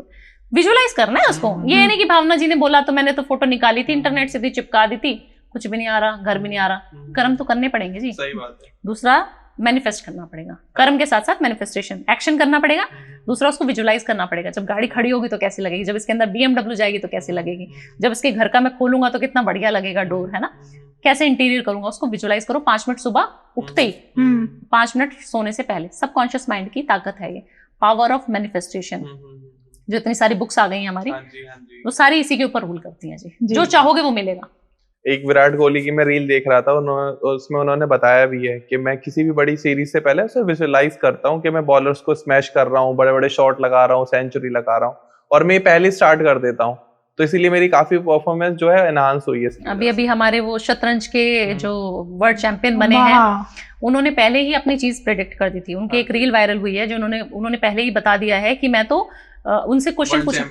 विजुअलाइज करना है उसको। ये नहीं कि भावना जी ने बोला तो मैंने तो फोटो निकाली थी, इंटरनेट से थी, चिपका दी थी, कुछ भी नहीं आ रहा, घर भी नहीं आ रहा। कर्म तो करने पड़ेंगे जी, सही बात है। दूसरा मैनिफेस्ट करना पड़ेगा, कर्म के साथ साथ मैनिफेस्टेशन, एक्शन करना पड़ेगा। दूसरा उसको विजुअलाइज करना पड़ेगा, जब गाड़ी खड़ी होगी तो कैसी लगेगी, जब इसके अंदर BMW जाएगी तो कैसी लगेगी, जब इसके घर का मैं खोलूंगा तो कितना बढ़िया लगेगा डोर, है ना, कैसे इंटीरियर करूंगा, उसको विजुअलाइज करो। 5 मिनट सुबह उठते ही, 5 मिनट सोने से पहले, सबकॉन्शियस माइंड की ताकत है ये, पावर ऑफ मैनिफेस्टेशन। जो इतनी सारी बुक्स आ गई हैं हमारी, वो सारी इसी के ऊपर रूल करती हैं जी, जो चाहोगे वो मिलेगा। एक विराट कोहली की मैं रील देख रहा था, उसमें उन्होंने बताया भी है कि मैं किसी भी बड़ी सीरीज से पहले उसे विजुअलाइज करता हूँ कि मैं बॉलर्स को स्मैश कर रहा हूँ, बड़े बड़े शॉट लगा रहा हूँ, सेंचुरी लगा रहा हूँ, और मैं पहले स्टार्ट कर देता हूँ, तो इसीलिए मेरी काफी परफॉर्मेंस जो है एनहांस हुई है। अभी हमारे वो शतरंज के जो वर्ल्ड चैंपियन बने हैं, उन्होंने पहले ही अपनी चीज प्रेडिक्ट कर दी थी। उनकी एक रील वायरल हुई है जो उन्होंने पहले ही बता दिया है कि मैं तो उनसे क्वेश्चन पूछा,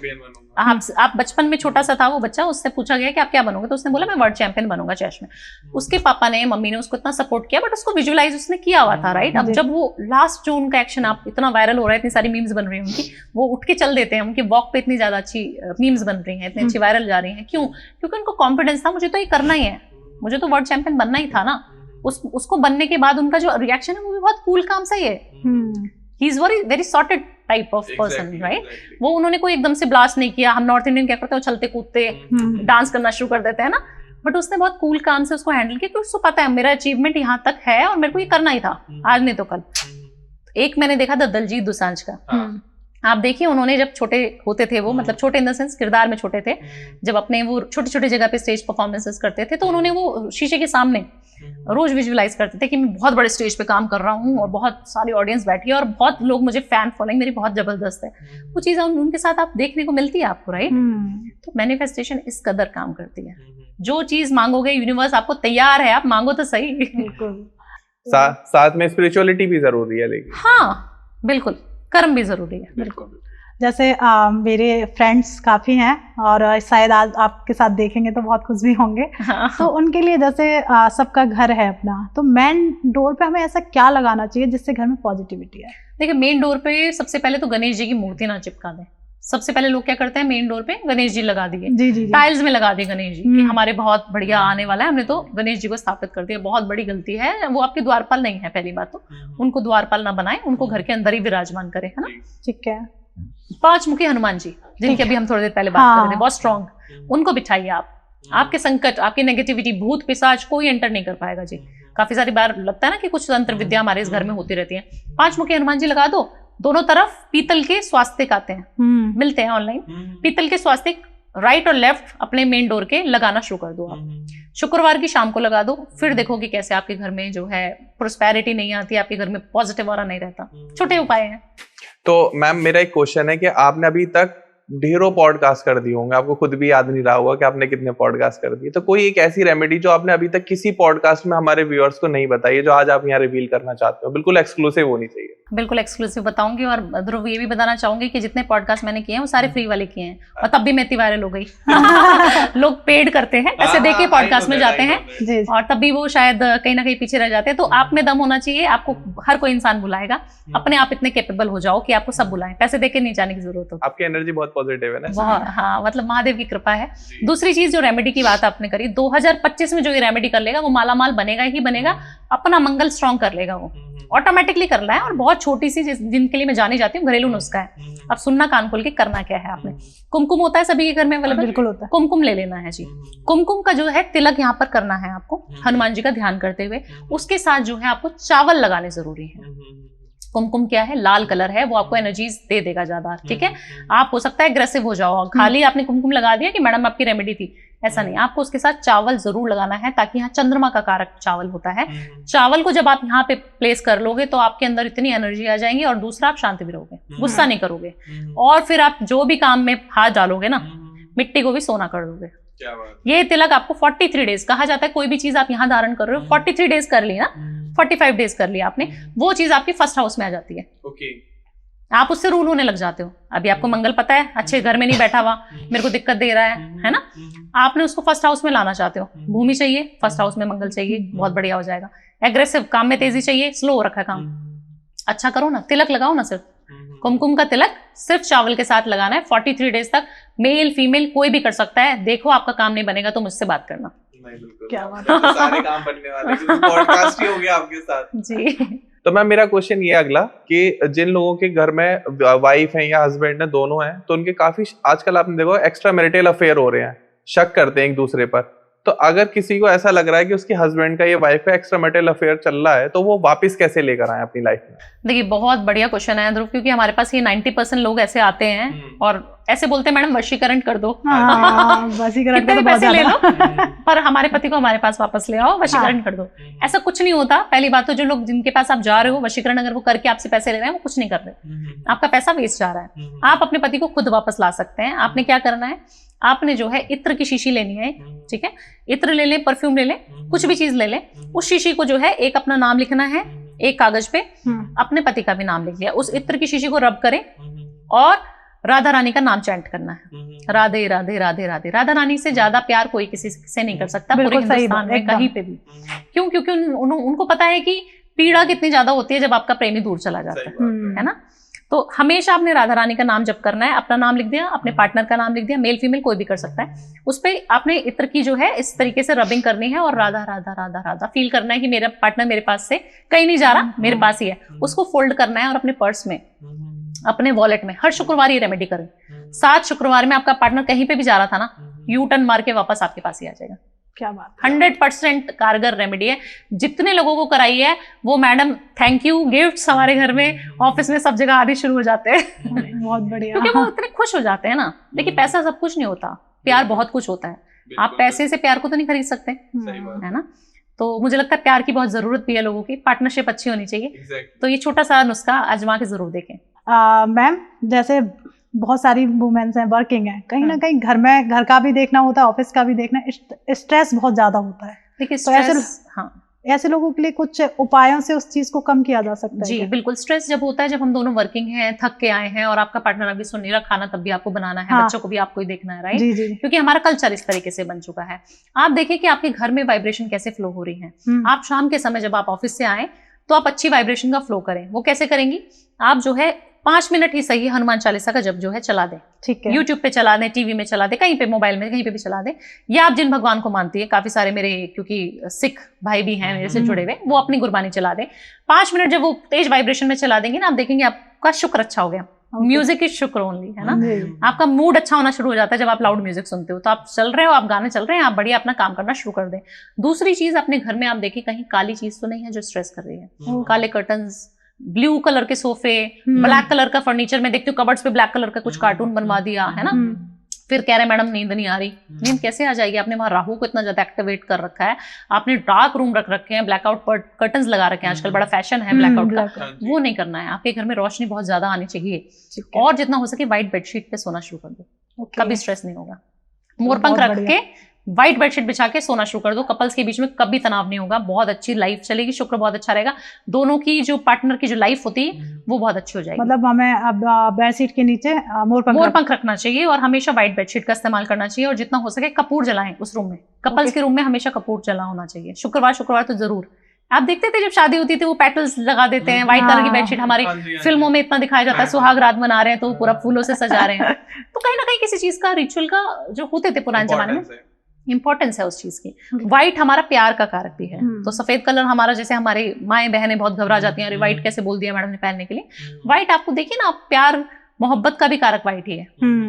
आप बचपन में छोटा सा था वो बच्चा, उससे पूछा गया कि आप क्या बनोगे, तो उसने बोला मैं वर्ल्ड चैंपियन बनूंगा चेस में। उसके पापा ने, मम्मी ने उसको इतना सपोर्ट किया, बट उसको विजुअलाइज उसने किया हुआ था, राइट। अब जब वो लास्ट जो उनका एक्शन आप इतना वायरल हो रहा है, इतनी सारी मीम्स बन रही है उनकी, वो उठ के चल देते हैं, उनकी वॉक पे इतनी ज्यादा अच्छी मीम्स बन रही हैं, इतनी अच्छी वायरल जा रही हैं, क्यों? क्योंकि उनको कॉन्फिडेंस था, मुझे तो ये करना ही है, मुझे तो वर्ल्ड चैंपियन बनना ही था ना। उसको बनने के बाद उनका जो रिएक्शन है वो भी बहुत कूल काम सा ही है। He is very sorted type of person, right. वो उन्होंने कोई एकदम से ब्लास्ट नहीं किया। हम नॉर्थ इंडियन क्या करते हैं, चलते कूदते डांस करना शुरू कर देते हैं ना, बट उसने बहुत कूल काम से उसको हैंडल किया, क्योंकि उसको पता है मेरा अचीवमेंट यहाँ तक है और मेरे को ये करना ही था, आज नहीं तो कल। एक मैंने देखा था दलजीत दोसांझ का, आप देखिए उन्होंने जब छोटे होते थे, वो मतलब छोटे इन द सेंस किरदार में छोटे थे, जब अपने वो छोटे छोटे जगह पे स्टेज परफॉर्मेंसेस करते थे, तो उन्होंने वो शीशे के सामने रोज विजुअलाइज करते थे कि मैं बहुत बड़े स्टेज पे काम कर रहा हूँ और बहुत सारी ऑडियंस बैठी है और बहुत लोग मुझे, फैन फॉलोइंग मेरी बहुत जबरदस्त है। वो चीज़ उनके साथ आप देखने को मिलती है आपको, राइट? तो मैनिफेस्टेशन इस कदर काम करती है, जो चीज मांगोगे यूनिवर्स आपको तैयार है, आप मांगो तो सही। बिल्कुल। साथ में स्पिरिचुअलिटी भी जरूरी है, लेकिन हाँ बिल्कुल, कर्म भी जरूरी है। बिल्कुल। जैसे मेरे फ्रेंड्स काफ़ी हैं और शायद आज आपके साथ देखेंगे तो बहुत खुश भी होंगे। हाँ। तो उनके लिए जैसे सबका घर है अपना, तो मेन डोर पे हमें ऐसा क्या लगाना चाहिए जिससे घर में पॉजिटिविटी है? देखिए, मेन डोर पे सबसे पहले तो गणेश जी की मूर्ति ना चिपका दें। सबसे पहले लोग क्या करते हैं, मेन डोर पे गणेश जी लगा दिए, जी जी। टाइल्स में लगा दिए गणेश जी कि हमारे बहुत बढ़िया आने वाला है, हमने तो गणेश जी को स्थापित कर दिया। बहुत बड़ी गलती है, वो आपके द्वारपाल नहीं है। पहली बात तो उनको द्वारपाल ना बनाए, उनको घर के अंदर ही विराजमान करें, है ना? ठीक है। 5 मुखी हनुमान जी, जिनकी अभी हम थोड़ी देर पहले बात कर रहे थे, बहुत स्ट्रॉन्ग, उनको बिठाइए आप। आपके संकट, आपकी नेगेटिविटी, भूत पिशाच कोई एंटर नहीं कर पाएगा जी। काफी सारी बार लगता है ना कि कुछ तंत्र विद्या हमारे इस घर में होती रहती है। 5 मुखी हनुमान जी लगा दो, दोनों तरफ पीतल के स्वास्तिक आते हैं, मिलते हैं ऑनलाइन। पीतल के स्वास्तिक राइट और लेफ्ट अपने मेन डोर के लगाना शुरू कर दो आप। शुक्रवार की शाम को लगा दो, फिर देखोगे कैसे आपके घर में जो है प्रोस्पेरिटी नहीं आती, आपके घर में पॉजिटिव ऑरा नहीं रहता। छोटे उपाय हैं। तो मैम, मेरा एक क्वेश्चन है कि आपने अभी तक ढेरों पॉडकास्ट कर दिए होंगे, आपको खुद भी याद नहीं रहा होगा कि आपने कितने पॉडकास्ट कर दिए। तो कोई एक ऐसी रेमेडी जो आपने अभी तक किसी पॉडकास्ट में हमारे व्यूअर्स को नहीं बताई है, जो आज आप यहाँ रिवील करना चाहते हो? बिल्कुल एक्सक्लूसिव होनी चाहिए। बिल्कुल एक्सक्लूसिव बताऊंगी। और ध्रुव, ये भी बताना चाहूंगी कि जितने पॉडकास्ट मैंने किए हैं वो सारे फ्री वाले किए हैं, और तब भी मैं इतनी वायरल हो गई। लोग पेड करते हैं, पैसे देके पॉडकास्ट में जाते हैं, और तब भी वो शायद कहीं ना कहीं पीछे रह जाते हैं। तो आप में दम होना चाहिए, आपको हर कोई इंसान बुलाएगा। अपने आप इतने कैपेबल हो जाओ कि आपको सब बुलाएं, पैसे देके नहीं जाने की जरूरत हो। आपकी एनर्जी बहुत पॉजिटिव है ना? बहुत, हाँ, मतलब महादेव की कृपा है। दूसरी चीज, जो रेमेडी की बात आपने करी, 2025 में जो ये रेमेडी कर लेगा वो मालामाल बनेगा ही बनेगा, अपना मंगल स्ट्रॉन्ग कर लेगा, वो ऑटोमेटिकली करना है। और बहुत छोटी सी जिनके लिए मैं जानी जाती हूँ, घरेलू नुस्खा है। अब सुनना कान खोल के, करना क्या है आपने, कुमकुम होता है सभी के घर में अवेलेबल, बिल्कुल होता है। कुमकुम ले लेना है जी। कुमकुम का जो है तिलक यहाँ पर करना है आपको, हनुमान जी का ध्यान करते हुए। उसके साथ जो है आपको चावल लगाने जरूरी है। कुमकुम क्या है, लाल कलर है, वो आपको एनर्जीज दे देगा ज्यादा, ठीक है? आप हो सकता है एग्रेसिव हो जाओ, खाली आपने कुमकुम लगा दिया कि मैडम आपकी रेमेडी थी, ऐसा नहीं। आपको उसके साथ चावल जरूर लगाना है, ताकि यहाँ चंद्रमा का कारक चावल होता है। चावल को जब आप यहाँ पे प्लेस कर लोगे तो आपके अंदर इतनी एनर्जी आ जाएंगी, और दूसरा आप शांति भी रहोगे, गुस्सा नहीं करोगे, और फिर आप जो भी काम में हाथ डालोगे ना, मिट्टी को भी सोना कर दोगे। ये तिलक आपको 43 डेज कहा जाता है। कोई भी चीज आप यहाँ धारण कर रहे हो, 43 डेज कर ली ना, 45 डेज कर लिया आपने, वो चीज आपकी फर्स्ट हाउस में आ जाती है। आप उससे रूल होने लग जाते हो। अभी आपको मंगल पता है, अच्छे घर में नहीं बैठा हुआ, मेरे को दिक्कत दे रहा है ना? आपने उसको फर्स्ट हाउस में लाना चाहते हो, भूमि चाहिए, फर्स्ट हाउस में मंगल चाहिए, बहुत बढ़िया हो जाएगा। एग्रेसिव काम में तेजी चाहिए, स्लो हो रखा काम, अच्छा करो ना, तिलक लगाओ ना। सिर्फ कुमकुम का तिलक सिर्फ चावल के साथ लगाना है 43 डेज तक। मेल फीमेल कोई भी कर सकता है। देखो आपका काम नहीं बनेगा तो मुझसे बात करना। क्या बात है, सारे काम बनने वाले, पॉडकास्ट ही हो गया आपके साथ जी। तो मैम, मेरा क्वेश्चन ये अगला कि जिन लोगों के घर में वाइफ है या हस्बैंड है, दोनों हैं, तो उनके काफी आजकल आपने देखो एक्स्ट्रा मैरिटल अफेयर हो रहे हैं, शक करते हैं एक दूसरे पर। तो अगर किसी को ऐसा लग रहा है कि उसके हस्बैंड का ये वाइफ का एक्स्ट्रा मैरिटल अफेयर चल रहा है, तो वो वापस कैसे लेकर आए अपनी लाइफ में? देखिए, बहुत बढ़िया क्वेश्चन है ध्रुव, क्योंकि हमारे पास ये 90% लोग ऐसे आते हैं और ऐसे बोलते हैं मैडम वशीकरण कर दो, वशीकरण कितने भी पैसे ले लो, पर हमारे पति को हमारे पास वापस ले आओ, वशीकरण कर दो। ऐसा कुछ नहीं होता। पहली बात तो जो लोग जिनके पास आप जा रहे हो वशीकरण, अगर वो करके आपसे पैसे ले रहे हैं, वो कुछ नहीं कर रहे, आपका पैसा वेस्ट जा रहा है। आप अपने पति को खुद वापस ला सकते हैं। आपने क्या करना है, आपने जो है इत्र की शीशी लेनी है, ठीक है? इत्र ले लें, परफ्यूम ले लें, कुछ भी चीज ले लें। उस शीशी को जो है एक अपना नाम लिखना है, एक कागज पे अपने पति का भी नाम लिख लिया। उस इत्र की शीशी को रब करें और राधा रानी का नाम चैंट करना है, राधे राधे राधे राधे। राधा रानी से ज्यादा प्यार कोई किसी से नहीं कर सकता पूरे हिंदुस्तान में, कहीं पे भी। क्यों? क्योंकि उनको पता है कि पीड़ा कितनी ज्यादा होती है जब आपका प्रेमी दूर चला जाता है ना? तो हमेशा आपने राधा रानी का नाम जप करना है। अपना नाम लिख दिया, अपने पार्टनर का नाम लिख दिया, मेल फीमेल कोई भी कर सकता है। उस पर आपने इत्र की जो है इस तरीके से रबिंग करनी है और राधा राधा राधा राधा फील करना है कि मेरा पार्टनर मेरे पास से कहीं नहीं जा रहा, मेरे पास ही है। उसको फोल्ड करना है और अपने पर्स में, अपने वॉलेट में हर शुक्रवार ये रेमेडी करें। 7 शुक्रवार में आपका पार्टनर कहीं पे भी जा रहा था ना, यू टर्न मार के वापस आपके पास ही आ जाएगा। क्या बात, 100% कारगर रेमेडी है। जितने लोगों को कराई है वो मैडम थैंक यू गिफ्ट्स हमारे घर में, ऑफिस में, सब जगह आने शुरू हो जाते हैं। बहुत बढ़िया, क्योंकि वो इतने खुश हो जाते हैं ना। देखिए, पैसा सब कुछ नहीं होता, प्यार बहुत कुछ होता है। आप पैसे से प्यार को तो नहीं खरीद सकते, है ना? तो मुझे लगता है प्यार की बहुत जरूरत भी है लोगों की, पार्टनरशिप अच्छी होनी चाहिए। Exactly. तो ये छोटा सा नुस्खा आजमा के जरूर देखें। मैम जैसे बहुत सारी वुमेन्स हैं, वर्किंग हैं, कहीं ना कहीं घर में घर का भी देखना होता है, ऑफिस का भी देखना, स्ट्रेस बहुत ज्यादा होता है। देखिए तो ऐसे स्ट्रेस, हाँ ऐसे लोगों के लिए कुछ उपायों से उस चीज को कम किया जा सकता है जी क्या? बिल्कुल। स्ट्रेस जब होता है जब हम दोनों वर्किंग हैं, थक के आए हैं और आपका पार्टनर अभी सुन नहीं रहा, खाना तब भी आपको बनाना है, हाँ। बच्चों को भी आपको ही देखना है, राइट? जी जी। क्योंकि हमारा कल्चर इस तरीके से बन चुका है। आप देखिए कि आपके घर में वाइब्रेशन कैसे फ्लो हो रही है। आप शाम के समय जब आप ऑफिस से आए तो आप अच्छी वाइब्रेशन का फ्लो करें। वो कैसे करेंगी? आप जो है 5 मिनट ही सही हनुमान चालीसा का जप जो है चला दें, ठीक है। यूट्यूब पे चला दें, टीवी में चला दें, कहीं पे मोबाइल में कहीं पे भी चला दें, या आप जिन भगवान को मानती है, काफी सारे मेरे क्योंकि सिख भाई भी हैं मेरे से जुड़े हुए, वो अपनी गुरबानी चला दें 5 मिनट। जब वो तेज वाइब्रेशन में चला देंगे ना, आप देखेंगे आपका शुक्र अच्छा हो गया। म्यूजिक इज शुक्र ओनली, है ना? आपका मूड अच्छा होना शुरू हो जाता है जब आप लाउड म्यूजिक सुनते हो। तो आप चल रहे हो, आप गाने चल रहे हैं, आप बढ़िया अपना काम करना शुरू कर दें। दूसरी चीज, अपने घर में आप देखिए कहीं काली चीज तो नहीं है जो स्ट्रेस कर रही है। काले कर्टन्स, ब्लू कलर के सोफे, ब्लैक कलर का फर्नीचर, में देखती हूँ कबर्ड्स पे ब्लैक कलर का कुछ कार्टून बनवा दिया है ना, फिर कह रहे मैडम नींद नहीं आ रही। नींद कैसे आ जाएगी? आपने वहां राहु को इतना ज्यादा एक्टिवेट कर रखा है, आपने डार्क रूम रख रखे हैं, ब्लैकआउट कर्टन्स लगा रखे हैं, आजकल बड़ा फैशन है ब्लैकआउट का, वो नहीं करना है। आपके घर में रोशनी बहुत ज्यादा आनी चाहिए, और जितना हो सके व्हाइट बेडशीट पे सोना शुरू कर दो, कभी स्ट्रेस नहीं होगा। मोरपंख रख के व्हाइट बेडशीट बिछा के सोना शुरू कर दो, कपल्स के बीच में कभी तनाव नहीं होगा, बहुत अच्छी लाइफ चलेगी, शुक्र बहुत अच्छा रहेगा, दोनों की जो पार्टनर की जो लाइफ होती है वो बहुत अच्छी हो जाएगी। मतलब हमें अब बेडशीट के नीचे मोरपंख रखना चाहिए, और हमेशा व्हाइट बेडशीट का इस्तेमाल करना चाहिए, और जितना हो सके कपूर जलाएं उस रूम में। कपल्स के रूम में हमेशा कपूर जला होना चाहिए, शुक्रवार तो जरूर। आप देखते थे जब शादी होती थी वो पेटल्स लगा देते हैं, व्हाइट कलर की बेडशीट, हमारी फिल्मों में इतना दिखाया जाता है, सुहाग रात मना रहे हैं तो पूरा फूलों से सजा रहे हैं। तो कहीं ना कहीं किसी चीज का रिचुअल का जो होते थे पुराने जमाने में, इंपॉर्टेंस है उस चीज की। व्हाइट हमारा प्यार का कारक भी है, तो सफेद कलर हमारा, जैसे हमारे माएँ बहनें बहुत घबरा जाती हैं, अरे व्हाइट कैसे बोल दिया मैडम ने पहनने के लिए। व्हाइट आपको देखिए ना, प्यार मोहब्बत का भी कारक व्हाइट ही है।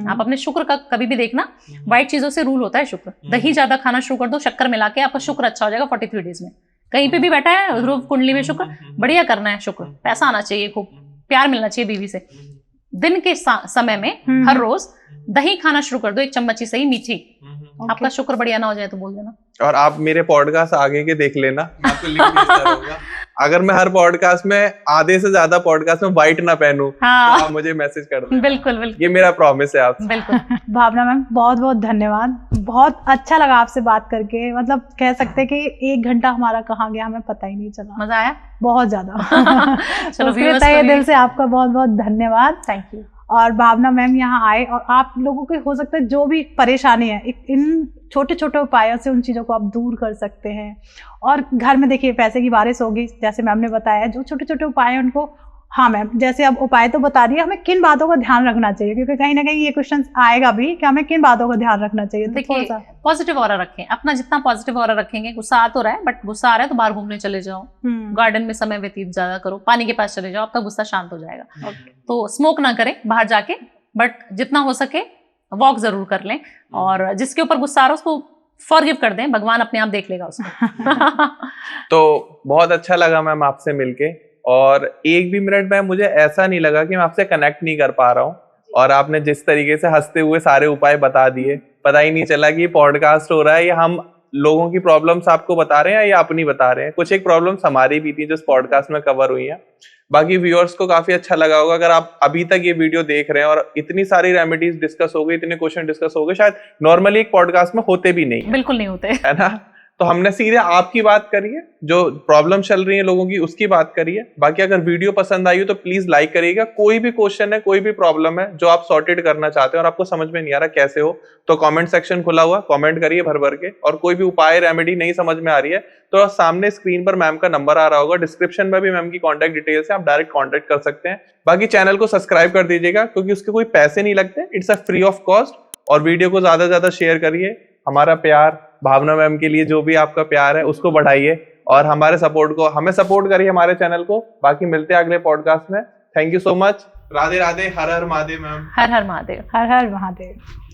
आप अपने शुक्र का कभी भी देखना, व्हाइट चीजों से रूल होता है शुक्र। दही ज्यादा खाना शुरू कर दो शक्कर मिला के, आपका शुक्र अच्छा हो जाएगा 43 डेज में। कहीं पे भी बैठा है ध्रुव कुंडली में शुक्र, बढ़िया करना है शुक्र, पैसा आना चाहिए, खूब प्यार मिलना चाहिए बीवी से। दिन के समय में हर रोज दही खाना शुरू कर दो, 1 चम्मच ही सही, मीठी। आपका शुक्र बढ़िया ना हो जाए तो बोल देना। और आप मेरे पॉडकास्ट आगे के देख लेना, मैं आपको लिंक भेजता रहूंगा। अगर मैं हर पॉडकास्ट में आधे से ज्यादा पॉडकास्ट में व्हाइट ना पहनूं, हाँ। तो आप मुझे मैसेज कर देना। बिल्कुल ये मेरा प्रॉमिस है आपसे। बिल्कुल। भावना मैम बहुत बहुत धन्यवाद, बहुत अच्छा लगा आपसे बात करके। मतलब कह सकते हैं कि 1 घंटा हमारा कहाँ गया हमें पता ही नहीं चला। मजा आया बहुत ज्यादा। चलो तहे दिल से आपका बहुत बहुत धन्यवाद। Thank you. और भावना मैम यहाँ आए और आप लोगों को हो सकता है जो भी परेशानी है, इन छोटे छोटे उपायों से उन चीज़ों को आप दूर कर सकते हैं। और घर में देखिए पैसे की बारिश होगी, जैसे मैम ने बताया, जो छोटे छोटे उपाय हैं उनको, हाँ मैम जैसे अब उपाय तो बता दिए, हमें किन बातों का ध्यान रखना चाहिए, क्योंकि कहीं ना कहीं ये क्वेश्चन आएगा भी कि हमें किन बातों का ध्यान रखना चाहिए। देखिए पॉजिटिव ऑरा रखें, अपना जितना पॉजिटिव ऑरा रखेंगे। गुस्सा आ तो रहा है, बट गुस्सा आ रहा है तो बाहर घूमने चले जाओ, गार्डन में समय व्यतीत ज्यादा करो, पानी के पास चले जाओ, आपका गुस्सा शांत हो जाएगा। तो स्मोक ना करें बाहर जाके, बट जितना हो सके वॉक जरूर कर लें, और जिसके ऊपर गुस्सा आ रहा है उसको फॉरगिव कर दें, भगवान अपने आप देख लेगा उसको। तो बहुत अच्छा लगा मैम आपसे मिलके, और एक भी मिनट में मुझे ऐसा नहीं लगा कि मैं आपसे कनेक्ट नहीं कर पा रहा हूँ। और आपने जिस तरीके से हंसते हुए सारे उपाय बता दिए, पता ही नहीं चला कि पॉडकास्ट हो रहा है या हम लोगों की प्रॉब्लम्स आपको बता रहे हैं या अपनी बता रहे हैं। कुछ एक प्रॉब्लम्स हमारी भी थी जो इस पॉडकास्ट में कवर हुई है। बाकी व्यूअर्स को काफी अच्छा लगा होगा। अगर आप अभी तक ये वीडियो देख रहे हैं और इतनी सारी रेमेडीज डिस्कस हो गई, इतने क्वेश्चन डिस्कस हो गए, शायद नॉर्मली एक पॉडकास्ट में होते भी नहीं, बिल्कुल नहीं होते, है ना। तो हमने सीधे आपकी बात करी है, जो प्रॉब्लम चल रही है लोगों की उसकी बात करी है। बाकी अगर वीडियो पसंद आई हो तो प्लीज लाइक करिएगा। कोई भी क्वेश्चन है, कोई भी प्रॉब्लम है जो आप सॉर्टेड करना चाहते हैं और आपको समझ में नहीं आ रहा कैसे हो, तो कमेंट सेक्शन खुला हुआ, कमेंट करिए भर भर के। और कोई भी उपाय रेमेडी नहीं समझ में आ रही है तो सामने स्क्रीन पर मैम का नंबर आ रहा होगा, डिस्क्रिप्शन में भी मैम की कॉन्टैक्ट डिटेल्स है, आप डायरेक्ट कॉन्टैक्ट कर सकते हैं। बाकी चैनल को सब्सक्राइब कर दीजिएगा क्योंकि उसके कोई पैसे नहीं लगते, it's a free of cost. और वीडियो को ज्यादा से ज्यादा शेयर करिए। हमारा प्यार भावना मैम के लिए, जो भी आपका प्यार है उसको बढ़ाइए, और हमारे सपोर्ट को, हमें सपोर्ट करिए, हमारे चैनल को। बाकी मिलते हैं अगले पॉडकास्ट में। Thank you so much. Radhe Radhe. Her her Mahadev ma'am. Her her Mahadev. Her her Mahadev.